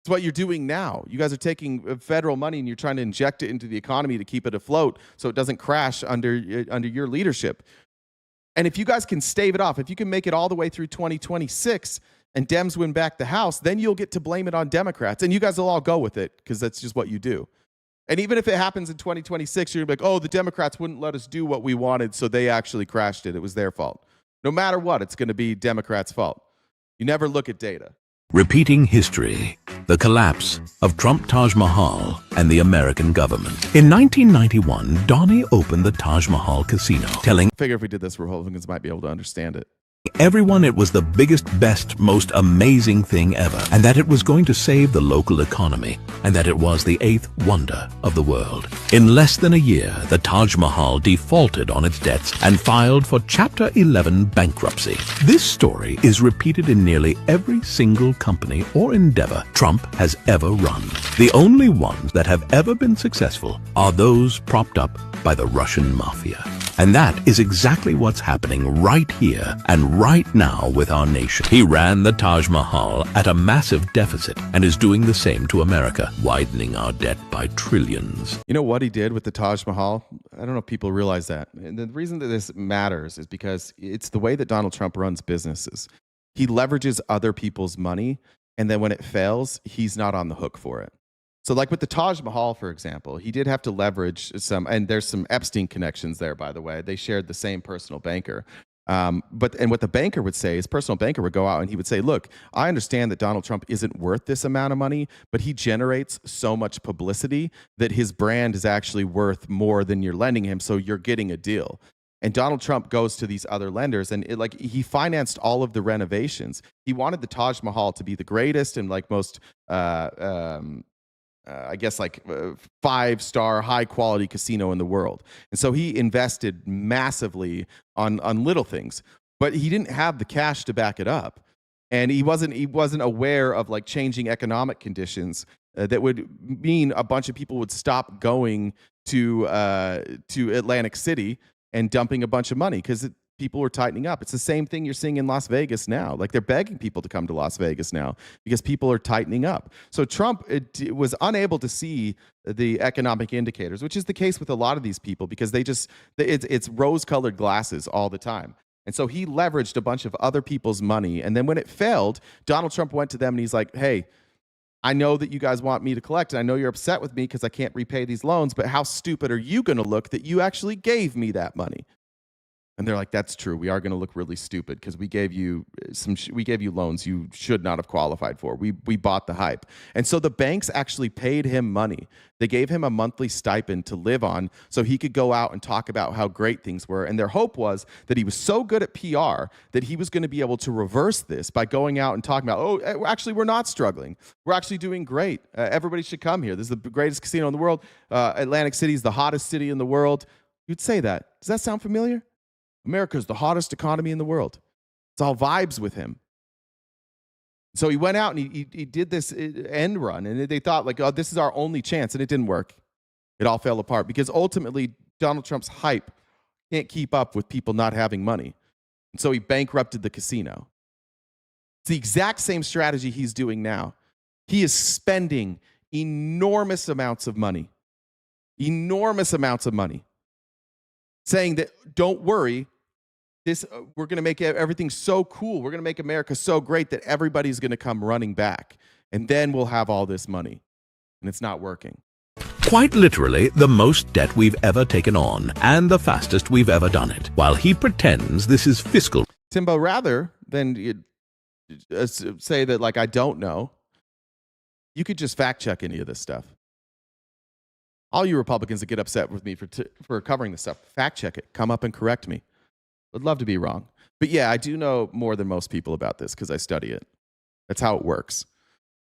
It's what you're doing now. You guys are taking federal money and you're trying to inject it into the economy to keep it afloat so it doesn't crash under your leadership. And if you guys can stave it off, if you can make it all the way through 2026 and Dems win back the House, then you'll get to blame it on Democrats. And you guys will all go with it because that's just what you do. And even if it happens in 2026, you're going to be like, oh, the Democrats wouldn't let us do what we wanted, so they actually crashed it. It was their fault. No matter what, it's going to be Democrats' fault. You never look at data. Repeating history, the collapse of Trump Taj Mahal and the American government. In 1991, Donnie opened the Taj Mahal Casino, telling I figure if we did this, Republicans might be able to understand it. Everyone it was the biggest, best, most amazing thing ever, and that it was going to save the local economy, and that it was the 8th wonder of the world. In less than a year, the Taj Mahal defaulted on its debts and filed for Chapter 11 bankruptcy. This story is repeated in nearly every single company or endeavor Trump has ever run. The only ones that have ever been successful are those propped up by the Russian mafia. And that is exactly what's happening right here and right now with our nation. He ran the Taj Mahal at a massive deficit and is doing the same to America, widening our debt by trillions. You know what he did with the Taj Mahal? I don't know if people realize that. And the reason that this matters is because it's the way that Donald Trump runs businesses. He leverages other people's money, and then when it fails, he's not on the hook for it. So like with the Taj Mahal, for example, he did have to leverage some, and there's some Epstein connections there, by the way. They shared the same personal banker. But what the banker would say, his personal banker would go out and he would say, look, I understand that Donald Trump isn't worth this amount of money, but he generates so much publicity that his brand is actually worth more than you're lending him. So you're getting a deal. And Donald Trump goes to these other lenders and he financed all of the renovations. He wanted the Taj Mahal to be the greatest and most, I guess 5-star high quality casino in the world. And so he invested massively on little things, but he didn't have the cash to back it up. And he wasn't aware of changing economic conditions that would mean a bunch of people would stop going to Atlantic City and dumping a bunch of money because people were tightening up. It's the same thing you're seeing in Las Vegas now. They're begging people to come to Las Vegas now because people are tightening up. So Trump was unable to see the economic indicators, which is the case with a lot of these people because it's rose-colored glasses all the time. And so he leveraged a bunch of other people's money. And then when it failed, Donald Trump went to them and he's like, hey, I know that you guys want me to collect, and I know you're upset with me because I can't repay these loans, but how stupid are you going to look that you actually gave me that money? And they're like, that's true. We are going to look really stupid because we gave you loans you should not have qualified for. We bought the hype. And so the banks actually paid him money. They gave him a monthly stipend to live on so he could go out and talk about how great things were. And their hope was that he was so good at PR that he was going to be able to reverse this by going out and talking about, oh, actually, we're not struggling. We're actually doing great. Everybody should come here. This is the greatest casino in the world. Atlantic City is the hottest city in the world. You'd say that. Does that sound familiar? America's the hottest economy in the world. It's all vibes with him. So he went out and he did this end run, and they thought oh, this is our only chance, and it didn't work. It all fell apart because ultimately Donald Trump's hype can't keep up with people not having money. And so he bankrupted the casino. It's the exact same strategy he's doing now. He is spending enormous amounts of money, saying that don't worry, we're going to make everything so cool. We're going to make America so great that everybody's going to come running back, and then we'll have all this money. And it's not working. Quite literally, the most debt we've ever taken on, and the fastest we've ever done it, while he pretends this is fiscal. Timbo, rather than say that I don't know, you could just fact check any of this stuff. All you Republicans that get upset with me for covering this stuff, fact check it. Come up and correct me. I'd love to be wrong. But yeah, I do know more than most people about this because I study it. That's how it works.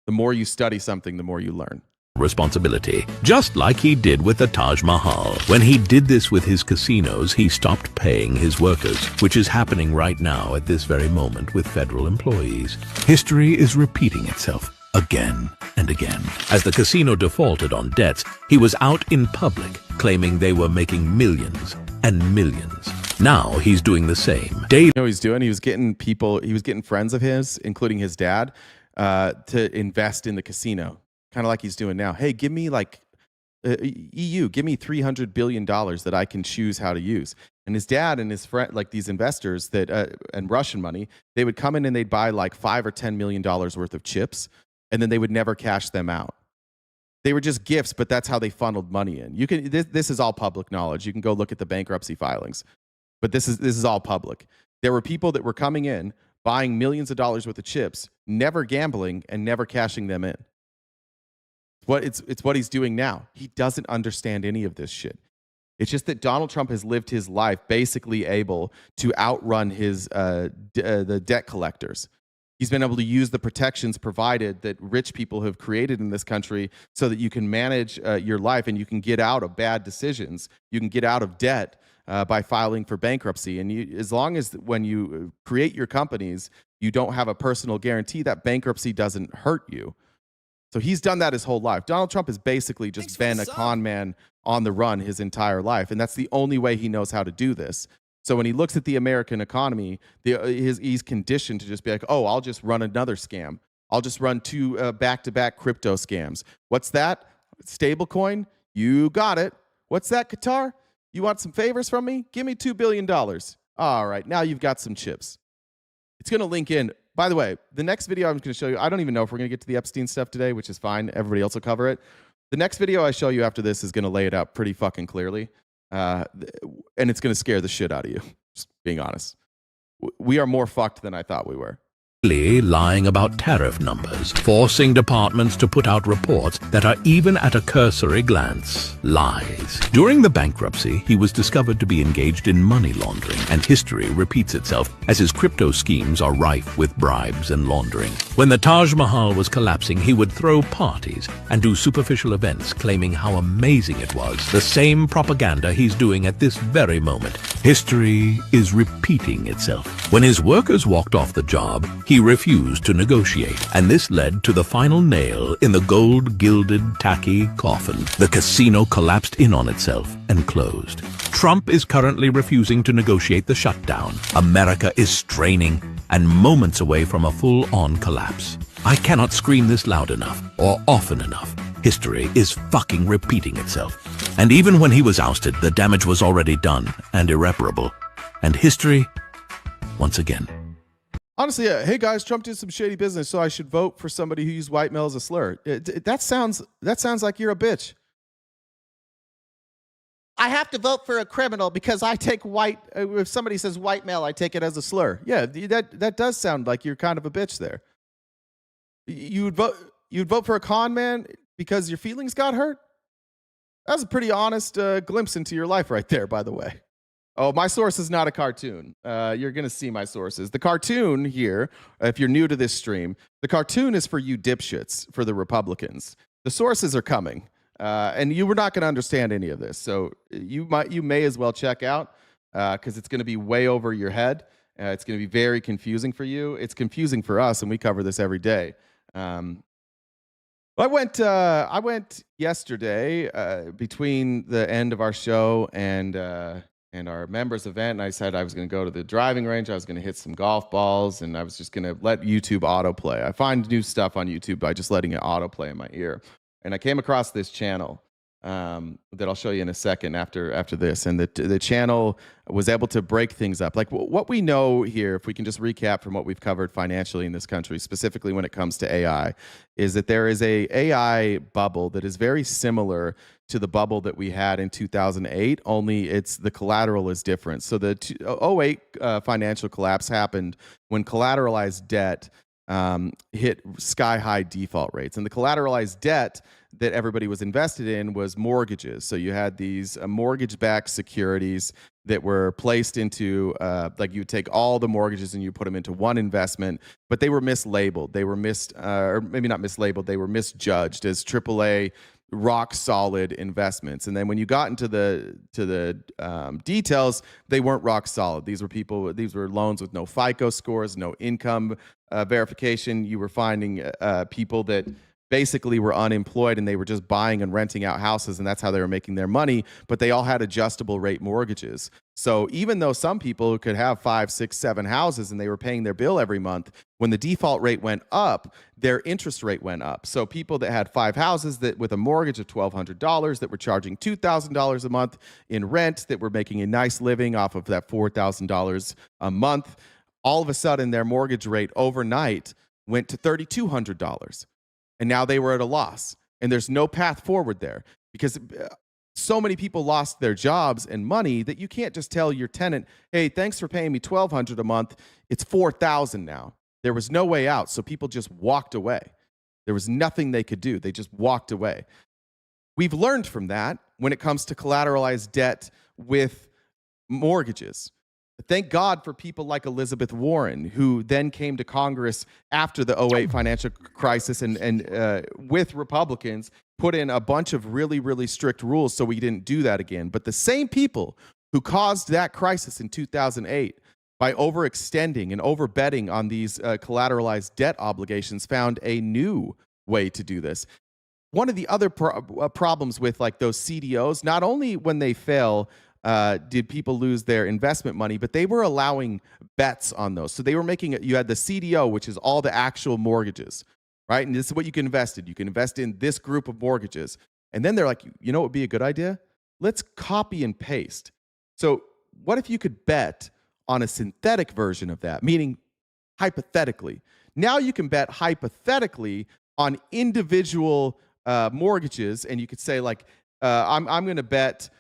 The more you study something, the more you learn. Responsibility, just like he did with the Taj Mahal. When he did this with his casinos, he stopped paying his workers, which is happening right now at this very moment with federal employees. History is repeating itself again and again. As the casino defaulted on debts, he was out in public claiming they were making millions and millions. Now he's doing the same. You know what he's doing? He was getting friends of his, including his dad, to invest in the casino. Kind of like he's doing now. Hey, give me EU, give me $300 billion that I can choose how to use. And his dad and his friend, these investors and Russian money, they would come in and they'd buy $5 or $10 million worth of chips, and then they would never cash them out. They were just gifts, but that's how they funneled money in. This is all public knowledge. You can go look at the bankruptcy filings, but this is all public. There were people that were coming in, buying millions of dollars worth of chips, never gambling, and never cashing them in. It's what he's doing now. He doesn't understand any of this shit. It's just that Donald Trump has lived his life basically able to outrun the debt collectors. He's been able to use the protections provided that rich people have created in this country so that you can manage your life and you can get out of bad decisions. You can get out of debt by filing for bankruptcy. And as long as when you create your companies, you don't have a personal guarantee, that bankruptcy doesn't hurt you. So he's done that his whole life. Donald Trump has basically just been a con man on the run his entire life. And that's the only way he knows how to do this. So when he looks at the American economy, he's conditioned to just be like, oh, I'll just run another scam. I'll just run 2 back-to-back crypto scams. What's that? Stablecoin? You got it. What's that, Qatar? You want some favors from me? Give me $2 billion. All right, now you've got some chips. It's going to link in. By the way, the next video I'm going to show you, I don't even know if we're going to get to the Epstein stuff today, which is fine. Everybody else will cover it. The next video I show you after this is going to lay it out pretty fucking clearly. And it's going to scare the shit out of you, just being honest. we are more fucked than I thought we were. Lying about tariff numbers, forcing departments to put out reports that are even at a cursory glance lies. During the bankruptcy, he was discovered to be engaged in money laundering, and history repeats itself as his crypto schemes are rife with bribes and laundering. When the Taj Mahal was collapsing, he would throw parties and do superficial events claiming how amazing it was. The same propaganda he's doing at this very moment. History is repeating itself. When his workers walked off the job, he refused to negotiate, and this led to the final nail in the gold-gilded, tacky coffin. The casino collapsed in on itself and closed. Trump is currently refusing to negotiate the shutdown. America is straining and moments away from a full-on collapse. I cannot scream this loud enough or often enough. History is fucking repeating itself. And even when he was ousted, the damage was already done and irreparable. And history, once again. Honestly, hey guys, Trump did some shady business, so I should vote for somebody who used white male as a slur. That sounds like you're a bitch. I have to vote for a criminal because I take white. If somebody says white male, I take it as a slur. Yeah, that does sound like you're kind of a bitch there. You'd vote for a con man because your feelings got hurt. That was a pretty honest glimpse into your life right there, by the way. Oh, my source is not a cartoon. You're going to see my sources. The cartoon here, if you're new to this stream, the cartoon is for you dipshits, for the Republicans. The sources are coming, and you were not going to understand any of this. So you may as well check out because it's going to be way over your head. It's going to be very confusing for you. It's confusing for us, and we cover this every day. I went yesterday between the end of our show and our members event, and I said I was going to go to the driving range. I was going to hit some golf balls, and I was just going to let YouTube autoplay. I find new stuff on YouTube by just letting it autoplay in my ear. And I came across this channel that I'll show you in a second after this. And the channel was able to break things up. Like what we know here, if we can just recap from what we've covered financially in this country, specifically when it comes to AI, is that there is a AI bubble that is very similar to the bubble that we had in 2008, only the collateral is different. So the 2008 financial collapse happened when collateralized debt hit sky-high default rates. And the collateralized debt that everybody was invested in was mortgages. So you had these mortgage-backed securities that were placed into, like you would take all the mortgages and you put them into one investment, but they were mislabeled. They were or maybe not mislabeled, they were misjudged as AAA rock solid investments. And then when you got into the details, they weren't rock solid. These were loans with no FICO scores, no income verification. You were finding people that basically were unemployed and they were just buying and renting out houses, and that's how they were making their money, but they all had adjustable rate mortgages. So even though some people could have 5, 6, 7 houses and they were paying their bill every month, when the default rate went up, their interest rate went up. So people that had 5 houses that with a mortgage of $1,200 that were charging $2,000 a month in rent, that were making a nice living off of that $4,000 a month, all of a sudden their mortgage rate overnight went to $3,200. And now they were at a loss. And there's no path forward there because so many people lost their jobs and money that you can't just tell your tenant, hey, thanks for paying me $1,200 a month. It's $4,000 now. There was no way out. So people just walked away. There was nothing they could do. They just walked away. We've learned from that when it comes to collateralized debt with mortgages. Thank God for people like Elizabeth Warren, who then came to Congress after the 2008 financial crisis and with Republicans put in a bunch of really, really strict rules so we didn't do that again. But the same people who caused that crisis in 2008 by overextending and overbetting on these collateralized debt obligations found a new way to do this. One of the other problems with like those CDOs, not only when they fail, did people lose their investment money, but they were allowing bets on those. So they were making it, you had the CDO, which is all the actual mortgages, right? And this is what you can invest in. You can invest in this group of mortgages. And then they're like, you know what would be a good idea? Let's copy and paste. So what if you could bet on a synthetic version of that, meaning hypothetically? Now you can bet hypothetically on individual mortgages, and you could say like, I'm going to bet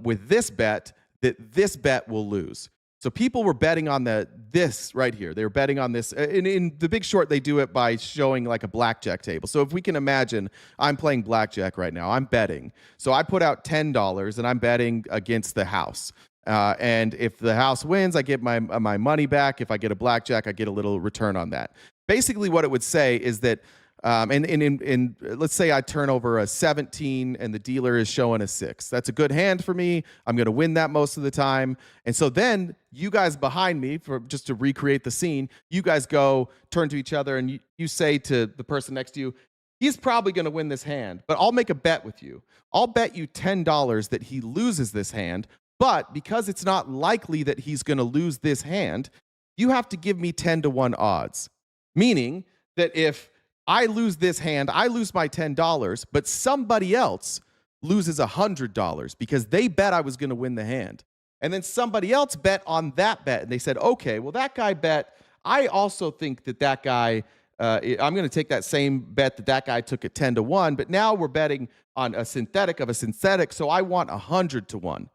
with this bet that this bet will lose. So people were betting on this right here. They were betting on this. In The Big Short, they do it by showing like a blackjack table. So if we can imagine, I'm playing blackjack right now. I'm betting. So I put out $10 and I'm betting against the house. And if the house wins, I get my money back. If I get a blackjack, I get a little return on that. Basically, what it would say is that, let's say I turn over a 17 and the dealer is showing a 6. That's a good hand for me. I'm going to win that most of the time. And so then you guys behind me, just to recreate the scene, you guys go turn to each other and you say to the person next to you, he's probably going to win this hand, but I'll make a bet with you. I'll bet you $10 that he loses this hand. But because it's not likely that he's going to lose this hand, you have to give me 10-to-1 odds. Meaning that if I lose this hand, I lose my $10, but somebody else loses $100 because they bet I was going to win the hand. And then somebody else bet on that bet. And they said, okay, well, that guy bet. I also think that guy, I'm going to take that same bet that guy took at 10-to-1, but now we're betting on a synthetic of a synthetic, so I want 100-to-1.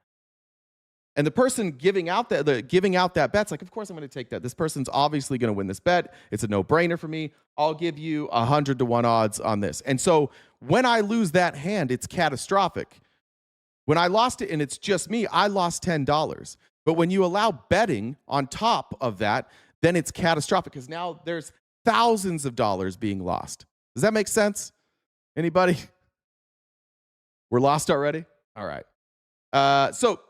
And the person giving out that bet's like, of course I'm going to take that. This person's obviously going to win this bet. It's a no-brainer for me. I'll give you 100-to-1 odds on this. And so when I lose that hand, it's catastrophic. When I lost it and it's just me, I lost $10. But when you allow betting on top of that, then it's catastrophic because now there's thousands of dollars being lost. Does that make sense? Anybody? We're lost already? All right. So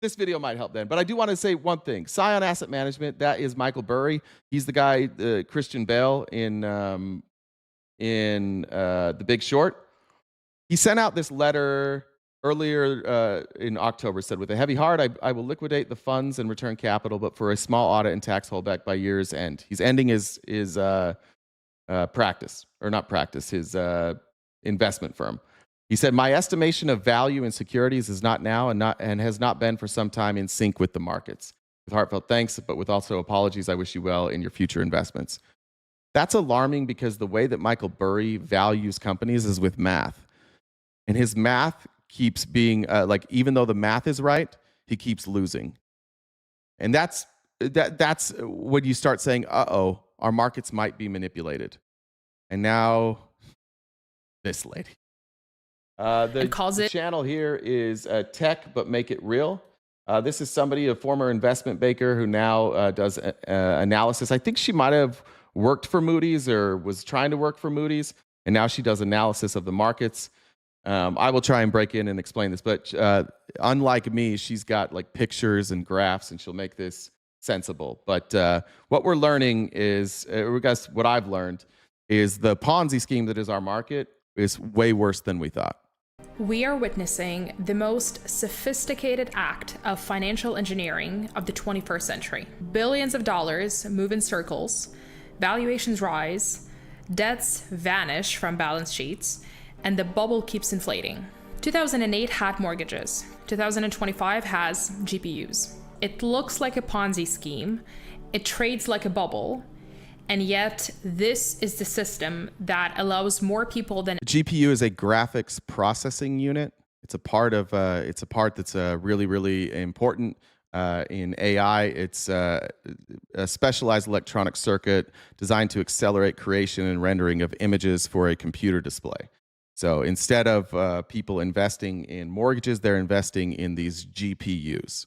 this video might help then, but I do want to say one thing. Scion Asset Management, that is Michael Burry. He's the guy, Christian Bale in The Big Short. He sent out this letter earlier in October, said, with a heavy heart, I will liquidate the funds and return capital, but for a small audit and tax holdback by year's end. He's ending his practice, or not practice, his investment firm. He said, my estimation of value in securities is not now and has not been for some time in sync with the markets. With heartfelt thanks, but with also apologies, I wish you well in your future investments. That's alarming because the way that Michael Burry values companies is with math. And his math keeps being, even though the math is right, he keeps losing. And that's when you start saying, uh-oh, our markets might be manipulated. And now, this lady. The channel here is Tech, but Make It Real. This is somebody, a former investment banker who now does analysis. I think she might have worked for Moody's or was trying to work for Moody's, and now she does analysis of the markets. I will try and break in and explain this, but unlike me, she's got like pictures and graphs, and she'll make this sensible. But what we're learning is, what I've learned is the Ponzi scheme that is our market is way worse than we thought. We are witnessing the most sophisticated act of financial engineering of the 21st century. Billions of dollars move in circles, valuations rise, debts vanish from balance sheets, and the bubble keeps inflating. 2008 had mortgages. 2025 has GPUs. It looks like a Ponzi scheme. It trades like a bubble. And yet, this is the system that allows more people than... GPU is a graphics processing unit. It's a part that's really, really important in AI. It's a specialized electronic circuit designed to accelerate creation and rendering of images for a computer display. So instead of people investing in mortgages, they're investing in these GPUs.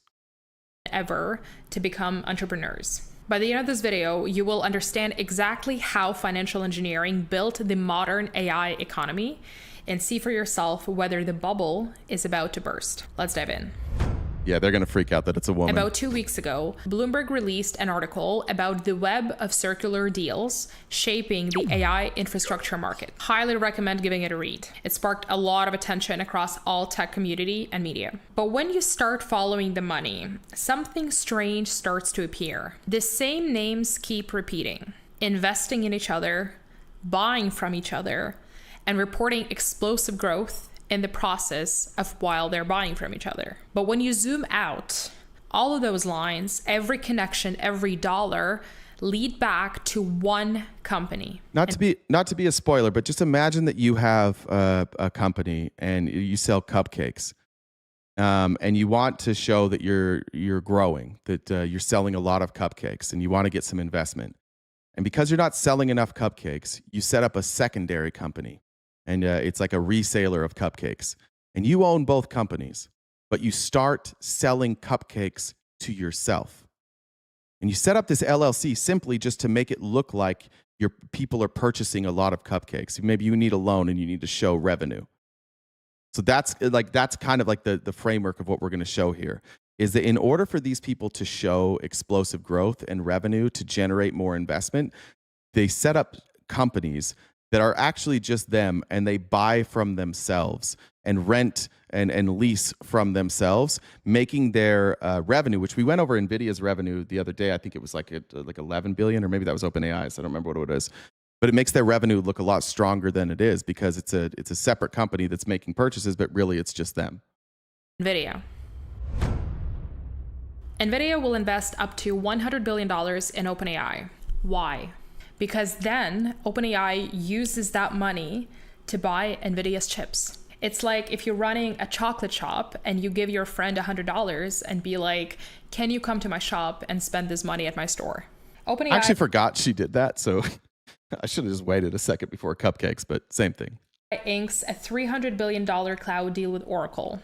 Ever to become entrepreneurs. By the end of this video, you will understand exactly how financial engineering built the modern AI economy and see for yourself whether the bubble is about to burst. Let's dive in. Yeah, they're going to freak out that it's a woman. About 2 weeks ago, Bloomberg released an article about the web of circular deals shaping the AI infrastructure market. Highly recommend giving it a read. It sparked a lot of attention across all tech community and media. But when you start following the money, something strange starts to appear. The same names keep repeating, investing in each other, buying from each other, and reporting explosive growth in the process of while they're buying from each other. But when you zoom out, all of those lines, every connection, every dollar lead back to one company. Not to be a spoiler, but just imagine that you have a company and you sell cupcakes. and you want to show that you're growing, that you're selling a lot of cupcakes, and you want to get some investment. And because you're not selling enough cupcakes, you set up a secondary company, and it's like a reseller of cupcakes. And you own both companies, but you start selling cupcakes to yourself. And you set up this LLC simply just to make it look like your people are purchasing a lot of cupcakes. Maybe you need a loan and you need to show revenue. So that's kind of like the framework of what we're going to show here, is that in order for these people to show explosive growth and revenue to generate more investment, they set up companies that are actually just them, and they buy from themselves and rent and lease from themselves, making their revenue, which we went over NVIDIA's revenue the other day. I think it was like 11 billion, or maybe that was OpenAI, so I don't remember what it is. But it makes their revenue look a lot stronger than it is, because it's a separate company that's making purchases, but really it's just them. NVIDIA will invest up to $100 billion in OpenAI. Why? Because then OpenAI uses that money to buy NVIDIA's chips. It's like if you're running a chocolate shop and you give your friend $100 and be like, can you come to my shop and spend this money at my store? OpenAI I actually forgot she did that, so I should have just waited a second before cupcakes, but same thing. Inks a $300 billion cloud deal with Oracle.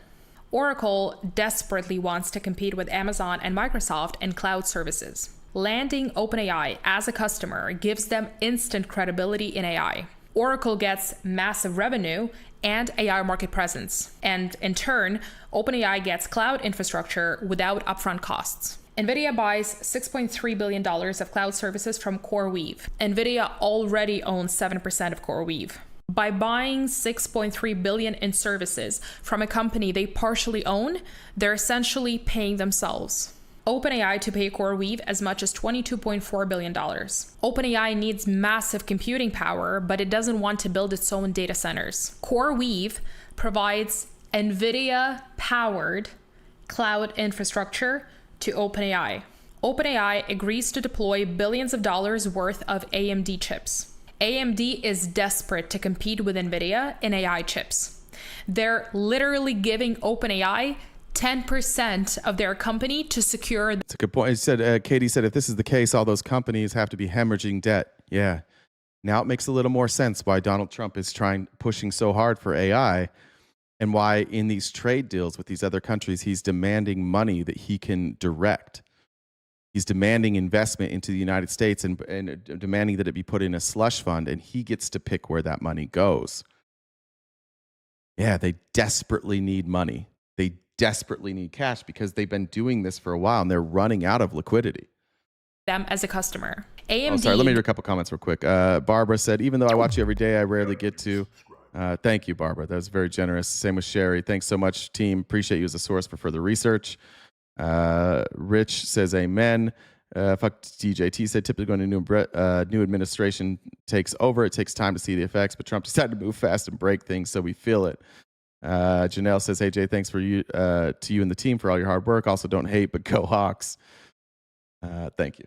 Oracle desperately wants to compete with Amazon and Microsoft in cloud services. Landing OpenAI as a customer gives them instant credibility in AI. Oracle gets massive revenue and AI market presence. And in turn, OpenAI gets cloud infrastructure without upfront costs. NVIDIA buys $6.3 billion of cloud services from CoreWeave. NVIDIA already owns 7% of CoreWeave. By buying $6.3 billion in services from a company they partially own, they're essentially paying themselves. OpenAI to pay CoreWeave as much as $22.4 billion. OpenAI needs massive computing power, but it doesn't want to build its own data centers. CoreWeave provides NVIDIA-powered cloud infrastructure to OpenAI. OpenAI agrees to deploy billions of dollars worth of AMD chips. AMD is desperate to compete with NVIDIA in AI chips. They're literally giving OpenAI 10% of their company to secure. It's a good point. He said, Katie said, if this is the case, all those companies have to be hemorrhaging debt. Yeah. Now it makes a little more sense why Donald Trump is pushing so hard for AI, and why in these trade deals with these other countries, he's demanding money that he can direct. He's demanding investment into the United States and demanding that it be put in a slush fund, and he gets to pick where that money goes. Yeah, they desperately need money. They desperately need cash because they've been doing this for a while and they're running out of liquidity. Them as a customer. AMD. Oh, sorry, let me read a couple comments real quick. Barbara said, even though I watch you every day, I rarely get to. Thank you, Barbara. That was very generous. Same with Sherry. Thanks so much, team. Appreciate you as a source for further research. Rich says, amen. Fuck DJT said, typically when a new administration takes over, it takes time to see the effects, but Trump decided to move fast and break things, so we feel it. Janelle says, hey, Jay, thanks to you and the team for all your hard work. Also, don't hate, but go Hawks. Thank you.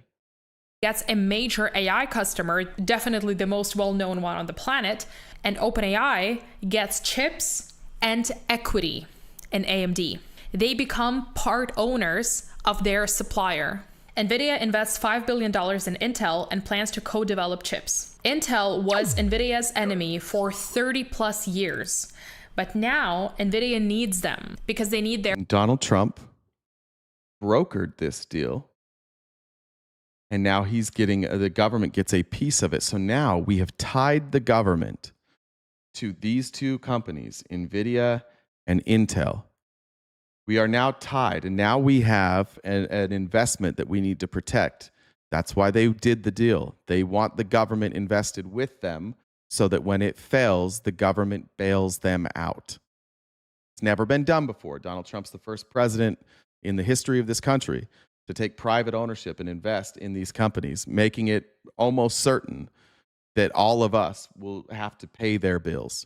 Gets a major AI customer, definitely the most well-known one on the planet, and OpenAI gets chips and equity in AMD. They become part owners of their supplier. NVIDIA invests $5 billion in Intel and plans to co-develop chips. Intel was NVIDIA's enemy for 30 plus years. But now NVIDIA needs them because they need their... Donald Trump brokered this deal. And now he's getting, the government gets a piece of it. So now we have tied the government to these two companies, NVIDIA and Intel. We are now tied, and now we have an investment that we need to protect. That's why they did the deal. They want the government invested with them, so that when it fails, the government bails them out. It's never been done before. Donald Trump's the first president in the history of this country to take private ownership and invest in these companies, making it almost certain that all of us will have to pay their bills.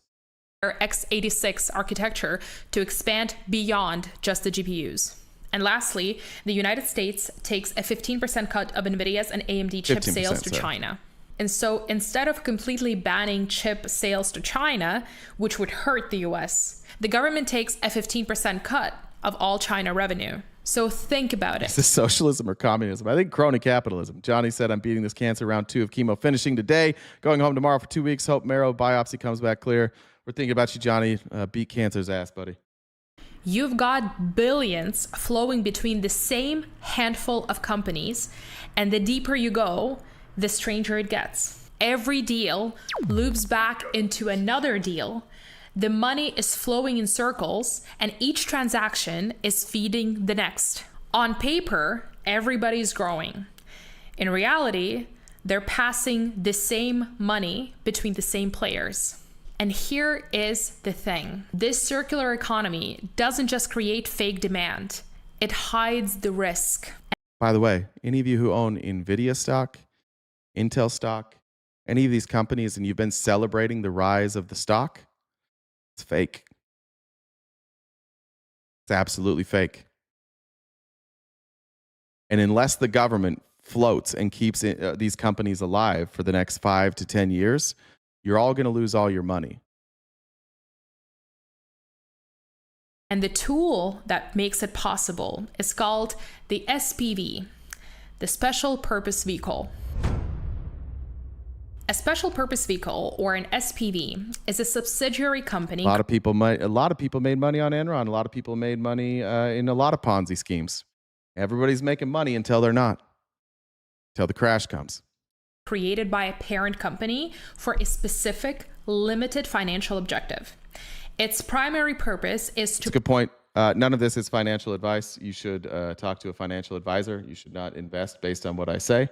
x86 architecture to expand beyond just the GPUs. And lastly, the United States takes a 15% cut of NVIDIA's and AMD chip sales to China. And so instead of completely banning chip sales to China, which would hurt the US, the government takes a 15% cut of all China revenue. So think about it. Is this socialism or communism? I think crony capitalism. Johnny said, I'm beating this cancer, round 2 of chemo finishing today. Going home tomorrow for 2 weeks. Hope marrow biopsy comes back clear. We're thinking about you, Johnny. Beat cancer's ass, buddy. You've got billions flowing between the same handful of companies, and the deeper you go, the stranger it gets. Every deal loops back into another deal. The money is flowing in circles, and each transaction is feeding the next. On paper, everybody's growing. In reality, they're passing the same money between the same players. And here is the thing. This circular economy doesn't just create fake demand. It hides the risk. By the way, any of you who own NVIDIA stock, Intel stock, any of these companies, and you've been celebrating the rise of the stock, it's fake. It's absolutely fake. And unless the government floats and keeps these companies alive for the next 5 to 10 years, you're all going to lose all your money. And the tool that makes it possible is called the SPV, the Special Purpose Vehicle. A special purpose vehicle, or an SPV, is a subsidiary company. A lot of people made money on Enron. A lot of people made money in a lot of Ponzi schemes. Everybody's making money until they're not, until the crash comes. Created by a parent company for a specific, limited financial objective. Its primary purpose is to... That's a good point. None of this is financial advice. You should talk to a financial advisor. You should not invest based on what I say.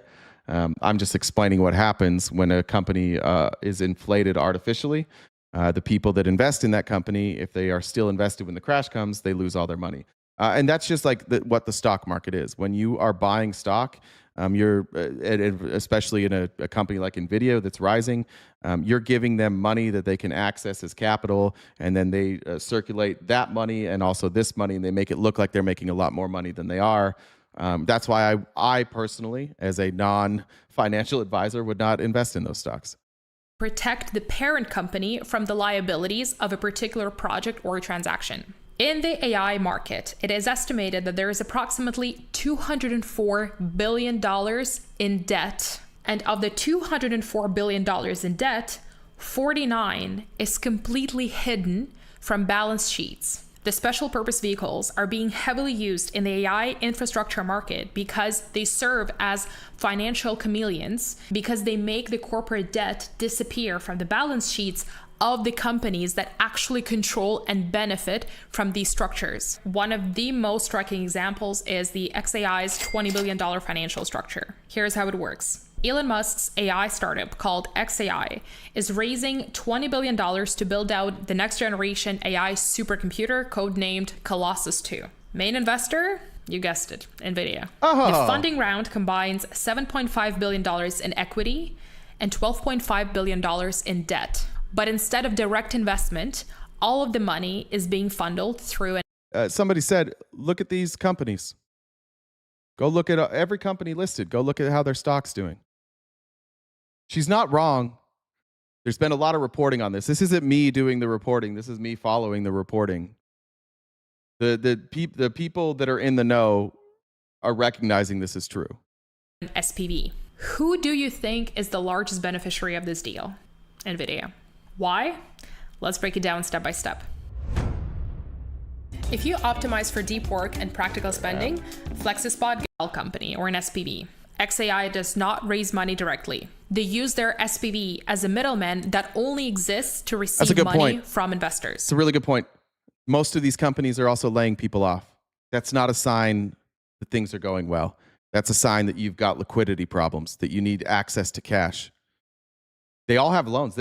I'm just explaining what happens when a company is inflated artificially. The people that invest in that company, if they are still invested when the crash comes, they lose all their money. And that's just like what the stock market is. When you are buying stock, you're especially in a company like NVIDIA that's rising, you're giving them money that they can access as capital, and then they circulate that money and also this money, and they make it look like they're making a lot more money than they are. That's why I personally, as a non-financial advisor, would not invest in those stocks. Protect the parent company from the liabilities of a particular project or transaction. In the AI market, it is estimated that there is approximately $204 billion in debt. And of the $204 billion in debt, 49 is completely hidden from balance sheets. The special purpose vehicles are being heavily used in the AI infrastructure market because they serve as financial chameleons, because they make the corporate debt disappear from the balance sheets of the companies that actually control and benefit from these structures. One of the most striking examples is the XAI's $20 billion financial structure. Here's how it works. Elon Musk's AI startup called XAI is raising $20 billion to build out the next generation AI supercomputer codenamed Colossus 2. Main investor? You guessed it, NVIDIA. Oh. The funding round combines $7.5 billion in equity and $12.5 billion in debt. But instead of direct investment, all of the money is being funneled through somebody said, look at these companies. Go look at every company listed. Go look at how their stock's doing. She's not wrong. There's been a lot of reporting on this. This isn't me doing the reporting. This is me following the reporting. The people that are in the know are recognizing this is true. SPV. Who do you think is the largest beneficiary of this deal? NVIDIA. Why? Let's break it down step by step. If you optimize for deep work and practical spending, FlexiSpot company or an SPV. XAI does not raise money directly. They use their SPV as a middleman that only exists to receive money from investors. It's a really good point. Most of these companies are also laying people off. That's not a sign that things are going well. That's a sign that you've got liquidity problems, that you need access to cash. They all have loans.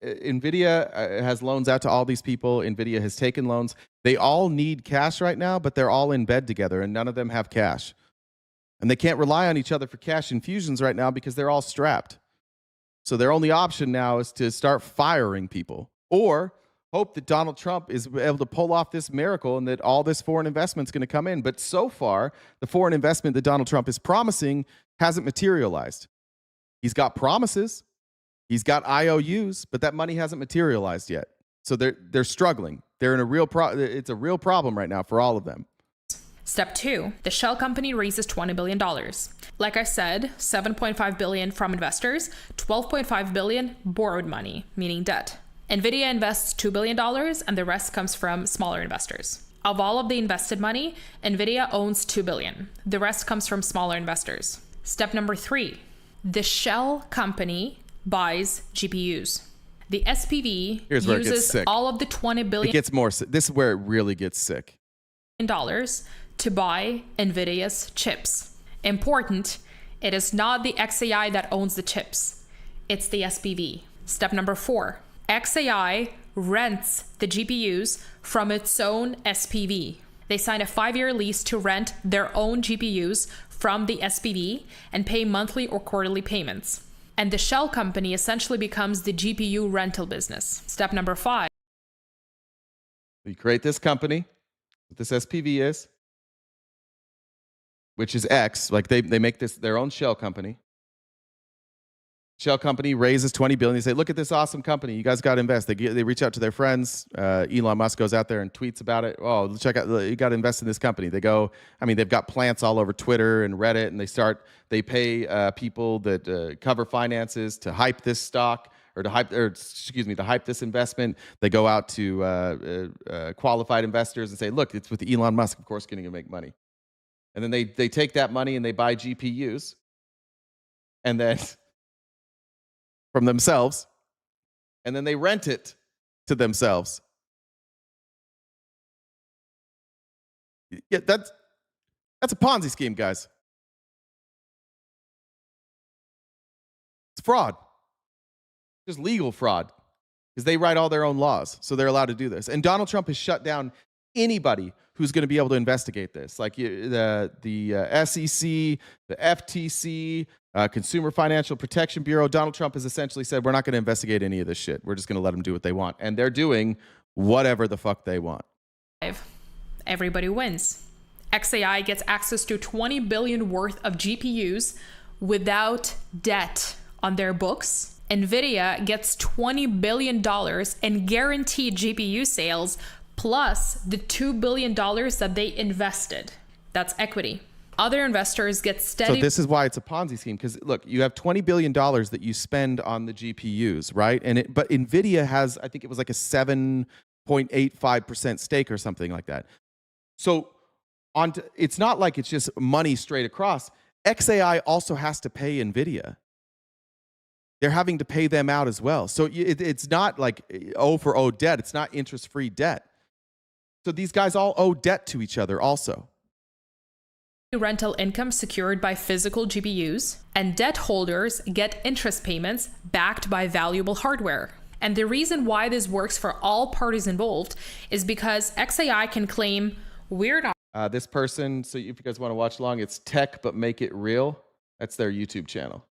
NVIDIA has loans out to all these people. NVIDIA has taken loans. They all need cash right now, but they're all in bed together, and none of them have cash. And they can't rely on each other for cash infusions right now because they're all strapped. So their only option now is to start firing people or hope that Donald Trump is able to pull off this miracle and that all this foreign investment is going to come in. But so far, the foreign investment that Donald Trump is promising hasn't materialized. He's got promises. He's got IOUs, but that money hasn't materialized yet. So they're struggling. They're in a real it's a real problem right now for all of them. Step 2, the shell company raises $20 billion. Like I said, $7.5 billion from investors, $12.5 billion borrowed money, meaning debt. NVIDIA invests $2 billion and the rest comes from smaller investors. Of all of the invested money, NVIDIA owns $2 billion. The rest comes from smaller investors. Step number 3, the shell company buys GPUs. The SPV uses all of the $20 billion. It gets more. This is where it really gets sick. Dollars to buy NVIDIA's chips. Important, it is not the XAI that owns the chips. It's the SPV. Step number 4, XAI rents the GPUs from its own SPV. They sign a 5-year lease to rent their own GPUs from the SPV and pay monthly or quarterly payments. And the shell company essentially becomes the GPU rental business. Step number 5. You create this company, what this SPV is, which is X. Like they make this their own shell company. Shell company raises $20 billion. They say, look at this awesome company. You guys got to invest. They reach out to their friends. Elon Musk goes out there and tweets about it. Oh, check out, you got to invest in this company. They go, I mean, they've got plants all over Twitter and Reddit, and they pay people that cover finances to hype this stock to hype this investment. They go out to qualified investors and say, look, it's with Elon Musk, of course, going to make money. And then they take that money and they buy GPUs. And then from themselves, and then they rent it to themselves. Yeah, that's a Ponzi scheme, guys. It's fraud. Just legal fraud, because they write all their own laws, so they're allowed to do this. And Donald Trump has shut down anybody who's going to be able to investigate this, like the SEC, the FTC, Consumer Financial Protection Bureau. Donald Trump has essentially said, we're not going to investigate any of this shit. We're just going to let them do what they want. And they're doing whatever the fuck they want. Everybody wins. XAI gets access to $20 billion worth of GPUs without debt on their books. NVIDIA gets $20 billion in guaranteed GPU sales, plus the $2 billion that they invested. That's equity. Other investors get steady. So this is why it's a Ponzi scheme, because look, you have $20 billion that you spend on the GPUs, right? But NVIDIA has, I think it was like a 7.85% stake or something like that. So it's not like it's just money straight across. XAI also has to pay NVIDIA. They're having to pay them out as well. So it's not like O for O debt. It's not interest-free debt. So these guys all owe debt to each other also. Rental income secured by physical GPUs, and debt holders get interest payments backed by valuable hardware. And the reason why this works for all parties involved is because XAI can claim we're not. This person, so if you guys want to watch along, it's Tech But Make It Real. That's their YouTube channel.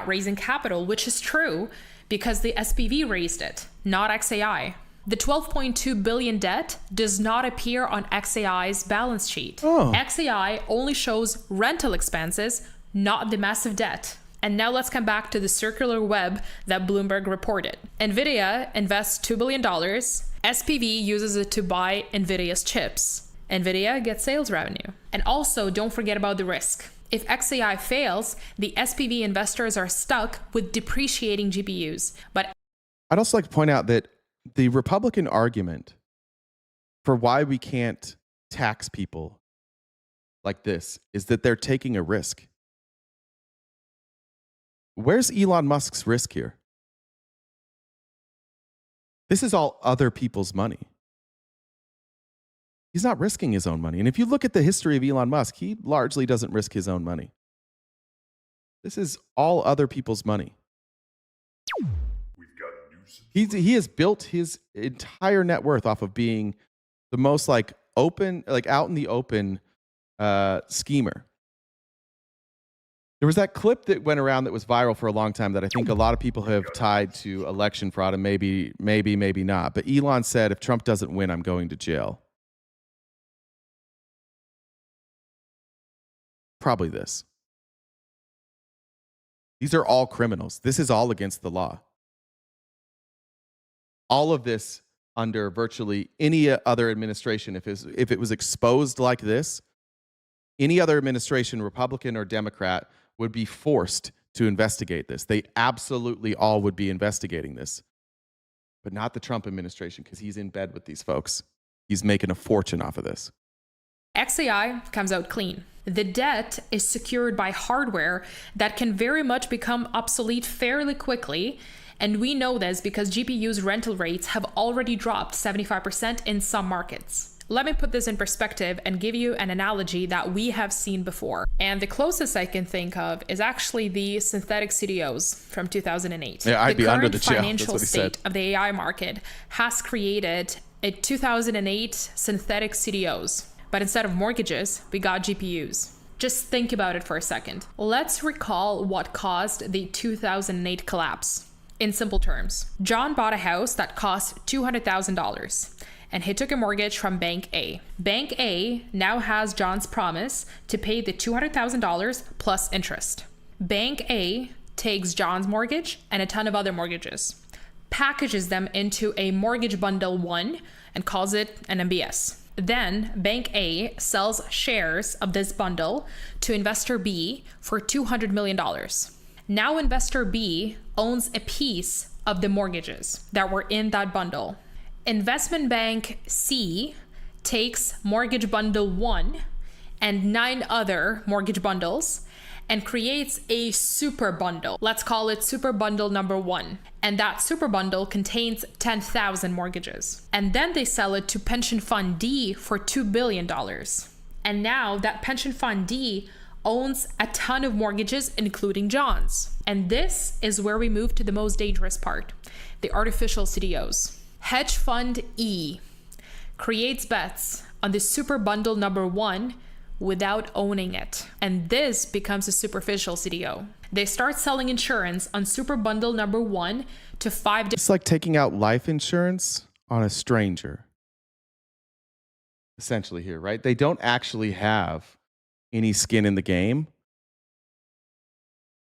Raising capital, which is true because the SPV raised it, not XAI. The $12.2 billion debt does not appear on XAI's balance sheet. XAI only shows rental expenses, not the massive debt. And now let's come back to the circular web that Bloomberg reported. NVIDIA invests $2 billion. SPV uses it to buy NVIDIA's chips. NVIDIA gets sales revenue. And also, don't forget about the risk. If XAI fails, the SPV investors are stuck with depreciating GPUs. But I'd also like to point out that the Republican argument for why we can't tax people like this is that they're taking a risk. Where's Elon Musk's risk here? This is all other people's money. He's not risking his own money. And if you look at the history of Elon Musk, he largely doesn't risk his own money. This is all other people's money. He has built his entire net worth off of being the most like open, like out in the open schemer. There was that clip that went around that was viral for a long time that I think a lot of people have tied to election fraud, and maybe not. But Elon said, if Trump doesn't win, I'm going to jail. Probably this. These are all criminals. This is all against the law. all of this under virtually any other administration, if it was exposed like this, any other administration, Republican or Democrat, would be forced to investigate this. They absolutely all would be investigating this. But not the Trump administration, because he's in bed with these folks. He's making a fortune off of this. XAI comes out clean. The debt is secured by hardware that can very much become obsolete fairly quickly. And we know this because GPU's rental rates have already dropped 75% in some markets. Let me put this in perspective and give you an analogy that we have seen before. And the closest I can think of is actually the synthetic CDOs from 2008. Yeah, I'd be under the jail. The current financial state of the AI market has created a 2008 synthetic CDOs. But instead of mortgages, we got GPUs. Just think about it for a second. Let's recall what caused the 2008 collapse. In simple terms, John bought a house that cost $200,000, and he took a mortgage from Bank A. Bank A now has John's promise to pay the $200,000 plus interest. Bank A takes John's mortgage and a ton of other mortgages, packages them into a mortgage bundle 1, and calls it an MBS. Then Bank A sells shares of this bundle to investor B for $200 million. Now investor B owns a piece of the mortgages that were in that bundle. Investment bank C takes mortgage bundle 1 and 9 other mortgage bundles and creates a super bundle. Let's call it super bundle number 1. And that super bundle contains 10,000 mortgages. And then they sell it to pension fund D for $2 billion. And now that pension fund D owns a ton of mortgages, including John's. And this is where we move to the most dangerous part, the artificial CDOs. Hedge fund E creates bets on the super bundle number 1 without owning it. And this becomes a superficial CDO. They start selling insurance on super bundle number 1 to 5 It's like taking out life insurance on a stranger. Essentially here, right? They don't actually have any skin in the game,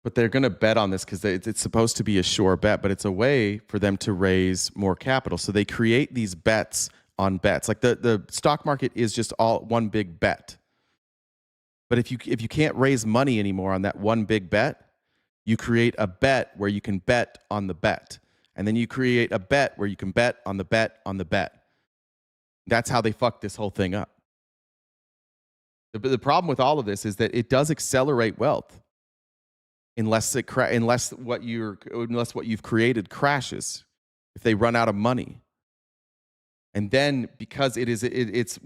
but they're going to bet on this because it's supposed to be a sure bet, but it's a way for them to raise more capital. So they create these bets on bets. Like the stock market is just all one big bet. But if you can't raise money anymore on that one big bet, you create a bet where you can bet on the bet. And then you create a bet where you can bet on the bet on the bet. That's how they fuck this whole thing up. The problem with all of this is that it does accelerate wealth unless what you've created crashes, if they run out of money. And then because it's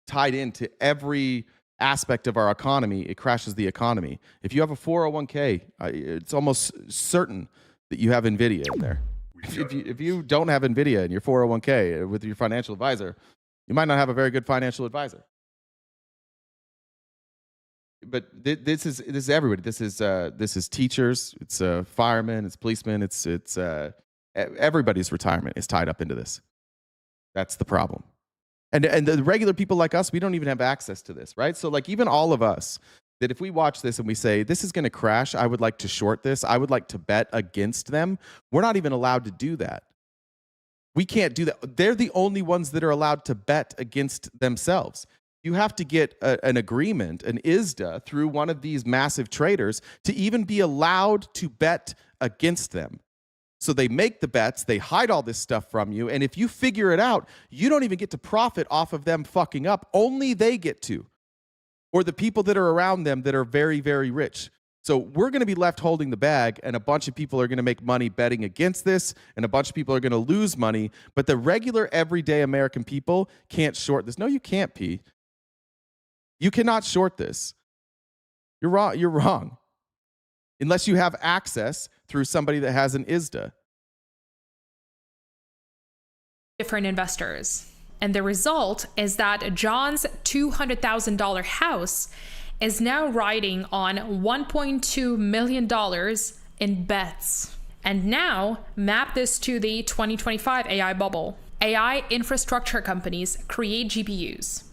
tied into every aspect of our economy, it crashes the economy. If you have a 401k, it's almost certain that you have NVIDIA in there. If you don't have NVIDIA in your 401k with your financial advisor, you might not have a very good financial advisor. But this is everybody. This is teachers. It's firemen. It's policemen. It's everybody's retirement is tied up into this. That's the problem. And the regular people like us, we don't even have access to this, right? So like even all of us, that if we watch this and we say, this is going to crash, I would like to short this, I would like to bet against them, we're not even allowed to do that. We can't do that. They're the only ones that are allowed to bet against themselves. You have to get an agreement, an ISDA, through one of these massive traders to even be allowed to bet against them. So they make the bets, they hide all this stuff from you, and if you figure it out, you don't even get to profit off of them fucking up. Only they get to. Or the people that are around them that are very, very rich. So we're going to be left holding the bag, and a bunch of people are going to make money betting against this, and a bunch of people are going to lose money, but the regular, everyday American people can't short this. No, you can't, P. You cannot short this. You're wrong. You're wrong. Unless you have access through somebody that has an ISDA. Different investors. And the result is that John's $200,000 house is now riding on $1.2 million in bets. And now map this to the 2025 AI bubble. AI infrastructure companies create GPUs.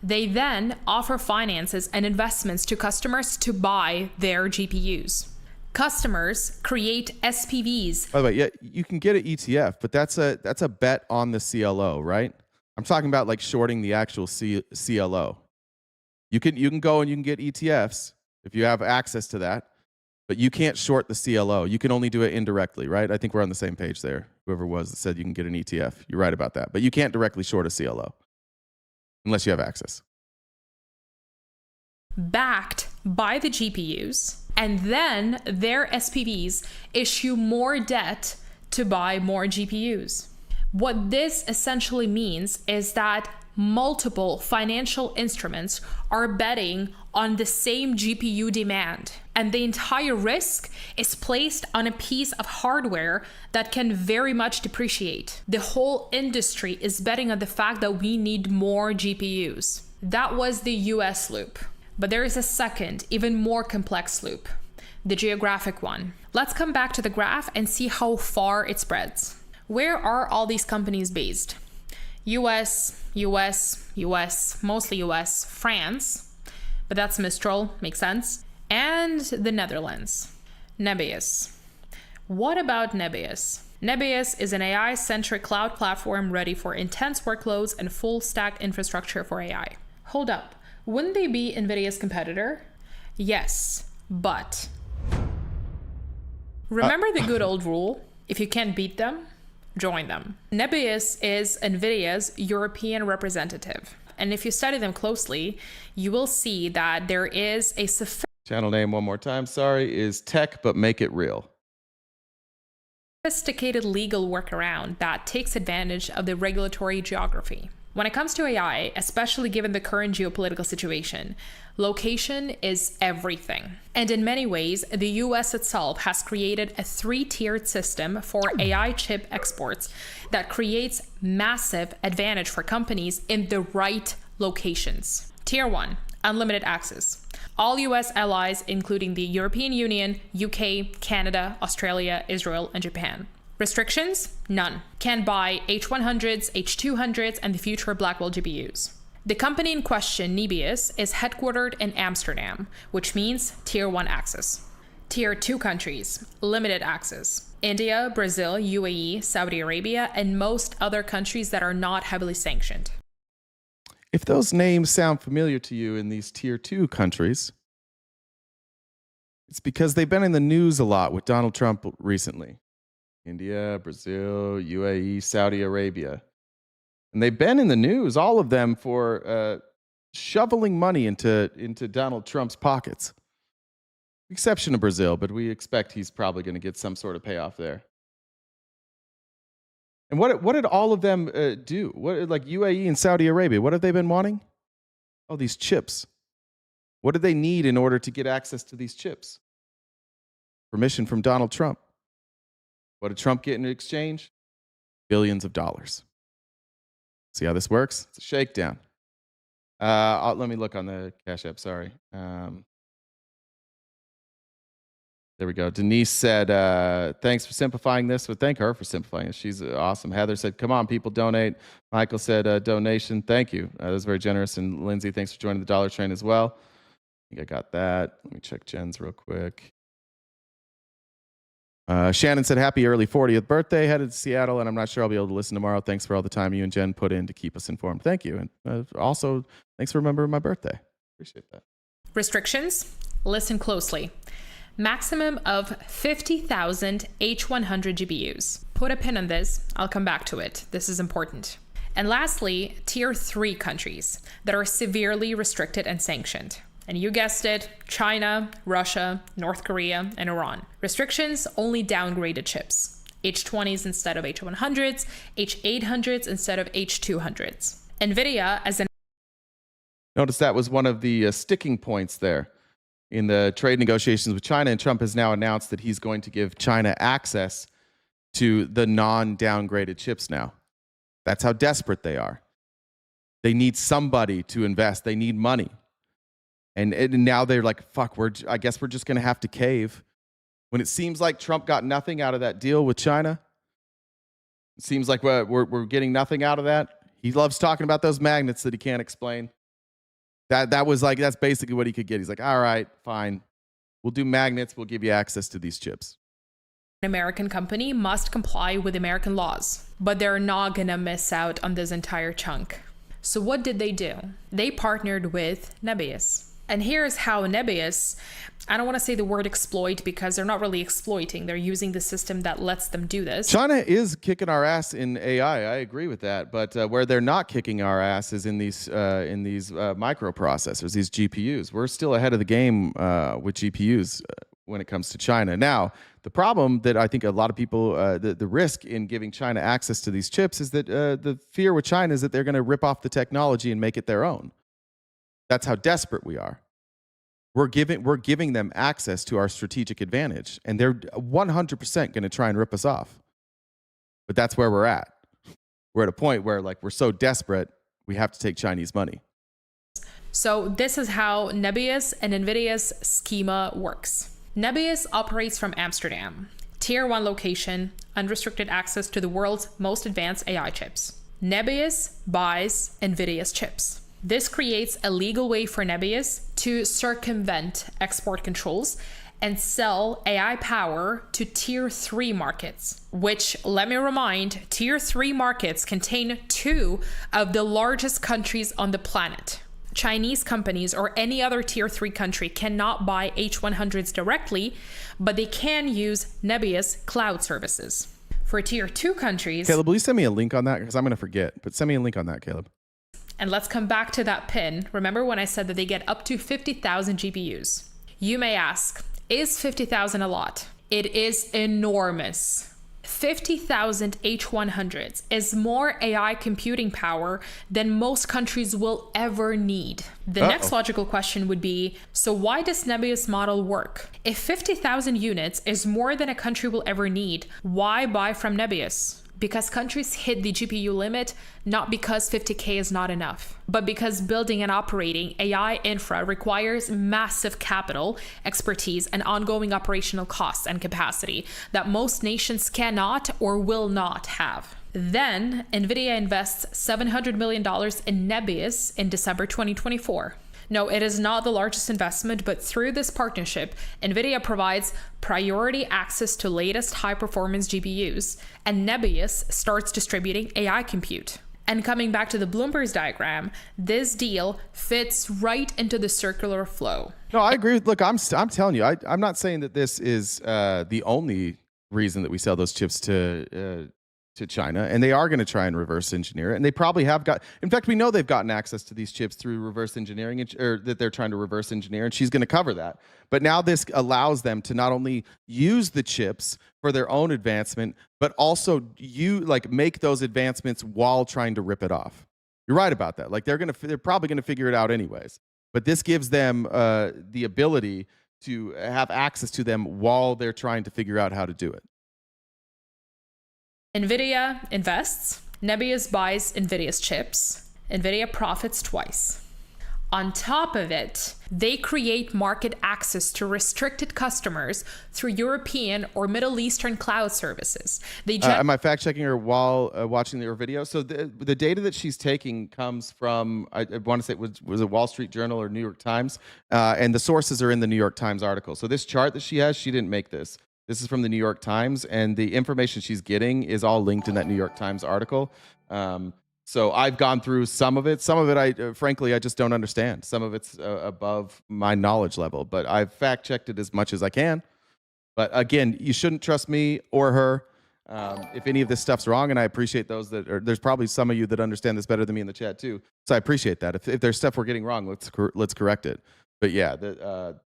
They then offer finances and investments to customers to buy their GPUs. Customers create SPVs. By the way, yeah, you can get an ETF, but that's a bet on the CLO, right? I'm talking about like shorting the actual CLO. You can go and you can get ETFs if you have access to that, but you can't short the CLO. You can only do it indirectly, right? I think we're on the same page there. Whoever was that said you can get an ETF. You're right about that. But you can't directly short a CLO unless you have access. Backed by the GPUs, and then their SPVs issue more debt to buy more GPUs. What this essentially means is that multiple financial instruments are betting on the same GPU demand, and the entire risk is placed on a piece of hardware that can very much depreciate. The whole industry is betting on the fact that we need more GPUs. That was the US loop. But there is a second, even more complex loop, the geographic one. Let's come back to the graph and see how far it spreads. Where are all these companies based? US, mostly US, France, but that's Mistral, makes sense, and the Netherlands. Nebius. What about Nebius? Nebius is an AI-centric cloud platform ready for intense workloads and full-stack infrastructure for AI. Hold up. Wouldn't they be NVIDIA's competitor? Yes, but remember the good old rule? If you can't beat them, join them. Nebius is NVIDIA's European representative. And if you study them closely, you will see that there is a channel name one more time, sorry, is Tech But Make It Real. Sophisticated legal workaround that takes advantage of the regulatory geography. When it comes to AI, especially given the current geopolitical situation, location is everything. And in many ways, the US itself has created a 3-tiered system for AI chip exports that creates massive advantage for companies in the right locations. Tier 1, unlimited access. All US allies, including the European Union, UK, Canada, Australia, Israel, and Japan. Restrictions? None. Can buy H100s, H200s, and the future Blackwell GPUs. The company in question, Nebius, is headquartered in Amsterdam, which means Tier 1 access. Tier 2 countries, limited access. India, Brazil, UAE, Saudi Arabia, and most other countries that are not heavily sanctioned. If those names sound familiar to you in these Tier 2 countries, it's because they've been in the news a lot with Donald Trump recently. India, Brazil, UAE, Saudi Arabia. And they've been in the news, all of them, for shoveling money into Donald Trump's pockets. Exception of Brazil, but we expect he's probably going to get some sort of payoff there. And what did all of them do? What, like UAE and Saudi Arabia, what have they been wanting? Oh, these chips. What do they need in order to get access to these chips? Permission from Donald Trump. What did Trump get in exchange? Billions of dollars. See how this works? It's a shakedown. Let me look on the Cash App, sorry. There we go. Denise said, thanks for simplifying this. But thank her for simplifying it. She's awesome. Heather said, come on, people, donate. Michael said, donation. Thank you. That was very generous. And Lindsay, thanks for joining the Dollar Train as well. I think I got that. Let me check Jen's real quick. Shannon said, happy early 40th birthday, headed to Seattle, and I'm not sure I'll be able to listen tomorrow. Thanks for all the time you and Jen put in to keep us informed. Thank you. And also, thanks for remembering my birthday. Appreciate that. Restrictions? Listen closely. Maximum of 50,000 H100 GPUs. Put a pin on this. I'll come back to it. This is important. And lastly, Tier 3 countries that are severely restricted and sanctioned. And you guessed it, China, Russia, North Korea, and Iran. Restrictions only downgraded chips. H20s instead of H100s, H800s instead of H200s. NVIDIA as an... Notice that was one of the sticking points there in the trade negotiations with China, and Trump has now announced that he's going to give China access to the non-downgraded chips now. That's how desperate they are. They need somebody to invest. They need money. And now they're like, fuck, I guess we're just going to have to cave. When it seems like Trump got nothing out of that deal with China, it seems like we're getting nothing out of that. He loves talking about those magnets that he can't explain. That was like, that's basically what he could get. He's like, all right, fine. We'll do magnets. We'll give you access to these chips. An American company must comply with American laws, but they're not gonna miss out on this entire chunk. So what did they do? They partnered with Nebius. And here's how Nebius, I don't want to say the word exploit because they're not really exploiting. They're using the system that lets them do this. China is kicking our ass in AI. I agree with that. But where they're not kicking our ass is in these microprocessors, these GPUs. We're still ahead of the game with GPUs when it comes to China. Now, the problem that I think a lot of people, the risk in giving China access to these chips is that the fear with China is that they're going to rip off the technology and make it their own. That's how desperate we are. We're giving them access to our strategic advantage, and they're 100% going to try and rip us off. But that's where we're at. We're at a point where we're so desperate, we have to take Chinese money. So this is how Nebius and NVIDIA's schema works. Nebius operates from Amsterdam, Tier 1 location, unrestricted access to the world's most advanced AI chips. Nebius buys NVIDIA's chips. This creates a legal way for Nebius to circumvent export controls and sell AI power to Tier 3 markets, which, let me remind, Tier 3 markets contain 2 of the largest countries on the planet. Chinese companies or any other Tier 3 country cannot buy H100s directly, but they can use Nebius cloud services. For Tier 2 countries... Caleb, will you send me a link on that? Because I'm going to forget, but send me a link on that, Caleb. And let's come back to that pin. Remember when I said that they get up to 50,000 GPUs? You may ask, is 50,000 a lot? It is enormous. 50,000 H100s is more AI computing power than most countries will ever need. The next logical question would be, so why does Nebius model work? If 50,000 units is more than a country will ever need, why buy from Nebius? Because countries hit the GPU limit, not because 50K is not enough, but because building and operating AI infra requires massive capital, expertise, and ongoing operational costs and capacity that most nations cannot or will not have. Then, NVIDIA invests $700 million in Nebius in December 2024. No, it is not the largest investment, but through this partnership, NVIDIA provides priority access to latest high-performance GPUs, and Nebius starts distributing AI compute. And coming back to the Bloomberg's diagram, this deal fits right into the circular flow. No, I agree. Look, I'm telling you, I'm not saying that this is the only reason that we sell those chips to China, and they are going to try and reverse engineer it. And they probably have got, in fact, we know they've gotten access to these chips through reverse engineering, or that they're trying to reverse engineer, and she's going to cover that. But now this allows them to not only use the chips for their own advancement, but also make those advancements while trying to rip it off. You're right about that. They're probably going to figure it out anyways. But this gives them the ability to have access to them while they're trying to figure out how to do it. NVIDIA invests, Nebius buys NVIDIA's chips, NVIDIA profits twice. On top of it, they create market access to restricted customers through European or Middle Eastern cloud services. Am I fact checking her while watching her video? So the data that she's taking comes from, I want to say it was a Wall Street Journal or New York Times, and the sources are in the New York Times article. So this chart that she has, she didn't make this. This is from the New York Times, and the information she's getting is all linked in that New York Times article. So I've gone through some of it. Some of it, frankly, I just don't understand. Some of it's above my knowledge level, but I've fact-checked it as much as I can. But again, you shouldn't trust me or her if any of this stuff's wrong, and I appreciate those that are. There's probably some of you that understand this better than me in the chat too, so I appreciate that. If there's stuff we're getting wrong, let's correct it. But yeah,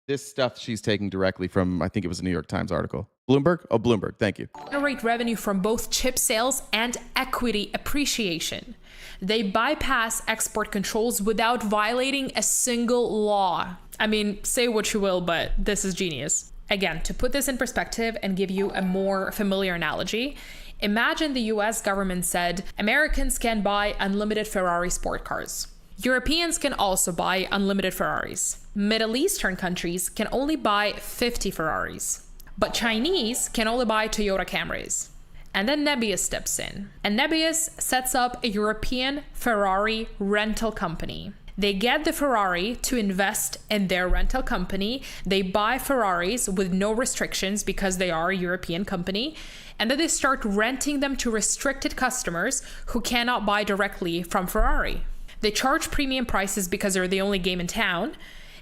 this stuff she's taking directly from, I think it was a New York Times article. Bloomberg? Oh, Bloomberg. Thank you. Generate revenue from both chip sales and equity appreciation. They bypass export controls without violating a single law. I mean, say what you will, but this is genius. Again, to put this in perspective and give you a more familiar analogy, imagine the US government said Americans can buy unlimited Ferrari sport cars. Europeans can also buy unlimited Ferraris. Middle Eastern countries can only buy 50 Ferraris. But Chinese can only buy Toyota Camrys. And then Nebius steps in. And Nebius sets up a European Ferrari rental company. They get the Ferrari to invest in their rental company. They buy Ferraris with no restrictions because they are a European company. And then they start renting them to restricted customers who cannot buy directly from Ferrari. They charge premium prices because they're the only game in town.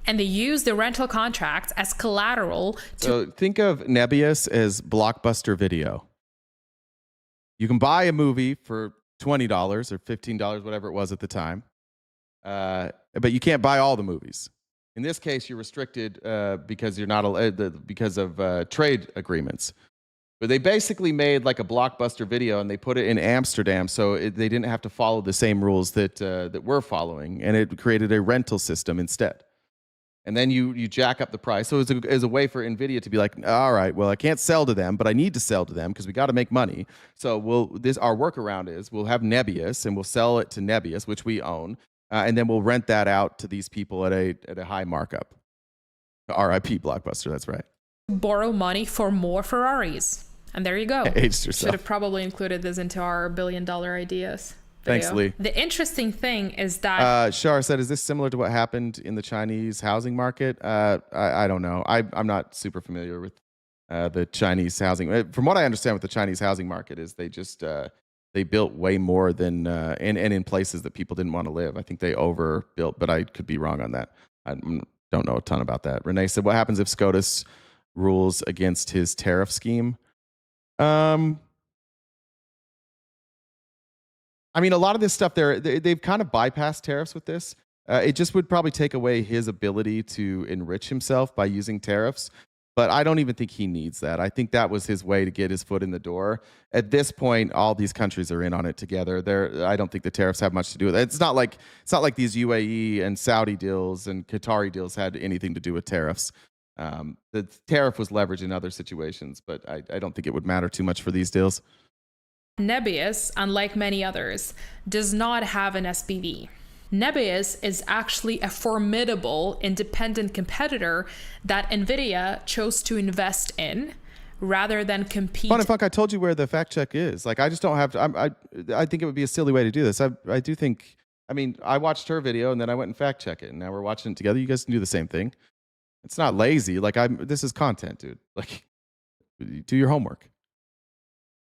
And they use the rental contracts as collateral. So think of Nebius as Blockbuster Video. You can buy a movie for $20 or $15, whatever it was at the time. But you can't buy all the movies. In this case, you're restricted because you're not because of trade agreements. But they basically made like a Blockbuster Video, and they put it in Amsterdam, so they didn't have to follow the same rules that we're following, and it created a rental system instead. And then you jack up the price. So it's a way for NVIDIA to be like, all right, well, I can't sell to them, but I need to sell to them because we got to make money. So our workaround is we'll have Nebius, and we'll sell it to Nebius, which we own, and then we'll rent that out to these people at a high markup. RIP Blockbuster, that's right. Borrow money for more Ferraris. And there you go. Aged yourself. Should have probably included this into our $1 billion ideas video. Thanks, Lee. The interesting thing is that... Shar said, is this similar to what happened in the Chinese housing market? I don't know. I'm not super familiar with the Chinese housing. From what I understand with the Chinese housing market is they just... they built way more than... and in places that people didn't want to live. I think they overbuilt, but I could be wrong on that. I don't know a ton about that. Renee said, what happens if SCOTUS rules against his tariff scheme? I mean, a lot of this stuff they've kind of bypassed tariffs with this. It just would probably take away his ability to enrich himself by using tariffs. But I don't even think he needs that. I think that was his way to get his foot in the door. At this point, all these countries are in on it together. I don't think the tariffs have much to do with it. It's not like these UAE and Saudi deals and Qatari deals had anything to do with tariffs. The tariff was leveraged in other situations, but I don't think it would matter too much for these deals. Nebius, unlike many others, does not have an SPV. Nebius is actually a formidable independent competitor that NVIDIA chose to invest in rather than compete. Fun and Funk, I told you where the fact check is. Like, I just don't have to. I think it would be a silly way to do this. I do think, I mean, I watched her video and then I went and fact check it, and now we're watching it together. You guys can do the same thing. It's not lazy. Like, this is content, dude. Like, do your homework.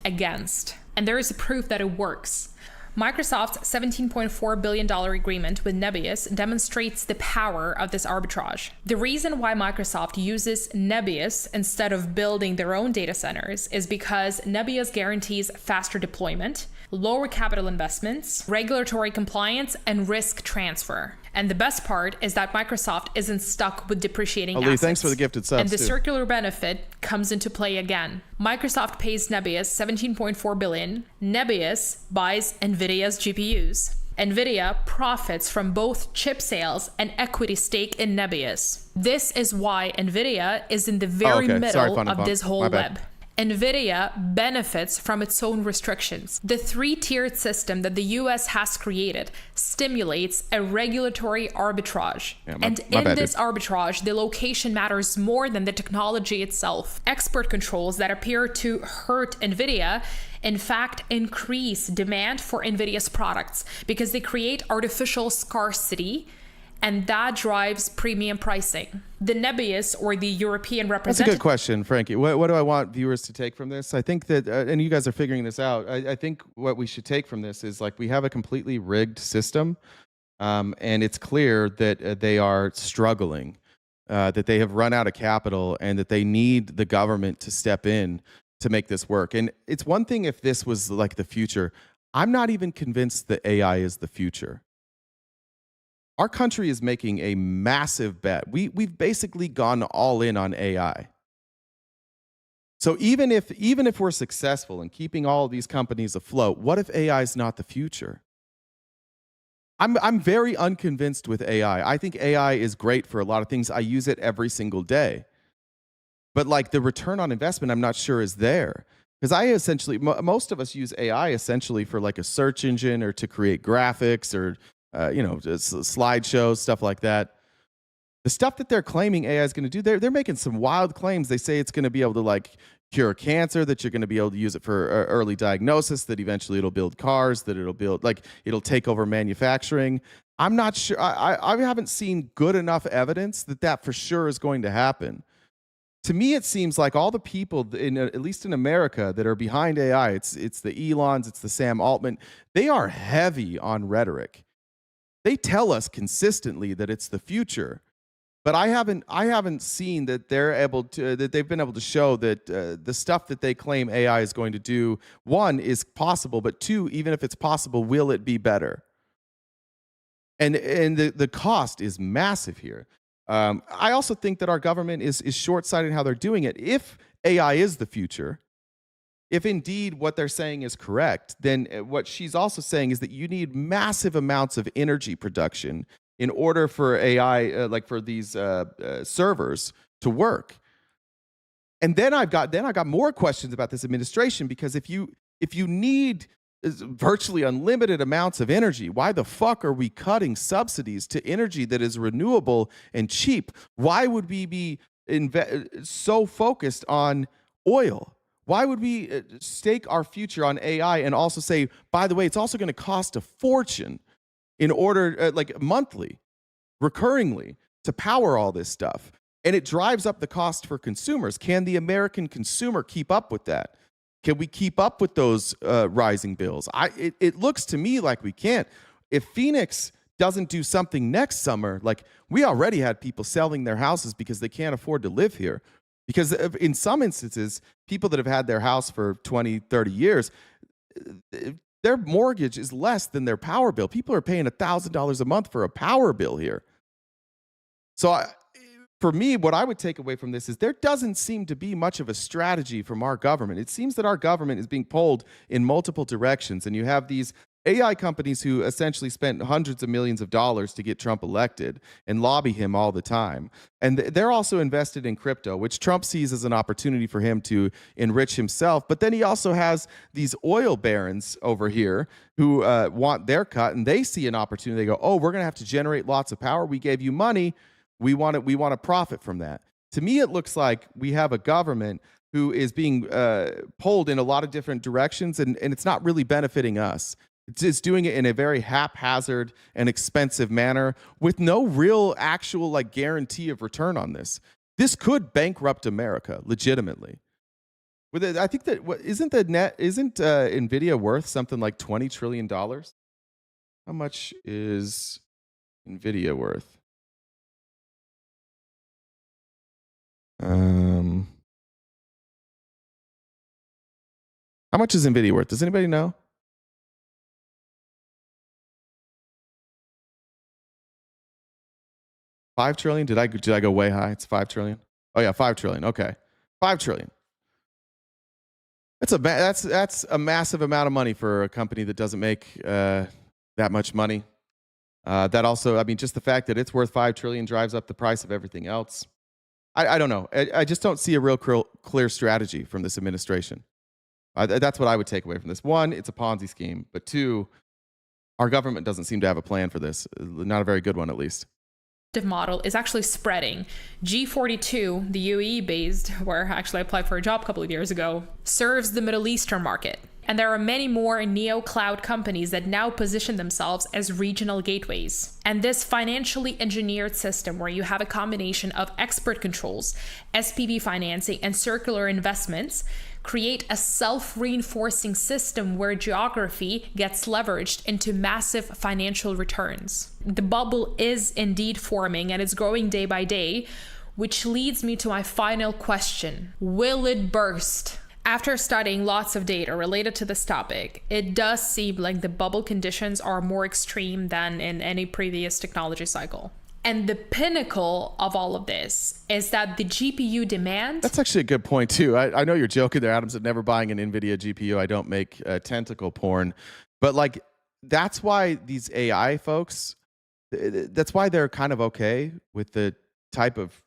Against. And there is proof that it works. Microsoft's $17.4 billion agreement with Nebius demonstrates the power of this arbitrage. The reason why Microsoft uses Nebius instead of building their own data centers is because Nebius guarantees faster deployment, lower capital investments, regulatory compliance, and risk transfer. And the best part is that Microsoft isn't stuck with depreciating assets. Lee, thanks for the gifted subs, and the too. circular benefit comes into play again. Microsoft pays Nebius $17.4 billion. Nebius buys NVIDIA's GPUs. NVIDIA profits from both chip sales and equity stake in Nebius. This is why NVIDIA is in the very middle of this whole web. NVIDIA benefits from its own restrictions. The three-tiered system that the US has created stimulates a regulatory arbitrage. And in this arbitrage, the location matters more than the technology itself. Export controls that appear to hurt NVIDIA in fact increase demand for NVIDIA's products because they create artificial scarcity, and that drives premium pricing. The Nebius, or the European representative... That's a good question, Frankie. What do I want viewers to take from this? I think that, and you guys are figuring this out, I think what we should take from this is, like, we have a completely rigged system, and it's clear that they are struggling, that they have run out of capital, and that they need the government to step in to make this work. And it's one thing if this was like the future. I'm not even convinced that AI is the future. Our country is making a massive bet. We've basically gone all in on AI. So even if we're successful in keeping all of these companies afloat, what if AI is not the future? I'm very unconvinced with AI. I think AI is great for a lot of things. I use it every single day. But like the return on investment, I'm not sure is there. Because I essentially, most of us use AI essentially for like a search engine or to create graphics or just slideshows, stuff like that. The stuff that they're claiming AI is going to do, they're making some wild claims. They say it's going to be able to like cure cancer, that you're going to be able to use it for early diagnosis, that eventually it'll build cars, that it'll take over manufacturing. I'm not sure. I haven't seen good enough evidence that for sure is going to happen. To me, it seems like all the people, at least in America, that are behind AI, it's the Elons, it's the Sam Altman, they are heavy on rhetoric. They tell us consistently that it's the future, but I haven't seen that they've been able to show that the stuff that they claim AI is going to do, one, is possible, but two, even if it's possible, will it be better? And the cost is massive here. I also think that our government is short-sighted in how they're doing it. If AI is the future, if indeed what they're saying is correct, then what she's also saying is that you need massive amounts of energy production in order for AI, like for these servers, to work. And then I've got more questions about this administration, because if you need virtually unlimited amounts of energy, why the fuck are we cutting subsidies to energy that is renewable and cheap? Why would we be so focused on oil? Why would we stake our future on AI and also say, by the way, it's also going to cost a fortune in order, like monthly, recurringly, to power all this stuff? And it drives up the cost for consumers. Can the American consumer keep up with that? Can we keep up with those rising bills? It looks to me like we can't. If Phoenix doesn't do something next summer, like, we already had people selling their houses because they can't afford to live here. Because in some instances, people that have had their house for 20, 30 years, their mortgage is less than their power bill. People are paying $1,000 a month for a power bill here. So for me, what I would take away from this is there doesn't seem to be much of a strategy from our government. It seems that our government is being pulled in multiple directions, and you have these AI companies who essentially spent hundreds of millions of dollars to get Trump elected and lobby him all the time. And they're also invested in crypto, which Trump sees as an opportunity for him to enrich himself. But then he also has these oil barons over here who want their cut, and they see an opportunity. They go, oh, we're going to have to generate lots of power. We gave you money. We want to profit from that. To me, it looks like we have a government who is being pulled in a lot of different directions, and it's not really benefiting us. It's doing it in a very haphazard and expensive manner with no real actual like guarantee of return on this. This could bankrupt America legitimately. With it, I think that isn't Nvidia worth something like $20 trillion? How much is Nvidia worth? How much is Nvidia worth? Does anybody know? $5 trillion? Did I go way high? It's $5 trillion. Oh yeah, $5 trillion. Okay, $5 trillion. That's a massive amount of money for a company that doesn't make that much money. That also, I mean, just the fact that it's worth $5 trillion drives up the price of everything else. I don't know. I just don't see a real clear strategy from this administration. That's what I would take away from this. One, it's a Ponzi scheme. But two, our government doesn't seem to have a plan for this. Not a very good one, at least. Model is actually spreading. G42, the UAE based, where actually I applied for a job a couple of years ago, serves the Middle Eastern market. And there are many more neo-cloud companies that now position themselves as regional gateways. And this financially engineered system, where you have a combination of expert controls, SPV financing, and circular investments, create a self-reinforcing system where geography gets leveraged into massive financial returns. The bubble is indeed forming, and it's growing day by day, which leads me to my final question. Will it burst? After studying lots of data related to this topic, it does seem like the bubble conditions are more extreme than in any previous technology cycle. And the pinnacle of all of this is that the GPU demand... That's actually a good point, too. I know you're joking there, Adams, at never buying an NVIDIA GPU. I don't make tentacle porn. But, like, that's why these AI folks, that's why they're kind of okay with the type of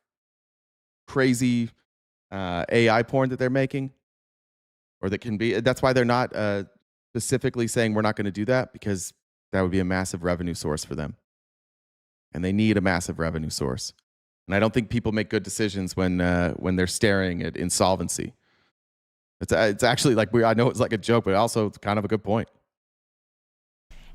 crazy AI porn that they're making. Or that can be. That's why they're not specifically saying we're not going to do that, because that would be a massive revenue source for them. And they need a massive revenue source. And I don't think people make good decisions when they're staring at insolvency. It's actually like, I know it's like a joke, but also it's kind of a good point.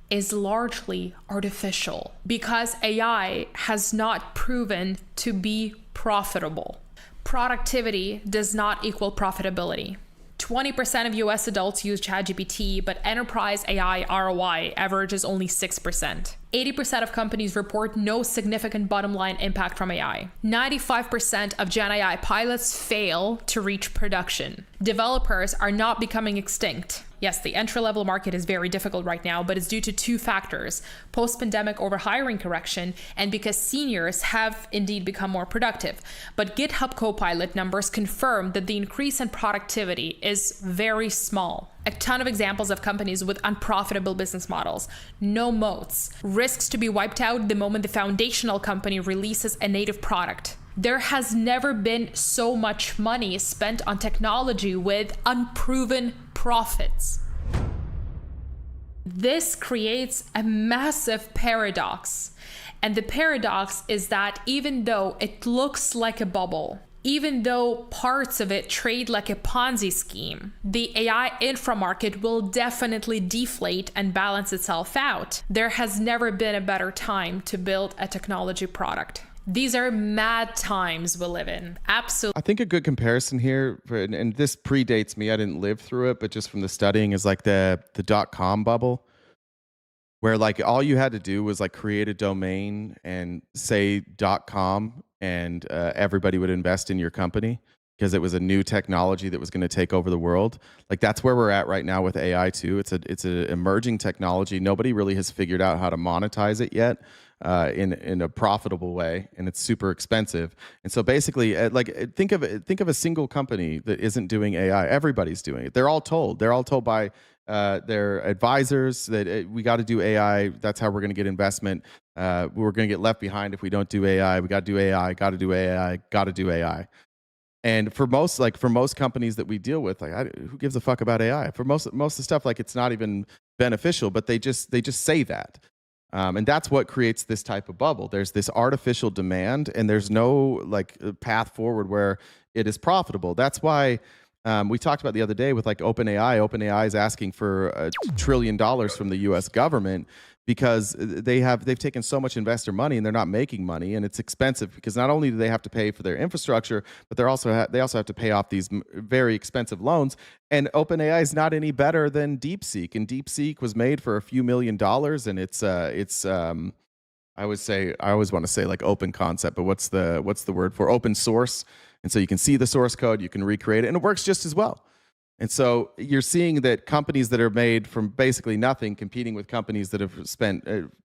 is largely artificial because AI has not proven to be profitable. Productivity does not equal profitability. 20% of US adults use ChatGPT, but enterprise AI ROI averages only 6%. 80% of companies report no significant bottom line impact from AI. 95% of Gen AI pilots fail to reach production. Developers are not becoming extinct. Yes, the entry-level market is very difficult right now, but it's due to two factors: post-pandemic overhiring correction, and because seniors have indeed become more productive. But GitHub Copilot numbers confirm that the increase in productivity is very small. A ton of examples of companies with unprofitable business models, no moats, risks to be wiped out the moment the foundational company releases a native product. There has never been so much money spent on technology with unproven profits. This creates a massive paradox. And the paradox is that even though it looks like a bubble, even though parts of it trade like a Ponzi scheme, the AI infra market will definitely deflate and balance itself out. There has never been a better time to build a technology product. These are mad times we live in. Absolutely. I think a good comparison here, and this predates me, I didn't live through it, but just from the studying, is like the .com bubble, where like all you had to do was like create a domain and say .com, and everybody would invest in your company because it was a new technology that was going to take over the world. Like that's where we're at right now with AI too. It's an emerging technology. Nobody really has figured out how to monetize it yet in a profitable way, and it's super expensive. And so basically, like think of a single company that isn't doing AI. Everybody's doing it. They're all told by their advisors that we got to do AI. That's how we're going to get investment. We're going to get left behind if we don't do AI. We got to do AI. Got to do AI. Got to do AI. And for most companies that we deal with, who gives a fuck about AI? For most of the stuff, like it's not even beneficial, but they just say that. And that's what creates this type of bubble. There's this artificial demand, and there's no like path forward where it is profitable. That's why we talked about the other day with like OpenAI. OpenAI is asking for $1 trillion from the U.S. government because they've taken so much investor money and they're not making money, and it's expensive because not only do they have to pay for their infrastructure, but they also have to pay off these very expensive loans. And OpenAI is not any better than DeepSeek, and DeepSeek was made for a few $1 million, and it's I always want to say like open concept, but what's the word for open source? And so you can see the source code, you can recreate it, and it works just as well. And so you're seeing that companies that are made from basically nothing competing with companies that have spent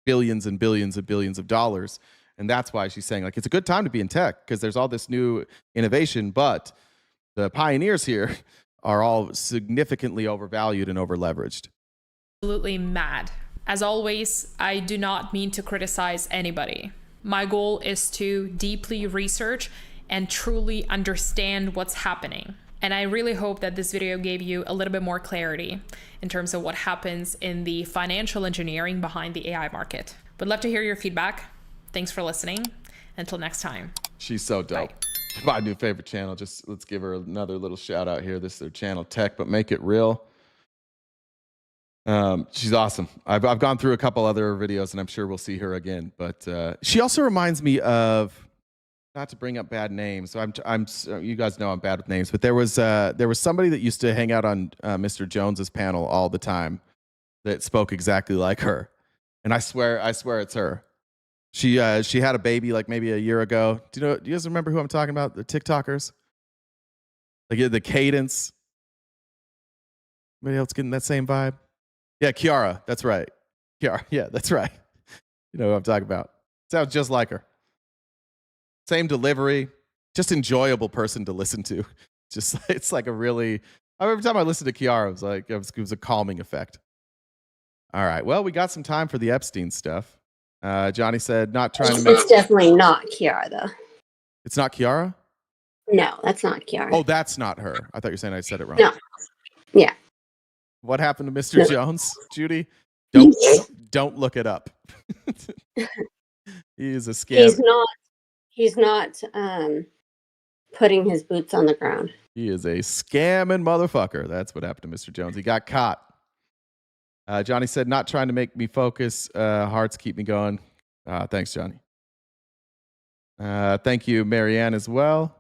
billions and billions and billions of dollars. And that's why she's saying like it's a good time to be in tech because there's all this new innovation, but the pioneers here are all significantly overvalued and overleveraged. Absolutely mad. As always, I do not mean to criticize anybody. My goal is to deeply research and truly understand what's happening. And I really hope that this video gave you a little bit more clarity in terms of what happens in the financial engineering behind the AI market. Would love to hear your feedback. Thanks for listening. Until next time. She's so dope. Bye. My new favorite channel. Just let's give her another little shout out here. This is their channel, Tech But Make It Real. She's awesome. I've gone through a couple other videos, and I'm sure we'll see her again. But she also reminds me of, not to bring up bad names. So I'm you guys know I'm bad with names, but there was somebody that used to hang out on Mr. Jones's panel all the time that spoke exactly like her, and I swear it's her. She had a baby like maybe a year ago. Do you guys remember who I'm talking about? The TikTokers, like the cadence. Anybody else getting that same vibe? Yeah, Kiara. That's right. Kiara. Yeah, that's right. You know who I'm talking about. Sounds just like her. Same delivery, just enjoyable person to listen to. Just it's like a really. Every time I listen to Kiara, it was like it was a calming effect. All right, well, we got some time for the Epstein stuff. Johnny said not trying to make. It's definitely not Kiara, though. It's not Kiara? No, that's not Kiara. Oh, that's not her. I thought you were saying I said it wrong. No. Yeah. What happened to Mr. No. Jones, Judy? Don't look it up. He is a scam. He's not putting his boots on the ground. He is a scamming motherfucker. That's what happened to Mr. Jones. He got caught. Johnny said, not trying to make me focus. Hearts keep me going. Thanks, Johnny. Thank you, Marianne, as well.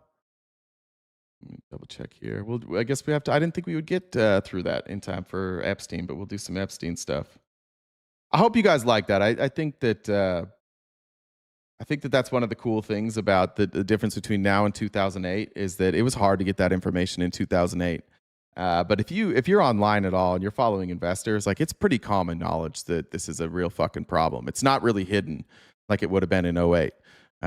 Let me double check here. I guess we have to. I didn't think we would get through that in time for Epstein, but we'll do some Epstein stuff. I hope you guys like that. I think that that's one of the cool things about the difference between now and 2008 is that it was hard to get that information in 2008. But if you're online at all and you're following investors, like it's pretty common knowledge that this is a real fucking problem. It's not really hidden like it would have been in 08.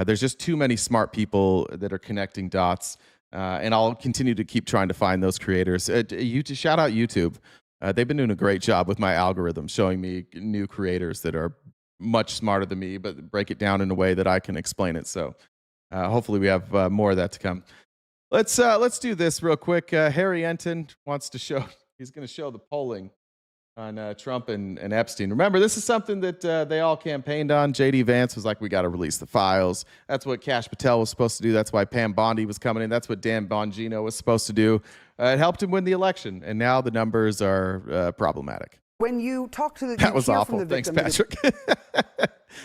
There's just too many smart people that are connecting dots. And I'll continue to keep trying to find those creators. Shout out YouTube. They've been doing a great job with my algorithm, showing me new creators that are much smarter than me, but break it down in a way that I can explain it. So hopefully we have more of that to come. Let's do this real quick. Harry Enton wants to show. He's going to show the polling on Trump and Epstein. Remember, this is something that they all campaigned on. J.D. Vance was like, we got to release the files. That's what Kash Patel was supposed to do. That's why Pam Bondi was coming in. That's what Dan Bongino was supposed to do. It helped him win the election, and now the numbers are problematic. When you talk to the that was awful. Thanks, Patrick.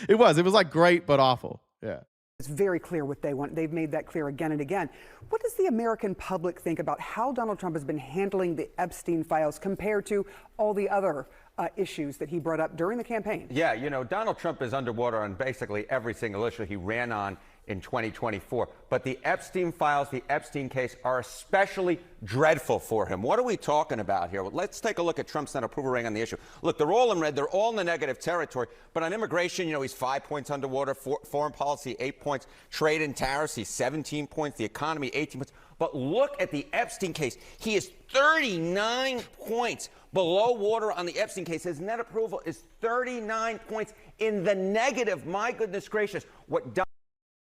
It was like great but awful. Yeah. It's very clear what they want. They've made that clear again and again. What does the American public think about how Donald Trump has been handling the Epstein files compared to all the other issues that he brought up during the campaign? Yeah, Donald Trump is underwater on basically every single issue he ran on in 2024. But the Epstein files, the Epstein case, are especially dreadful for him. What are we talking about here? Well, let's take a look at Trump's Senate approval rating on the issue. Look, they're all in red. They're all in the negative territory. But on immigration, he's 5 points underwater. Foreign policy, 8 points. Trade and tariffs, he's 17 points. The economy, 18 points. But look at the Epstein case. He is 39 points below water on the Epstein case. His net approval is 39 points in the negative. My goodness gracious.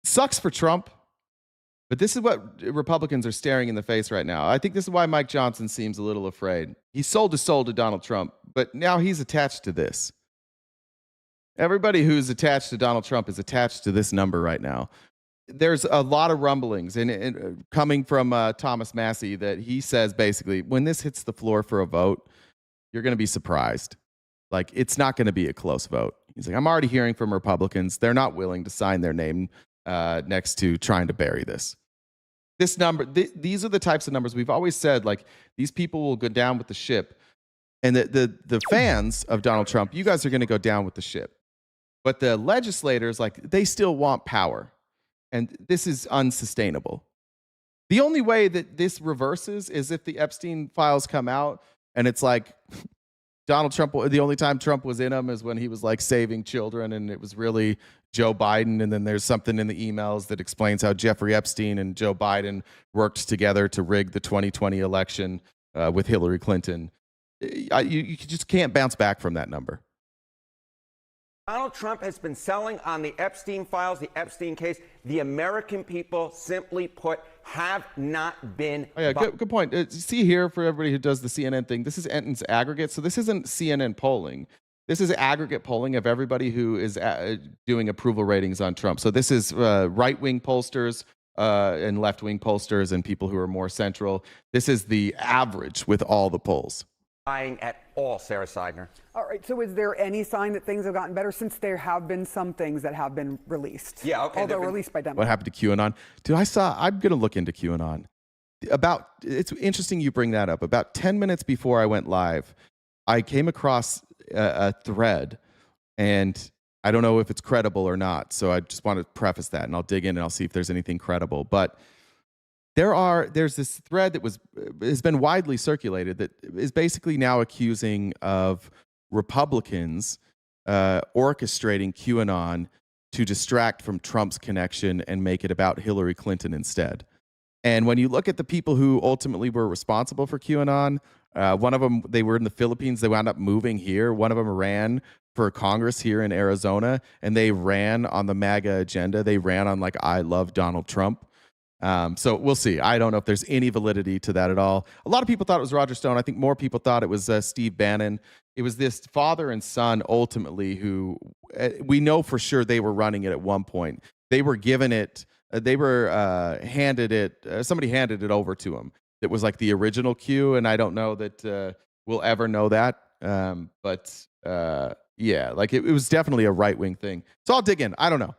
Sucks for Trump, but this is what Republicans are staring in the face right now. I think this is why Mike Johnson seems a little afraid. He sold his soul to Donald Trump, but now he's attached to this. Everybody who's attached to Donald Trump is attached to this number right now. There's a lot of rumblings and coming from Thomas Massey that he says basically when this hits the floor for a vote, you're going to be surprised. Like, it's not going to be a close vote. He's like, I'm already hearing from Republicans. They're not willing to sign their name next to trying to bury this. This number, these are the types of numbers we've always said, like, these people will go down with the ship. And the fans of Donald Trump, you guys are going to go down with the ship. But the legislators, like, they still want power. And this is unsustainable. The only way that this reverses is if the Epstein files come out and it's like Donald Trump, the only time Trump was in them is when he was like saving children and it was really Joe Biden. And then there's something in the emails that explains how Jeffrey Epstein and Joe Biden worked together to rig the 2020 election with Hillary Clinton. You just can't bounce back from that number. Donald Trump has been selling on the Epstein files, the Epstein case. The American people, simply put, have not been. Oh, yeah, good point. See here, for everybody who does the CNN thing, this is Enton's aggregate. So this isn't CNN polling. This is aggregate polling of everybody who is doing approval ratings on Trump. So this is right-wing pollsters and left-wing pollsters and people who are more central. This is the average with all the polls. At all, Sarah Seidner. All right, so is there any sign that things have gotten better since there have been some things that have been released? Yeah, okay. Although released by Democrats. What happened to QAnon? Dude, I'm going to look into QAnon. It's interesting you bring that up. About 10 minutes before I went live, I came across a thread, and I don't know if it's credible or not. So I just want to preface that, and I'll dig in and I'll see if there's anything credible. But there's this thread that has been widely circulated that is basically now accusing of Republicans orchestrating QAnon to distract from Trump's connection and make it about Hillary Clinton instead. And when you look at the people who ultimately were responsible for QAnon, one of them, they were in the Philippines. They wound up moving here. One of them ran for Congress here in Arizona, and they ran on the MAGA agenda. They ran on like, I love Donald Trump. So we'll see. I don't know if there's any validity to that at all. A lot of people thought it was Roger Stone. I think more people thought it was Steve Bannon. It was this father and son ultimately who we know for sure they were running it at one point. They were given it. They were handed it. Somebody handed it over to them. It was like the original Q, and I don't know that we'll ever know that. Yeah, like it was definitely a right-wing thing. So I'll dig in. I don't know.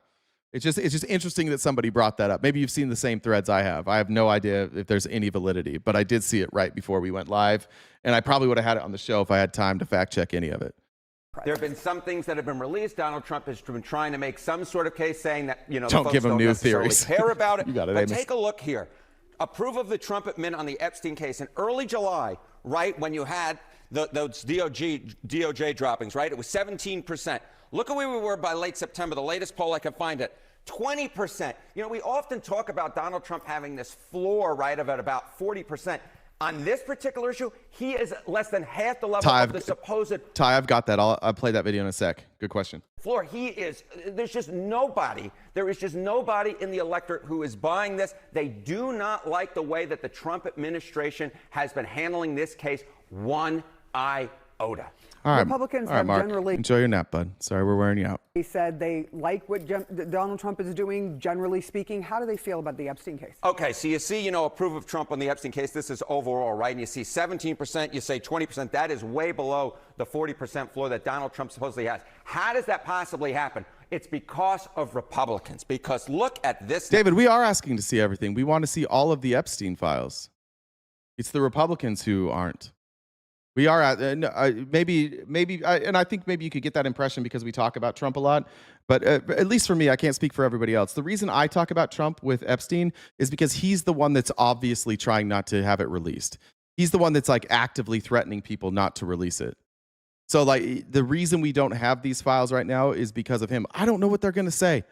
It's just interesting that somebody brought that up. Maybe you've seen the same threads I have. I have no idea if there's any validity, but I did see it right before we went live, and I probably would have had it on the show if I had time to fact check any of it. There have been some things that have been released. Donald Trump has been trying to make some sort of case saying that, the Don't folks give him don't new necessarily theories. care about it. You got it, but Amos. take a look here. Approve of the Trump admin on the Epstein case in early July, right when you had those DOJ droppings, right? It was 17%. Look at where we were by late September. The latest poll I could find it. 20%. We often talk about Donald Trump having this floor, right, of at about 40%. On this particular issue, he is less than half the level of the supposed... Ty, I've got that. I'll play that video in a sec. Good question. Floor, there is just nobody in the electorate who is buying this. They do not like the way that the Trump administration has been handling this case one iota. All right. Republicans have Mark. generally... Enjoy your nap, bud. Sorry we're wearing you out. He said they like what Donald Trump is doing, generally speaking. How do they feel about the Epstein case? Okay, so you see, approve of Trump on the Epstein case. This is overall, right? And you see 17%, you say 20%. That is way below the 40% floor that Donald Trump supposedly has. How does that possibly happen? It's because of Republicans. Because look at this. David, we are asking to see everything. We want to see all of the Epstein files. It's the Republicans who aren't. We are at maybe, and I think maybe you could get that impression because we talk about Trump a lot. But at least for me, I can't speak for everybody else. The reason I talk about Trump with Epstein is because he's the one that's obviously trying not to have it released. He's the one that's like actively threatening people not to release it. So like the reason we don't have these files right now is because of him. I don't know what they're going to say.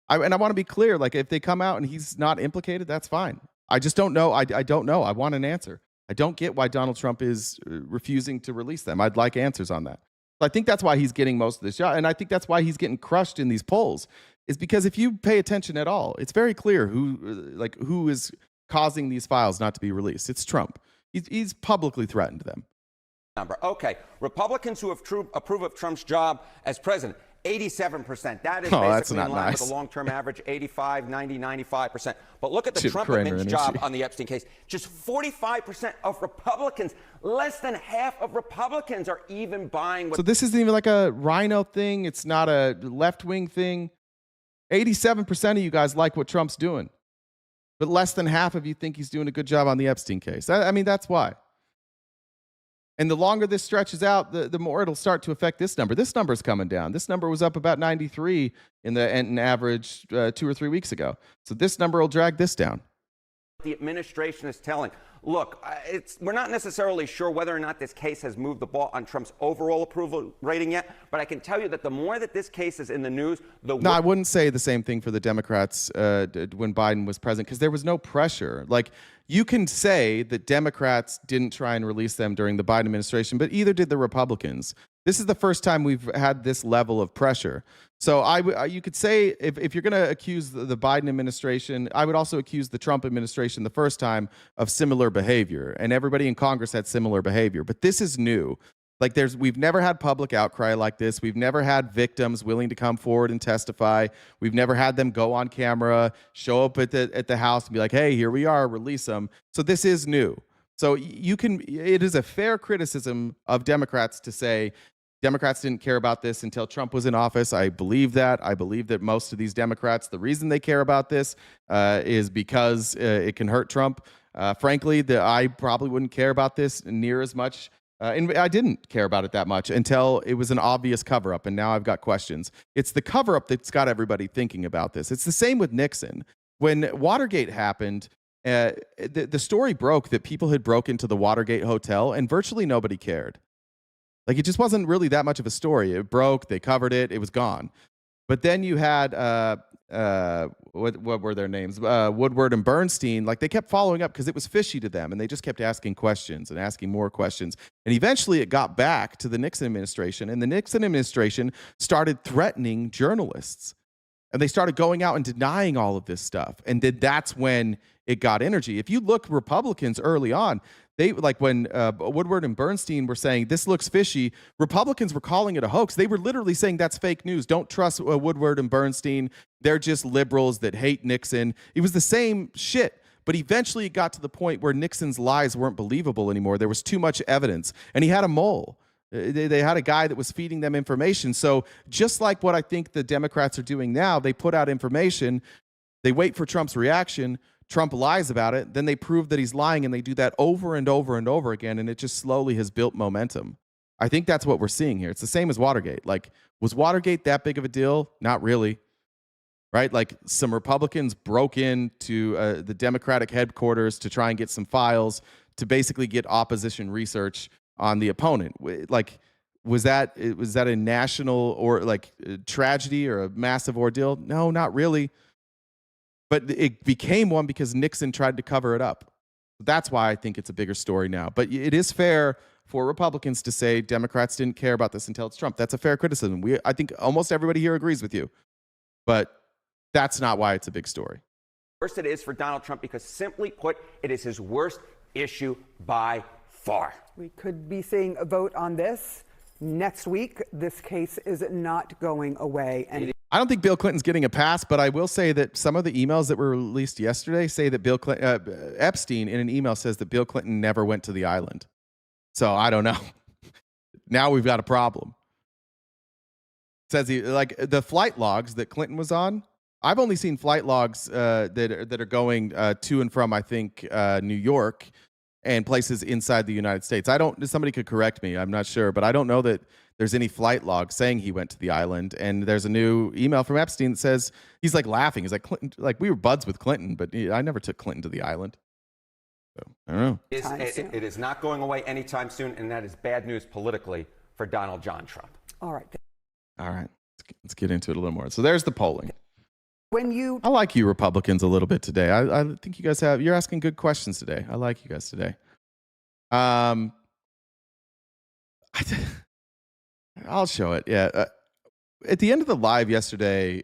And I want to be clear. Like if they come out and he's not implicated, that's fine. I just don't know. I don't know. I want an answer. I don't get why Donald Trump is refusing to release them. I'd like answers on that. I think that's why he's getting most of this shot. And I think that's why he's getting crushed in these polls is because if you pay attention at all, it's very clear who is causing these files not to be released. It's Trump. He's publicly threatened them. Okay. Republicans who approve of Trump's job as president, 87%. That is that's basically not in line nice. with the long-term average, 85, 90, 95%. But look at the Jim Trump Cramer admin's job energy. on the Epstein case. Just 45% of Republicans, less than half of Republicans are even buying what... So this isn't even like a rhino thing. It's not a left-wing thing. 87% of you guys like what Trump's doing. But less than half of you think he's doing a good job on the Epstein case. I mean, that's why. And the longer this stretches out, the more it'll start to affect this number. This number's coming down. This number was up about 93 in the average 2 or 3 weeks ago. So this number will drag this down. The administration is telling. Look, we're not necessarily sure whether or not this case has moved the ball on Trump's overall approval rating yet, but I can tell you that the more that this case is in the news, No, I wouldn't say the same thing for the Democrats when Biden was president because there was no pressure. Like, you can say that Democrats didn't try and release them during the Biden administration, but either did the Republicans. This is the first time we've had this level of pressure. So you could say if you're going to accuse the Biden administration, I would also accuse the Trump administration the first time of similar behavior. And everybody in Congress had similar behavior. But this is new. Like we've never had public outcry like this. We've never had victims willing to come forward and testify. We've never had them go on camera, show up at the house and be like, hey, here we are, release them. So this is new. So it is a fair criticism of Democrats to say Democrats didn't care about this until Trump was in office. I believe that. I believe that most of these Democrats, the reason they care about this is because it can hurt Trump. Frankly, I probably wouldn't care about this near as much. And I didn't care about it that much until it was an obvious cover-up, and now I've got questions. It's the cover-up that's got everybody thinking about this. It's the same with Nixon. When Watergate happened, the story broke that people had broke into the Watergate Hotel, and virtually nobody cared. Like, it just wasn't really that much of a story. It broke, they covered it, it was gone. But then you had, what were their names? Woodward and Bernstein. Like, they kept following up because it was fishy to them, and they just kept asking questions and asking more questions. And eventually it got back to the Nixon administration, and the Nixon administration started threatening journalists. And they started going out and denying all of this stuff. And then that's when it got energy. If you look Republicans early on, they like when Woodward and Bernstein were saying this looks fishy, Republicans were calling it a hoax. They were literally saying that's fake news. Don't trust Woodward and Bernstein. They're just liberals that hate Nixon. It was the same shit. But eventually it got to the point where Nixon's lies weren't believable anymore. There was too much evidence. And he had a mole. They had a guy that was feeding them information. So just like what I think the Democrats are doing now, they put out information, they wait for Trump's reaction, Trump lies about it, then they prove that he's lying, and they do that over and over and over again, and it just slowly has built momentum. I think that's what we're seeing here. It's the same as Watergate. Like, was Watergate that big of a deal? Not really. Right? Like, some Republicans broke into the Democratic headquarters to try and get some files to basically get opposition research on the opponent. Like, was that a national or like tragedy or a massive ordeal? No, not really. But it became one because Nixon tried to cover it up. That's why I think it's a bigger story now. But it is fair for Republicans to say Democrats didn't care about this until it's Trump. That's a fair criticism. I think almost everybody here agrees with you. But that's not why it's a big story. Worst it is for Donald Trump because, simply put, it is his worst issue by far. We could be seeing a vote on this next week. This case is not going away. And I don't think Bill Clinton's getting a pass, but I will say that some of the emails that were released yesterday say that Epstein in an email says that Bill Clinton never went to the island. So I don't know. Now we've got a problem. Says he, like, the flight logs that Clinton was on. I've only seen flight logs that are going to and from, I think, New York and places inside the United States. Somebody could correct me. I'm not sure, but I don't know that there's any flight log saying he went to the island. And there's a new email from Epstein that says, he's like laughing. He's like, Clinton, like, we were buds with Clinton, but I never took Clinton to the island. So I don't know. It is not going away anytime soon, and that is bad news politically for Donald John Trump. All right. Let's get into it a little more. So there's the polling. I like you Republicans a little bit today. I think you guys you're asking good questions today. I like you guys today. I'll show it. Yeah. At the end of the live yesterday,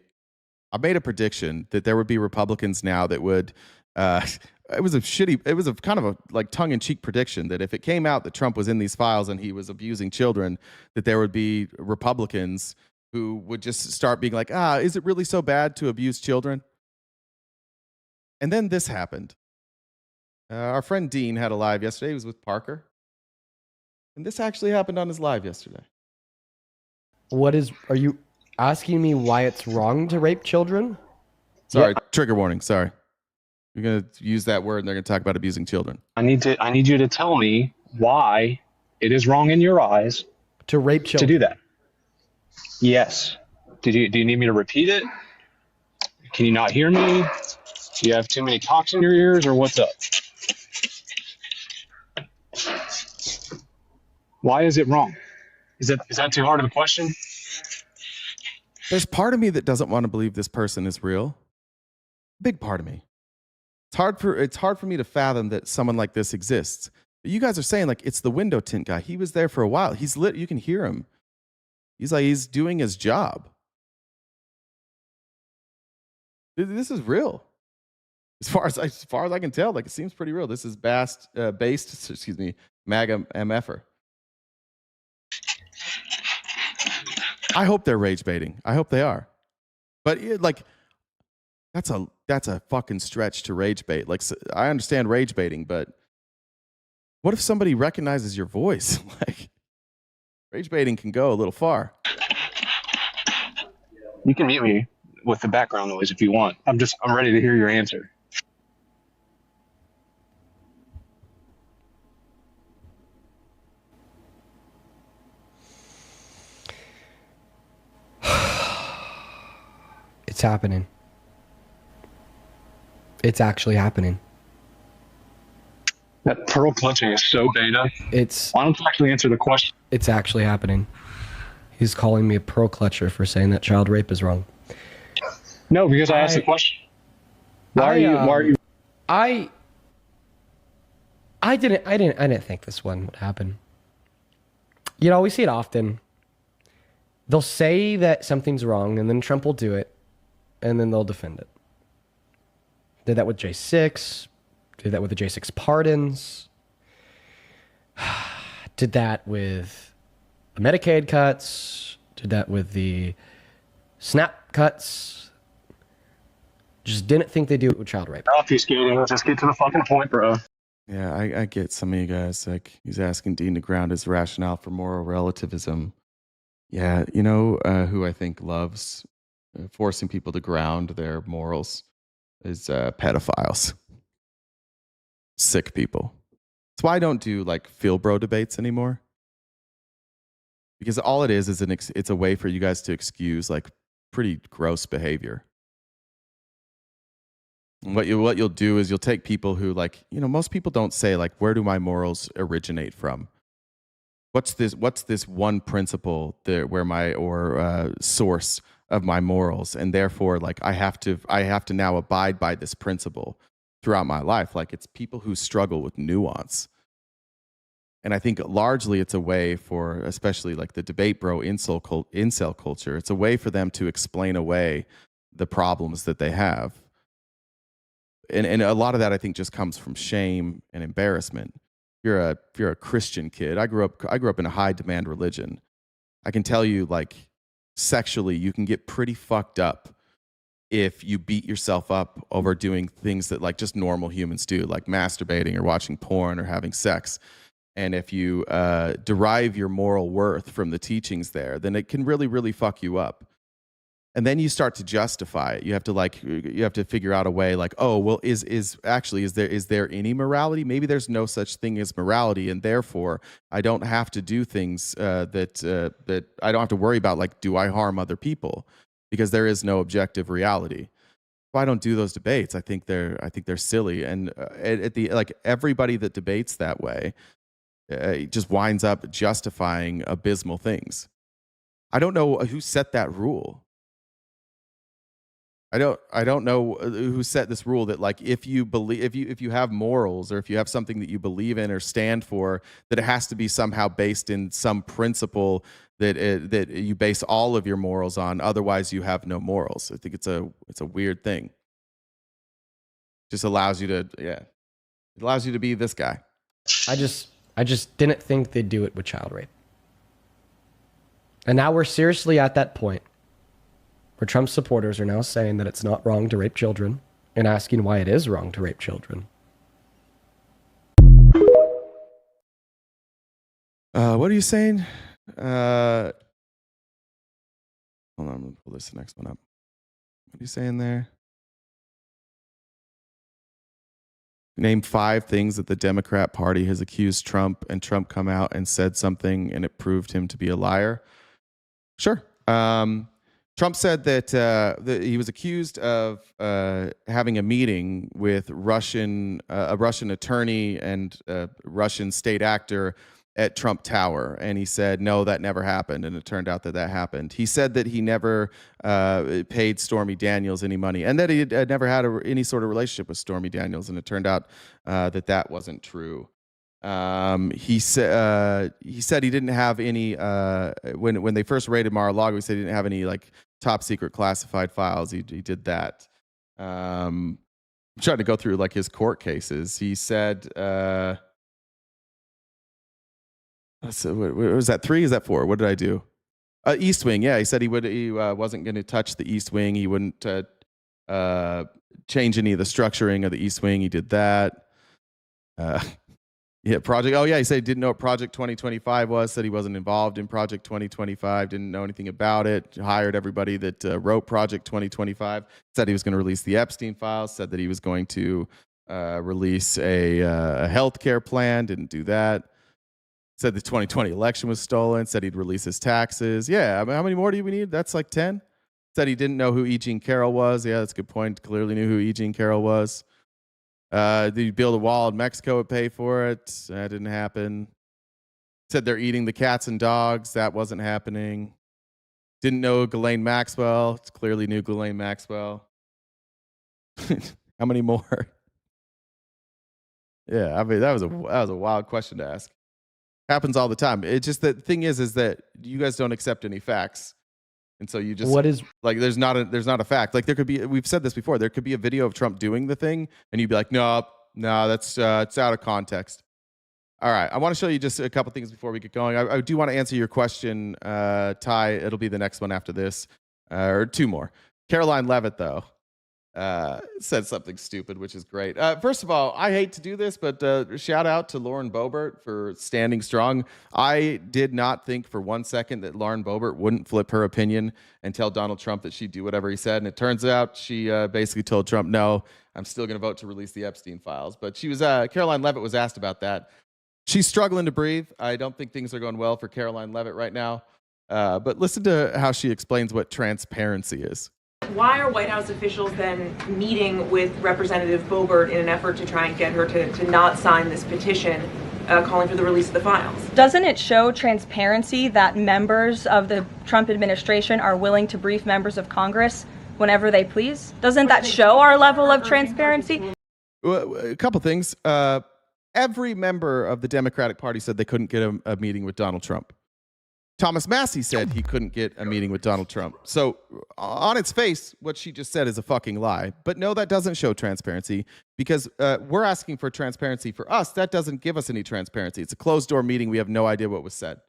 I made a prediction that there would be Republicans now that would, it was a kind of a like tongue-in-cheek prediction that if it came out that Trump was in these files and he was abusing children, that there would be Republicans who would just start being like, is it really so bad to abuse children? And then this happened. Our friend Dean had a live yesterday. He was with Parker. And this actually happened on his live yesterday. Are you asking me why it's wrong to rape children? Sorry, trigger warning, sorry. You're going to use that word and they're going to talk about abusing children. I need you to tell me why it is wrong in your eyes to rape children. To do that. Yes. Do you need me to repeat it? Can you not hear me? Do you have too many cocks in your ears, or what's up? Why is it wrong? Is that too hard of a question? There's part of me that doesn't want to believe this person is real. Big part of me. It's hard for me to fathom that someone like this exists. But you guys are saying like it's the window tint guy. He was there for a while. He's lit. You can hear him. He's doing his job. This is real. As far as I can tell, like it seems pretty real. This is based, MAGA MFer. I hope they're rage baiting. I hope they are. But like that's a fucking stretch to rage bait. Like I understand rage baiting, but what if somebody recognizes your voice? Like rage baiting can go a little far. You can mute me with the background noise if you want. I'm ready to hear your answer. It's happening. It's actually happening. That pearl clutching is so beta. Why don't you actually answer the question? It's actually happening. He's calling me a pearl clutcher for saying that child rape is wrong. No, because I asked the question. Why are you? I didn't think this one would happen. You know, we see it often. They'll say that something's wrong, and then Trump will do it, and then they'll defend it. Did that with J6. Did that with the J6 pardons. Did that with the Medicaid cuts. Did that with the SNAP cuts. Just didn't think they'd do it with child rape. Obfuscating. Let's just get to the fucking point, bro. Yeah, I get some of you guys, like, he's asking Dean to ground his rationale for moral relativism. Yeah, you know who I think loves forcing people to ground their morals is pedophiles, sick people. That's why I don't do like feel bro debates anymore. Because all it is it's a way for you guys to excuse like pretty gross behavior. And what you'll do is you'll take people who, like, you know, most people don't say like, where do my morals originate from? What's this one principle there where my source of my morals, and therefore like I have to now abide by this principle throughout my life. Like, it's people who struggle with nuance. And I think largely it's a way for, especially like the debate bro incel culture, it's a way for them to explain away the problems that they have. And a lot of that I think just comes from shame and embarrassment. If you're a Christian kid, I grew up in a high demand religion. I can tell you, like, sexually, you can get pretty fucked up if you beat yourself up over doing things that like just normal humans do, like masturbating or watching porn or having sex. And if you derive your moral worth from the teachings there, then it can really, really fuck you up. And then you start to justify it. You have to figure out a way, like, oh, well, is there any morality? Maybe there's no such thing as morality, and therefore I don't have to do things that I don't have to worry about, like, do I harm other people? Because there is no objective reality. If I don't do those debates, I think they're silly. And everybody that debates that way just winds up justifying abysmal things. I don't know who set that rule. I don't know who set this rule that, like, if you have morals, or if you have something that you believe in or stand for, that it has to be somehow based in some principle that you base all of your morals on. Otherwise, you have no morals. I think it's a weird thing. Just allows you to be this guy. I just didn't think they'd do it with child rape. And now we're seriously at that point where Trump supporters are now saying that it's not wrong to rape children, and asking why it is wrong to rape children. What are you saying? Hold on, I'm gonna pull this next one up. What are you saying there? Name 5 things that the Democrat Party has accused Trump, and Trump come out and said something and it proved him to be a liar. Sure. Trump said that he was accused of having a meeting with a Russian attorney and a Russian state actor at Trump Tower. And he said, no, that never happened. And it turned out that happened. He said that he never paid Stormy Daniels any money, and that he had never had any sort of relationship with Stormy Daniels. And it turned out that wasn't true. He said he didn't have any when they first raided Mar-a-Lago. He said he didn't have any like top secret classified files. He did that. I'm trying to go through like his court cases. He said, so what was that, 3? Is that 4? What did I do? East Wing. Yeah, he said he wasn't going to touch the East Wing. He wouldn't change any of the structuring of the East Wing. He did that. Yeah, Project. Oh, yeah. He said he didn't know what Project 2025 was. Said he wasn't involved in Project 2025. Didn't know anything about it. Hired everybody that wrote Project 2025. Said he was going to release the Epstein files. Said that he was going to release a healthcare plan. Didn't do that. Said the 2020 election was stolen. Said he'd release his taxes. Yeah. I mean, how many more do we need? That's like 10. Said he didn't know who E. Jean Carroll was. Yeah, that's a good point. Clearly knew who E. Jean Carroll was. Did he build a wall in Mexico and pay for it? That didn't happen. Said they're eating the cats and dogs. That wasn't happening. Didn't know Ghislaine Maxwell. Clearly knew Ghislaine Maxwell. How many more? Yeah, I mean, that was a wild question to ask. Happens all the time. It's just that the thing is that you guys don't accept any facts. And so you just like there's not a fact. Like there could be, we've said this before, there could be a video of Trump doing the thing and you'd be like, no, that's it's out of context. All right, I want to show you just a couple things before we get going. I do want to answer your question, Ty. It'll be the next one after this, or 2 more. Caroline Levitt, though. said something stupid, which is great. First of all, I hate to do this, but shout out to Lauren Boebert for standing strong. I did not think for 1 second that Lauren Boebert wouldn't flip her opinion and tell Donald Trump that she'd do whatever he said. And it turns out she basically told Trump, no, I'm still going to vote to release the Epstein files. But she was Caroline Leavitt was asked about that. She's struggling to breathe. I don't think things are going well for Caroline Leavitt right now. But listen to how she explains what transparency is. Why are White House officials then meeting with Representative Boebert in an effort to try and get her to not sign this petition calling for the release of the files? Doesn't it show transparency that members of the Trump administration are willing to brief members of Congress whenever they please? Doesn't that show our level of transparency? A couple things. Every member of the Democratic Party said they couldn't get a meeting with Donald Trump. Thomas Massey said he couldn't get a meeting with Donald Trump. So on its face, what she just said is a fucking lie. But no, that doesn't show transparency because we're asking for transparency for us. That doesn't give us any transparency. It's a closed door meeting. We have no idea what was said.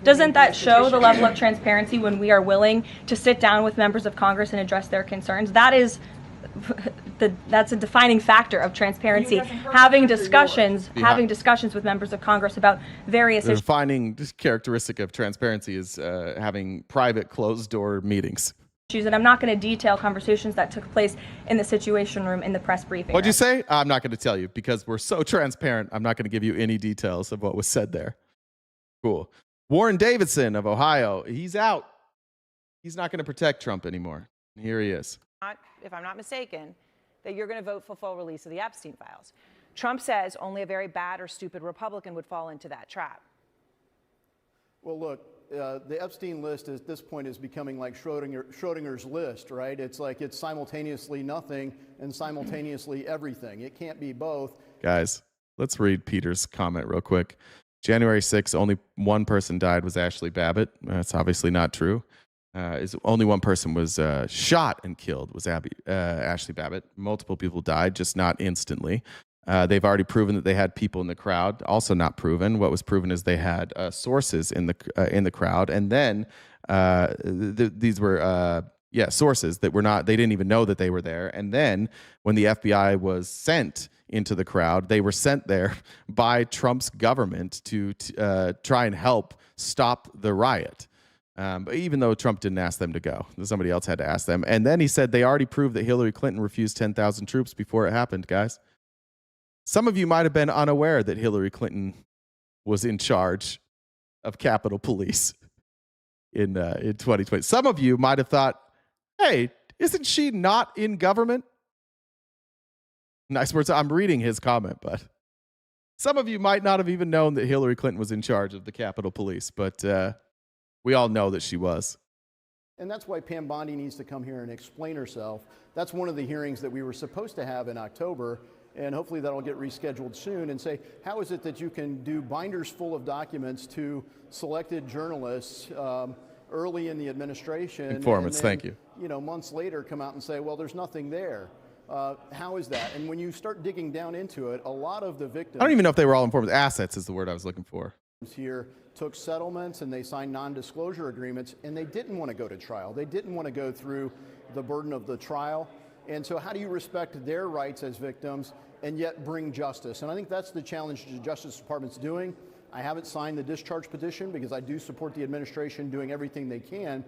Doesn't that show the level of transparency when we are willing to sit down with members of Congress and address their concerns? That's a defining factor of transparency. Having discussions with members of Congress about various The issues. defining characteristic of transparency is having private closed door meetings. And I'm not going to detail conversations that took place in the Situation Room in the press briefing. What'd you say? I'm not going to tell you because we're so transparent. I'm not going to give you any details of what was said there. Cool. Warren Davidson of Ohio, he's out. He's not going to protect Trump anymore. Here he is. If I'm not mistaken, that you're going to vote for full release of the Epstein files. Trump says only a very bad or stupid Republican would fall into that trap. Well, look, the Epstein list at this point is becoming like Schrodinger's list, right? It's like it's simultaneously nothing and simultaneously everything. It can't be both. Guys, let's read Peter's comment real quick. January 6th, only one person died was Ashley Babbitt. That's obviously not true. Only one person was shot and killed was Ashley Babbitt. Multiple people died, just not instantly. They've already proven that they had people in the crowd. Also not proven. What was proven is they had sources in the crowd, and then these were sources that were not. They didn't even know that they were there. And then when the FBI was sent into the crowd, they were sent there by Trump's government to try and help stop the riot. But even though Trump didn't ask them to go, somebody else had to ask them. And then he said they already proved that Hillary Clinton refused 10,000 troops before it happened, guys. Some of you might have been unaware that Hillary Clinton was in charge of Capitol Police in 2020. Some of you might have thought, hey, isn't she not in government? Nice words. I'm reading his comment, but some of you might not have even known that Hillary Clinton was in charge of the Capitol Police, but we all know that she was. And that's why Pam Bondi needs to come here and explain herself. That's one of the hearings that we were supposed to have in October, and hopefully that'll get rescheduled soon, and say, how is it that you can do binders full of documents to selected journalists early in the administration? Informants, and then, thank you. You know, months later come out and say, well, there's nothing there. How is that? And when you start digging down into it, a lot of the victims... I don't even know if they were all informed. Assets is the word I was looking for. Here took settlements and they signed non-disclosure agreements, and they didn't want to go to trial. They didn't want to go through the burden of the trial. And so how do you respect their rights as victims and yet bring justice? And I think that's the challenge the Justice Department's doing. I haven't signed the discharge petition because I do support the administration doing everything they can.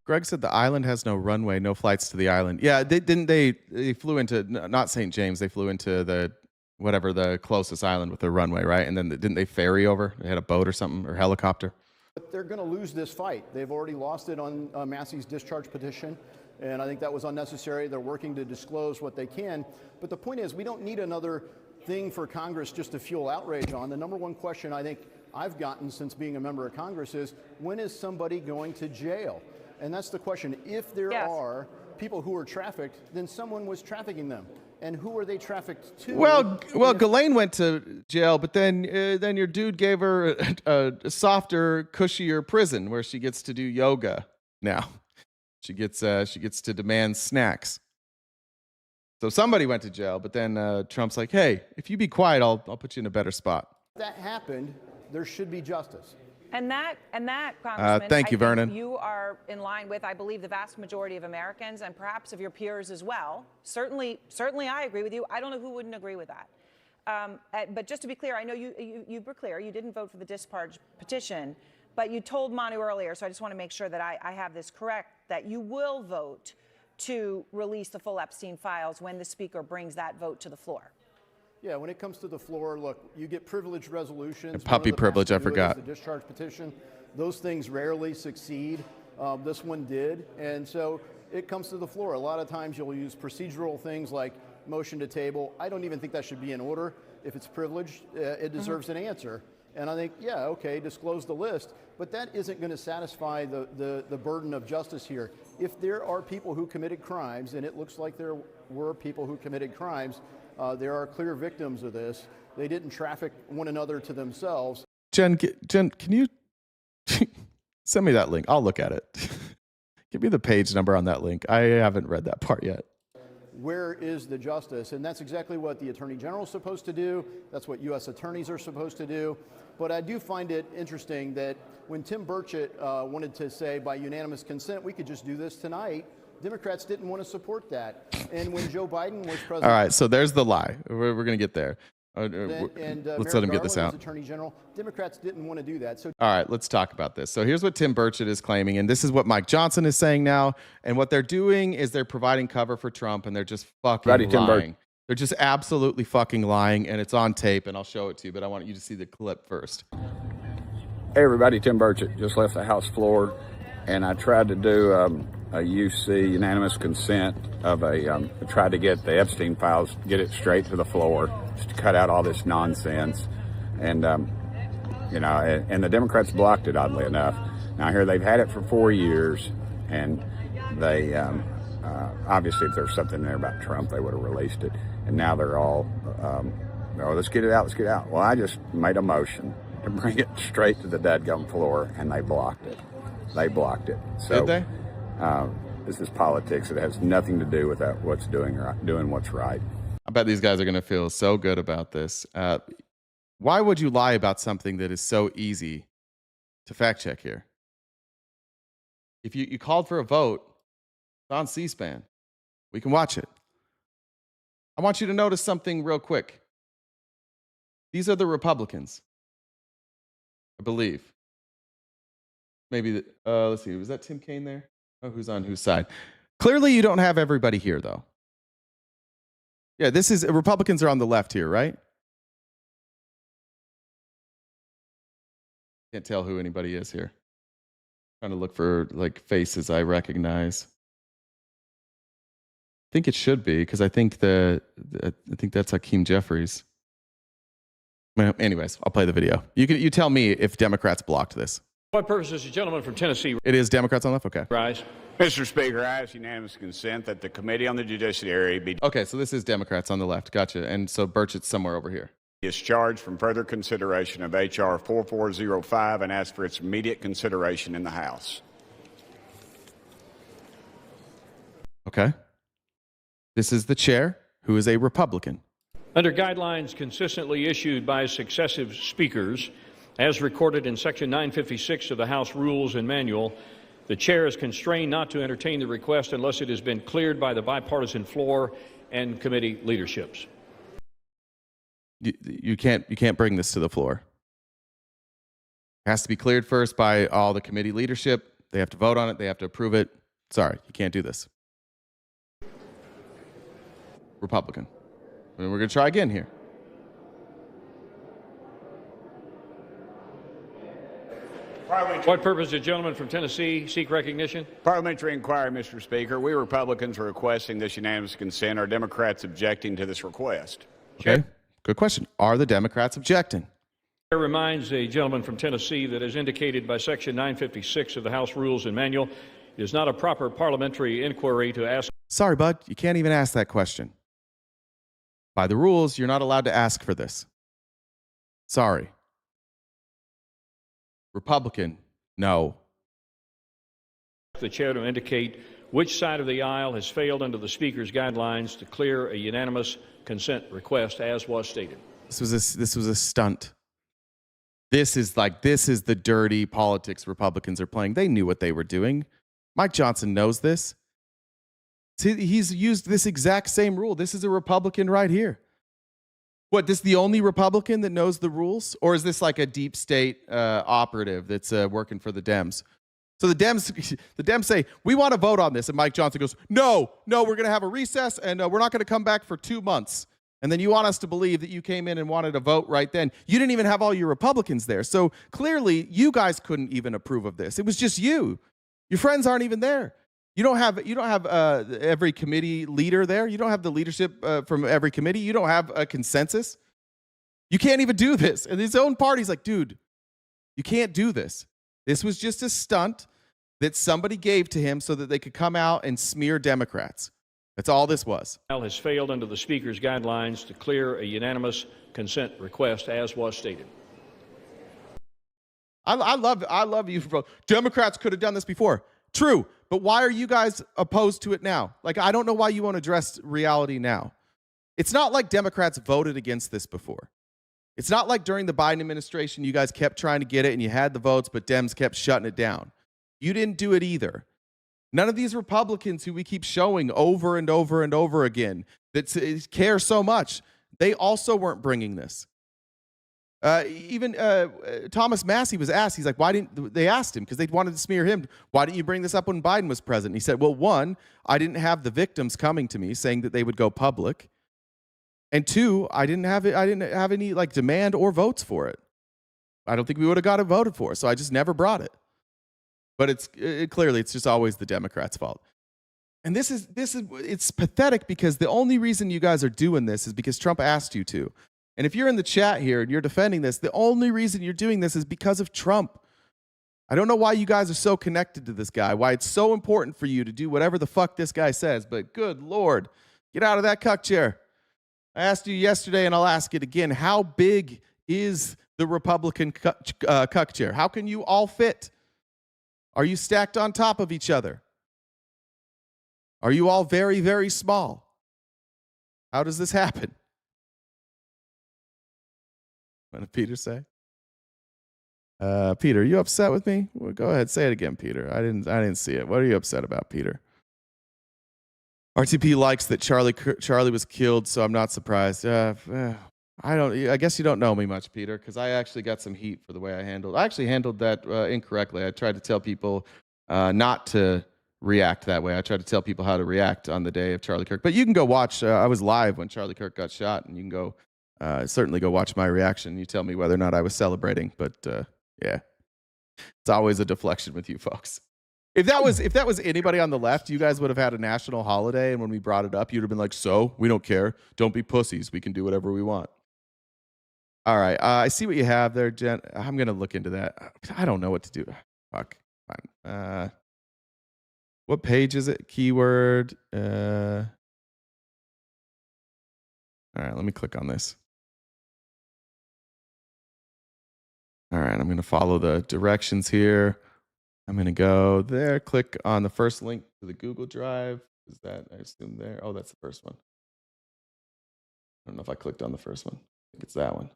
Greg said the island has no runway, no flights to the island. Yeah, they flew into, not St. James, they flew into the closest island with a runway, right? And then didn't they ferry over? They had a boat or something, or helicopter? But they're going to lose this fight. They've already lost it on Massey's discharge petition, and I think that was unnecessary. They're working to disclose what they can. But the point is, we don't need another thing for Congress just to fuel outrage on. The number one question I think I've gotten since being a member of Congress is, when is somebody going to jail? And that's the question. If there are people who are trafficked, then someone was trafficking them. And who are they trafficked to? Well, Ghislaine went to jail, but then your dude gave her a softer, cushier prison where she gets to do yoga now. She gets to demand snacks. So somebody went to jail, but then Trump's like, hey, if you be quiet, I'll put you in a better spot. If that happened, there should be justice. And that, Congressman, thank you, I think Vernon. you are in line with, I believe, the vast majority of Americans and perhaps of your peers as well. Certainly, I agree with you. I don't know who wouldn't agree with that. But just to be clear, I know you were clear. You didn't vote for the discharge petition, but you told Manu earlier, so I just want to make sure that I have this correct, that you will vote to release the full Epstein files when the Speaker brings that vote to the floor. Yeah, when it comes to the floor, look, you get privilege resolutions. And puppy privilege, I forgot. The discharge petition, those things rarely succeed. This one did, and so it comes to the floor. A lot of times you'll use procedural things like motion to table. I don't even think that should be in order. If it's privileged, it deserves an answer. And I think, yeah, okay, disclose the list, but that isn't going to satisfy the burden of justice here. If there are people who committed crimes, and it looks like there were people who committed crimes, there are clear victims of this. They didn't traffic one another to themselves. Jen, can you send me that link? I'll look at it. Give me the page number on that link. I haven't read that part yet. Where is the justice? And that's exactly what the Attorney General is supposed to do. That's what U.S. attorneys are supposed to do. But I do find it interesting that when Tim Burchett wanted to say by unanimous consent, we could just do this tonight, Democrats didn't want to support that. And when Joe Biden was president... All right, so there's the lie. We're going to get there. Let's let him get this out. Attorney General, Democrats didn't want to do that. So, all right, let's talk about this. So here's what Tim Burchett is claiming, and this is what Mike Johnson is saying now. And what they're doing is they're providing cover for Trump, and they're just fucking lying. They're just absolutely fucking lying, and it's on tape, and I'll show it to you, but I want you to see the clip first. Hey, everybody, Tim Burchett just left the House floor, and I tried to do a UC unanimous consent of tried to get the Epstein files, get it straight to the floor, just to cut out all this nonsense. And, and the Democrats blocked it, oddly enough. Now, here they've had it for 4 years, and they, obviously, if there's something there about Trump, they would have released it. And now they're all, let's get it out, let's get it out. Well, I just made a motion to bring it straight to the dadgum floor, and they blocked it. They blocked it. So, did they? This is politics. It has nothing to do with what's doing what's right. I bet these guys are going to feel so good about this. Why would you lie about something that is so easy to fact check here? If you called for a vote, it's on C-SPAN. We can watch it. I want you to notice something real quick. These are the Republicans, I believe. Maybe, let's see, was that Tim Kaine there? Oh, who's on whose side? Clearly, you don't have everybody here, though. Yeah, this is, Republicans are on the left here, right? Can't tell who anybody is here. Trying to look for, like, faces I recognize. I think it should be, because I think that's Hakeem Jeffries. Well, anyways, I'll play the video. You tell me if Democrats blocked this. What purpose is the gentleman from Tennessee? It is Democrats on the left? Okay. Rise. Mr. Speaker, I ask unanimous consent that the Committee on the Judiciary be Okay, so this is Democrats on the left. Gotcha. And so Burchett's somewhere over here. discharged from further consideration of H.R. 4405 and ask for its immediate consideration in the House. Okay. This is the chair, who is a Republican. Under guidelines consistently issued by successive speakers, as recorded in Section 956 of the House Rules and Manual, the chair is constrained not to entertain the request unless it has been cleared by the bipartisan floor and committee leaderships. You can't bring this to the floor. It has to be cleared first by all the committee leadership. They have to vote on it. They have to approve it. Sorry, you can't do this. Republican. And we're going to try again here. What purpose does the gentleman from Tennessee seek recognition? Parliamentary inquiry, Mr. Speaker. We Republicans are requesting this unanimous consent. Are Democrats objecting to this request? Okay, good question. Are the Democrats objecting? It reminds the gentleman from Tennessee that, as indicated by Section 956 of the House Rules and Manual, it is not a proper parliamentary inquiry to ask. Sorry, bud, you can't even ask that question. By the rules, you're not allowed to ask for this. Sorry. Republican, no. The chair to indicate which side of the aisle has failed under the Speaker's guidelines to clear a unanimous consent request, as was stated. This was a stunt. This is the dirty politics Republicans are playing. They knew what they were doing. Mike Johnson knows this. He's used this exact same rule. This is a Republican right here. What, this is the only Republican that knows the rules? Or is this like a deep state operative that's working for the Dems? So the Dems say, we want to vote on this. And Mike Johnson goes, no, we're going to have a recess and we're not going to come back for 2 months. And then you want us to believe that you came in and wanted a vote right then. You didn't even have all your Republicans there. So clearly you guys couldn't even approve of this. It was just you. Your friends aren't even there. You don't have every committee leader there. You don't have the leadership from every committee. You don't have a consensus. You can't even do this. And his own party's like, dude, you can't do this. This was just a stunt that somebody gave to him so that they could come out and smear Democrats. That's all this was. Has failed under the Speaker's guidelines to clear a unanimous consent request, as was stated. I love you, bro. Democrats could have done this before. True, but why are you guys opposed to it now? Like, I don't know why you won't address reality now. It's not like Democrats voted against this before. It's not like during the Biden administration you guys kept trying to get it and you had the votes, but Dems kept shutting it down. You didn't do it either. None of these Republicans who we keep showing over and over and over again that care so much, they also weren't bringing this. Even Thomas Massey was asked, he's like, why didn't they asked him because they wanted to smear him. Why didn't you bring this up when Biden was president? He said, well, one, I didn't have the victims coming to me saying that they would go public. And two, I didn't have any like demand or votes for it. I don't think we would have got it voted for. So I just never brought it. But clearly it's just always the Democrats' fault. And it's pathetic because the only reason you guys are doing this is because Trump asked you to. And if you're in the chat here and you're defending this, the only reason you're doing this is because of Trump. I don't know why you guys are so connected to this guy, why it's so important for you to do whatever the fuck this guy says, but good Lord, get out of that cuck chair. I asked you yesterday and I'll ask it again. How big is the Republican cuck chair? How can you all fit? Are you stacked on top of each other? Are you all very, very small? How does this happen? What did Peter say? Peter, are you upset with me? Well, go ahead, say it again, Peter. I didn't see it. What are you upset about, Peter? RTP likes that Charlie was killed, so I'm not surprised. I guess you don't know me much, Peter, because I actually got some heat for the way I actually handled that incorrectly. I tried to tell people not to react that way. I tried to tell people how to react on the day of Charlie Kirk. But you can go watch. I was live when Charlie Kirk got shot, and you can go certainly go watch my reaction. You tell me whether or not I was celebrating. But yeah, it's always a deflection with you folks. If that was anybody on the left, you guys would have had a national holiday, and when we brought it up, you'd have been like, "So we don't care. Don't be pussies. We can do whatever we want." All right, I see what you have there, Jen. I'm gonna look into that. I don't know what to do. Fuck. Fine. What page is it? Keyword. All right, let me click on this. All right, I'm gonna follow the directions here. I'm gonna go there. Click on the first link to the Google Drive. Is that, I assume, there? Oh, that's the first one. I don't know if I clicked on the first one. I think it's that one.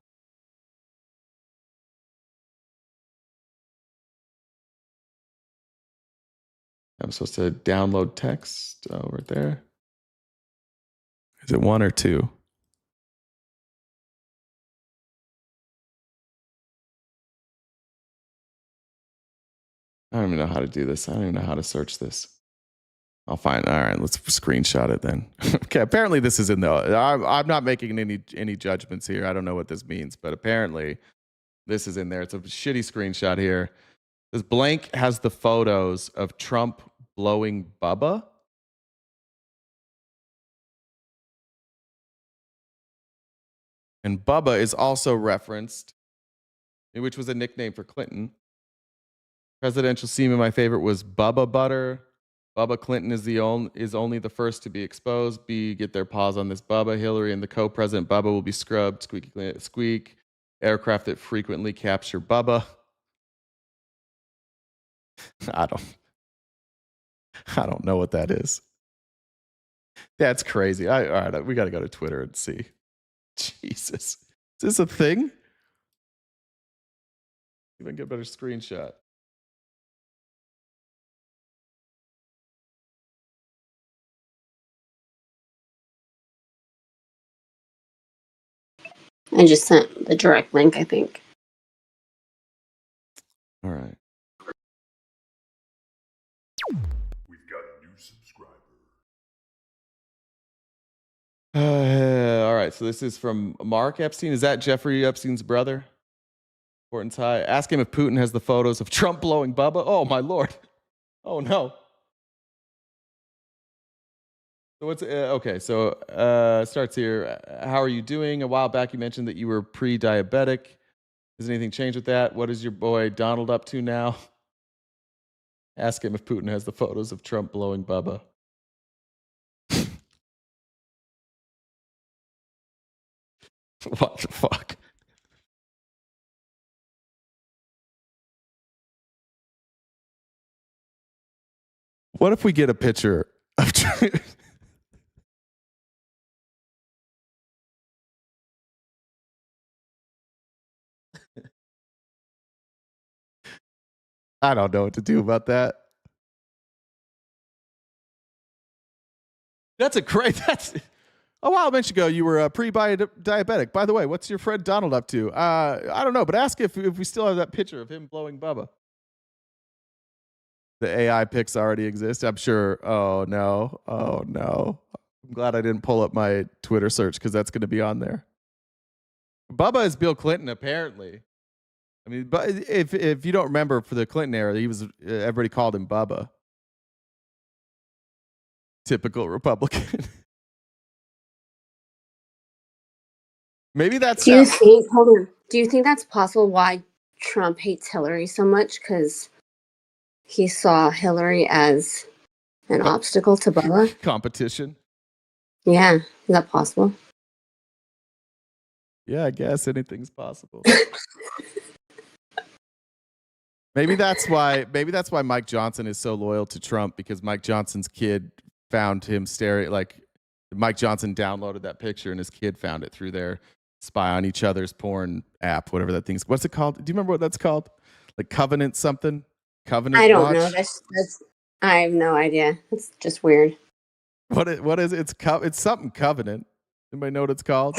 I'm supposed to download text over there. Is it 1 or 2? I don't even know how to do this. I don't even know how to search this. I'll find. All right, let's screenshot it then. Okay, apparently this is in the. I'm not making any judgments here. I don't know what this means, but apparently this is in there. It's a shitty screenshot here. This blank has the photos of Trump blowing Bubba. And Bubba is also referenced, which was a nickname for Clinton. Presidential semen, my favorite was Bubba Butter. Bubba Clinton is only the first to be exposed. B, get their paws on this Bubba. Hillary and the co-president Bubba will be scrubbed. Squeaky squeak. Aircraft that frequently capture Bubba. I don't know what that is. That's crazy. All right, we got to go to Twitter and see. Jesus, is this a thing? I can get a better screenshot. I just sent the direct link, I think. All right. We've got a new subscriber. All right. So this is from Mark Epstein. Is that Jeffrey Epstein's brother? Importance high. Ask him if Putin has the photos of Trump blowing Bubba. Oh, my Lord. Oh, no. So what's okay? So starts here. How are you doing? A while back, you mentioned that you were pre-diabetic. Has anything changed with that? What is your boy Donald up to now? Ask him if Putin has the photos of Trump blowing Bubba. What the fuck? What if we get a picture of I don't know what to do about that. That's a great. That's a while ago. You were pre-diabetic. By the way, what's your friend Donald up to? I don't know, but ask if we still have that picture of him blowing Bubba. The AI pics already exist. I'm sure. Oh no. Oh no. I'm glad I didn't pull up my Twitter search because that's going to be on there. Bubba is Bill Clinton, apparently. I mean, but if you don't remember, for the Clinton era, he was everybody called him Bubba. Typical Republican. Maybe that's. Do you think? Hold on. Do you think that's possible? Why Trump hates Hillary so much? Because he saw Hillary as an obstacle to Bubba. Competition. Yeah, is that possible? Yeah, I guess anything's possible. Maybe that's why Mike Johnson is so loyal to Trump, because Mike Johnson's kid found him staring, like Mike Johnson downloaded that picture and his kid found it through their spy on each other's porn app, whatever that thing's. What's it called? Do you remember what that's called? Like Covenant something? Covenant I don't Watch? know. That's I have no idea. It's just weird. What is it? It's something Covenant. Anybody know what it's called?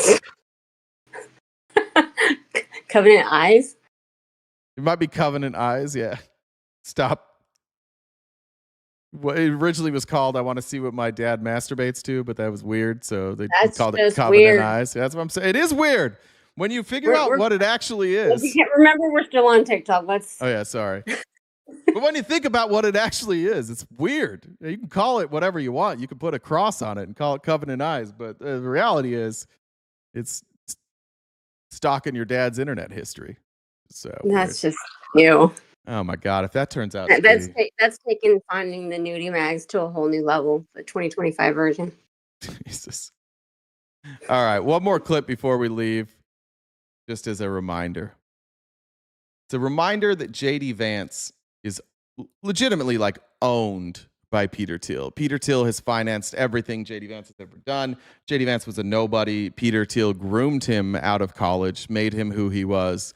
Covenant Eyes? It might be Covenant Eyes, yeah. Stop. What it originally was called, I want to see what my dad masturbates to, but that was weird, so they called it Covenant weird. Eyes. That's what I'm saying. It is weird when you figure out what it actually is. Remember, we're still on TikTok. Let's. Oh yeah, sorry. But when you think about what it actually is, it's weird. You can call it whatever you want. You can put a cross on it and call it Covenant Eyes, but the reality is, it's stalking your dad's internet history. So that's just you. Oh my God! If that turns out that's taking finding the nudie mags to a whole new level. The 2025 version. Jesus. All right, one more clip before we leave, just as a reminder. It's a reminder that JD Vance is legitimately like owned by Peter Thiel. Peter Thiel has financed everything JD Vance has ever done. JD Vance was a nobody. Peter Thiel groomed him out of college, made him who he was.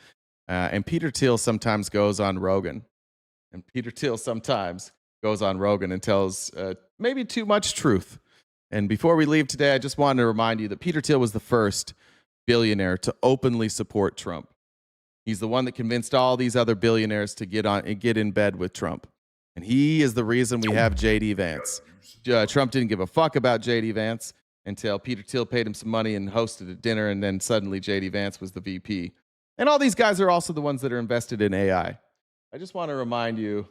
And Peter Thiel sometimes goes on Rogan. And tells maybe too much truth. And before we leave today, I just wanted to remind you that Peter Thiel was the first billionaire to openly support Trump. He's the one that convinced all these other billionaires to get in bed with Trump. And he is the reason we have JD Vance. Trump didn't give a fuck about JD Vance until Peter Thiel paid him some money and hosted a dinner, and then suddenly JD Vance was the VP. And all these guys are also the ones that are invested in AI. I just want to remind you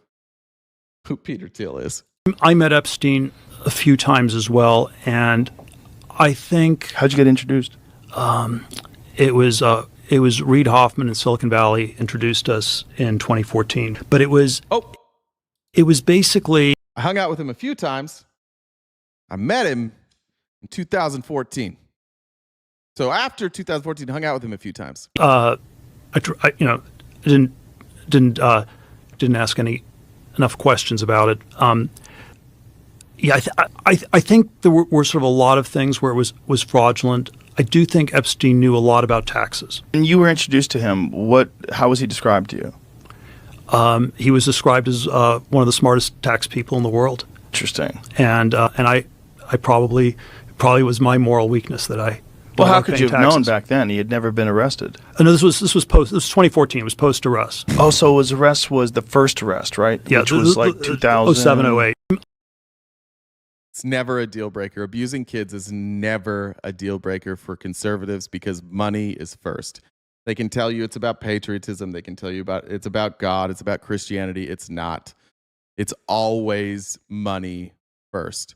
who Peter Thiel is. I met Epstein a few times as well, and I think... How'd you get introduced? It was Reid Hoffman in Silicon Valley introduced us in 2014. But it was basically... I hung out with him a few times. I met him in 2014. So after 2014, hung out with him a few times. Didn't ask enough questions about it. I think there were sort of a lot of things where it was fraudulent. I do think Epstein knew a lot about taxes. And you were introduced to him. How was he described to you? He was described as one of the smartest tax people in the world. Interesting. And I probably was my moral weakness that I. Well, how could you have known back then? He had never been arrested. No, this was 2014. It was post arrest. Oh, so his arrest was the first arrest, right? Yeah, which was like 2007, 08. It's never a deal breaker. Abusing kids is never a deal breaker for conservatives because money is first. They can tell you it's about patriotism. They can tell you it's about God. It's about Christianity. It's not. It's always money first.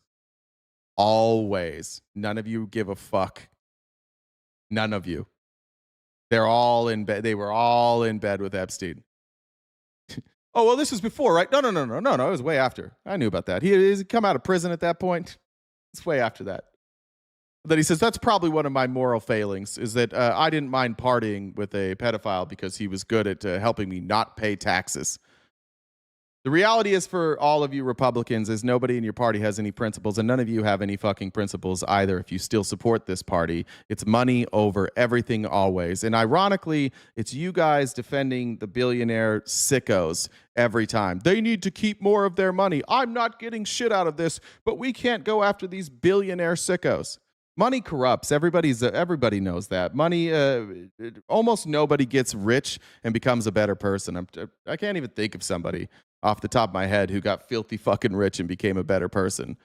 Always. None of you give a fuck. None of you. They're all in bed. They were all in bed with Epstein. Oh, well, this was before, right? No. It was way after. I knew about that. He's come out of prison at that point. It's way after that. Then he says, that's probably one of my moral failings, is that I didn't mind partying with a pedophile because he was good at helping me not pay taxes. The reality is for all of you Republicans is nobody in your party has any principles, and none of you have any fucking principles either if you still support this party. It's money over everything always. And ironically, it's you guys defending the billionaire sickos every time. They need to keep more of their money. I'm not getting shit out of this, but we can't go after these billionaire sickos. Money corrupts. Everybody knows that. Money, almost nobody gets rich and becomes a better person. I can't even think of somebody off the top of my head who got filthy fucking rich and became a better person.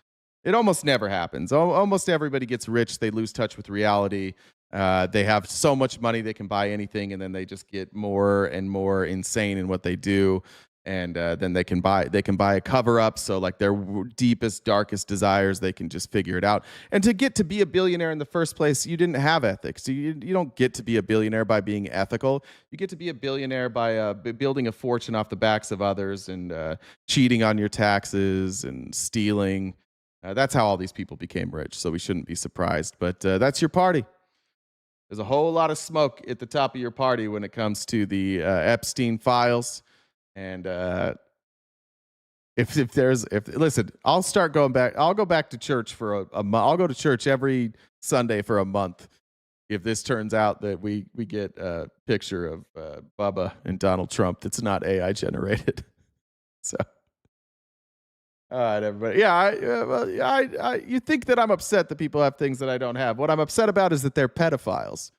It almost never happens. Almost everybody gets rich. They lose touch with reality. They have so much money they can buy anything, and then they just get more and more insane in what they do. And then they can buy a cover up. So like their deepest, darkest desires, they can just figure it out. And to get to be a billionaire in the first place, you didn't have ethics. You don't get to be a billionaire by being ethical. You get to be a billionaire by building a fortune off the backs of others and cheating on your taxes and stealing. That's how all these people became rich. So we shouldn't be surprised. But that's your party. There's a whole lot of smoke at the top of your party when it comes to the Epstein files. And listen, I'll start going back. I'll go back to church for a month. I'll go to church every Sunday for a month if this turns out that we get a picture of Bubba and Donald Trump that's not AI generated. So, all right, everybody. Yeah, you think that I'm upset that people have things that I don't have. What I'm upset about is that they're pedophiles.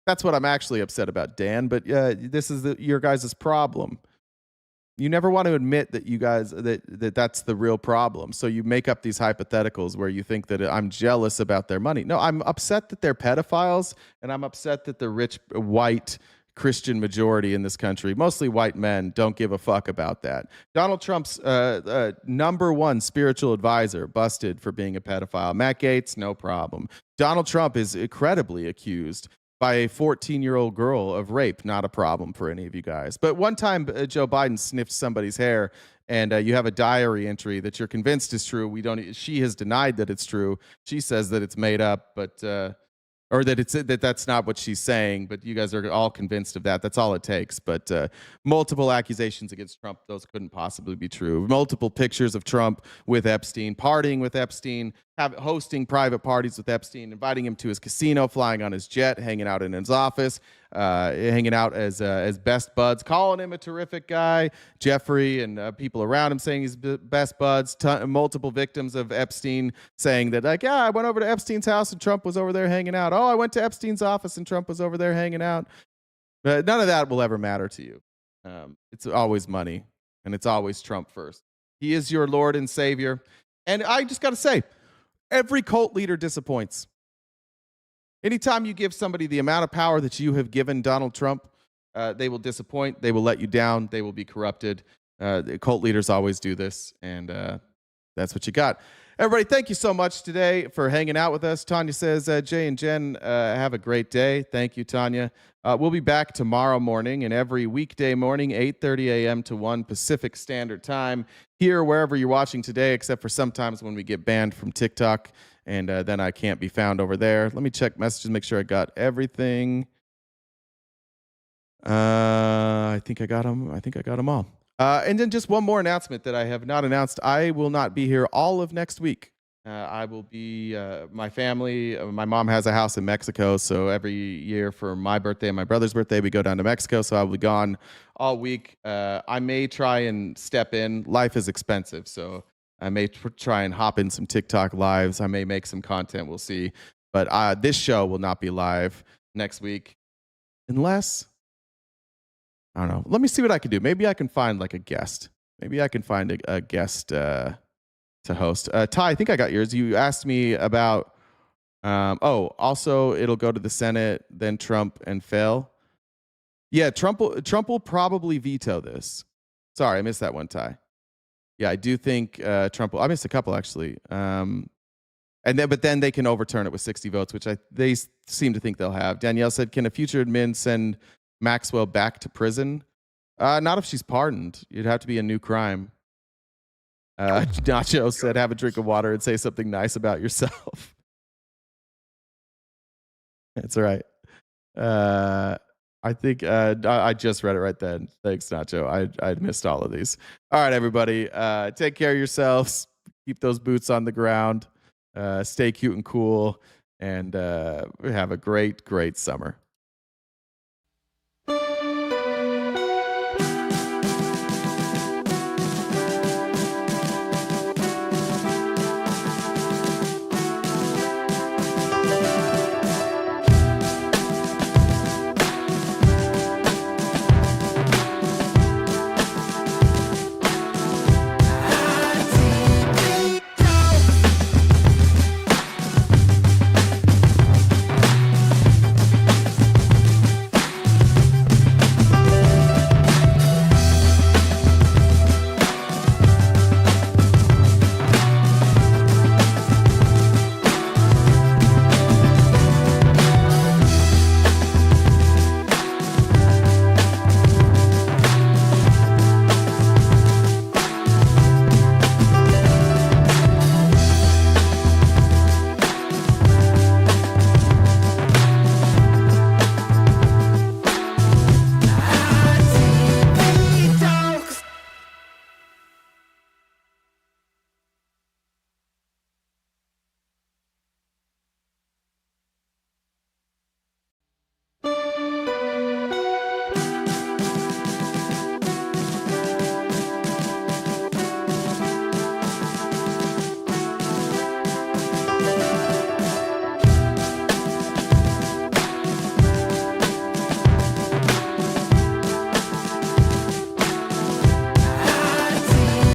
That's what I'm actually upset about, Dan. But this is your guys' problem. You never want to admit that you guys that's the real problem. So you make up these hypotheticals where you think that I'm jealous about their money. No, I'm upset that they're pedophiles, and I'm upset that the rich white Christian majority in this country, mostly white men, don't give a fuck about that. Donald Trump's number one spiritual advisor busted for being a pedophile. Matt Gaetz, no problem. Donald Trump is incredibly accused by a 14-year-old girl of rape. Not a problem for any of you guys. But one time Joe Biden sniffed somebody's hair, and you have a diary entry that you're convinced is true. She has denied that it's true. She says that it's made up, but or that that's not what she's saying. But you guys are all convinced of that. That's all it takes. But multiple accusations against Trump, those couldn't possibly be true. Multiple pictures of Trump with Epstein, partying with Epstein, hosting private parties with Epstein, inviting him to his casino, flying on his jet, hanging out in his office, hanging out as best buds, calling him a terrific guy. Jeffrey and people around him saying he's best buds. Multiple victims of Epstein saying that, like, yeah, I went over to Epstein's house and Trump was over there hanging out. Oh, I went to Epstein's office and Trump was over there hanging out. But none of that will ever matter to you. It's always money, and it's always Trump first. He is your Lord and Savior. And I just got to say, every cult leader disappoints. Anytime you give somebody the amount of power that you have given Donald Trump, they will disappoint. They will let you down. They will be corrupted. The cult leaders always do this, and that's what you got. Everybody, thank you so much today for hanging out with us. Tanya says, Jay and Jen, have a great day. Thank you, Tanya. We'll be back tomorrow morning and every weekday morning, 8:30 a.m. to 1 Pacific Standard Time, here, wherever you're watching today, except for sometimes when we get banned from TikTok, and then I can't be found over there. Let me check messages, make sure I got everything. I think I got them all. And then just one more announcement that I have not announced. I will not be here all of next week. I will be my family. My mom has a house in Mexico, so every year for my birthday and my brother's birthday, we go down to Mexico. So I will be gone all week. I may try and step in. Life is expensive, so I may try and hop in some TikTok lives. I may make some content. We'll see. But this show will not be live next week, unless I don't know. Let me see what I can do. Maybe I can find like a guest. Maybe I can find a guest to host. Ty, I think I got yours. You asked me about. Also, it'll go to the Senate, then Trump, and fail. Yeah, Trump will probably veto this. Sorry, I missed that one, Ty. Yeah, I do think Trump will. I missed a couple actually. But then they can overturn it with 60 votes, which they seem to think they'll have. Danielle said, "Can a future admin send Maxwell back to prison? Not if she's pardoned. It'd have to be a new crime." Nacho said, "Have a drink of water and say something nice about yourself." That's all right. I think I just read it right then. Thanks, Nacho. I missed all of these. All right, everybody. Take care of yourselves. Keep those boots on the ground. Stay cute and cool. And have a great, great summer.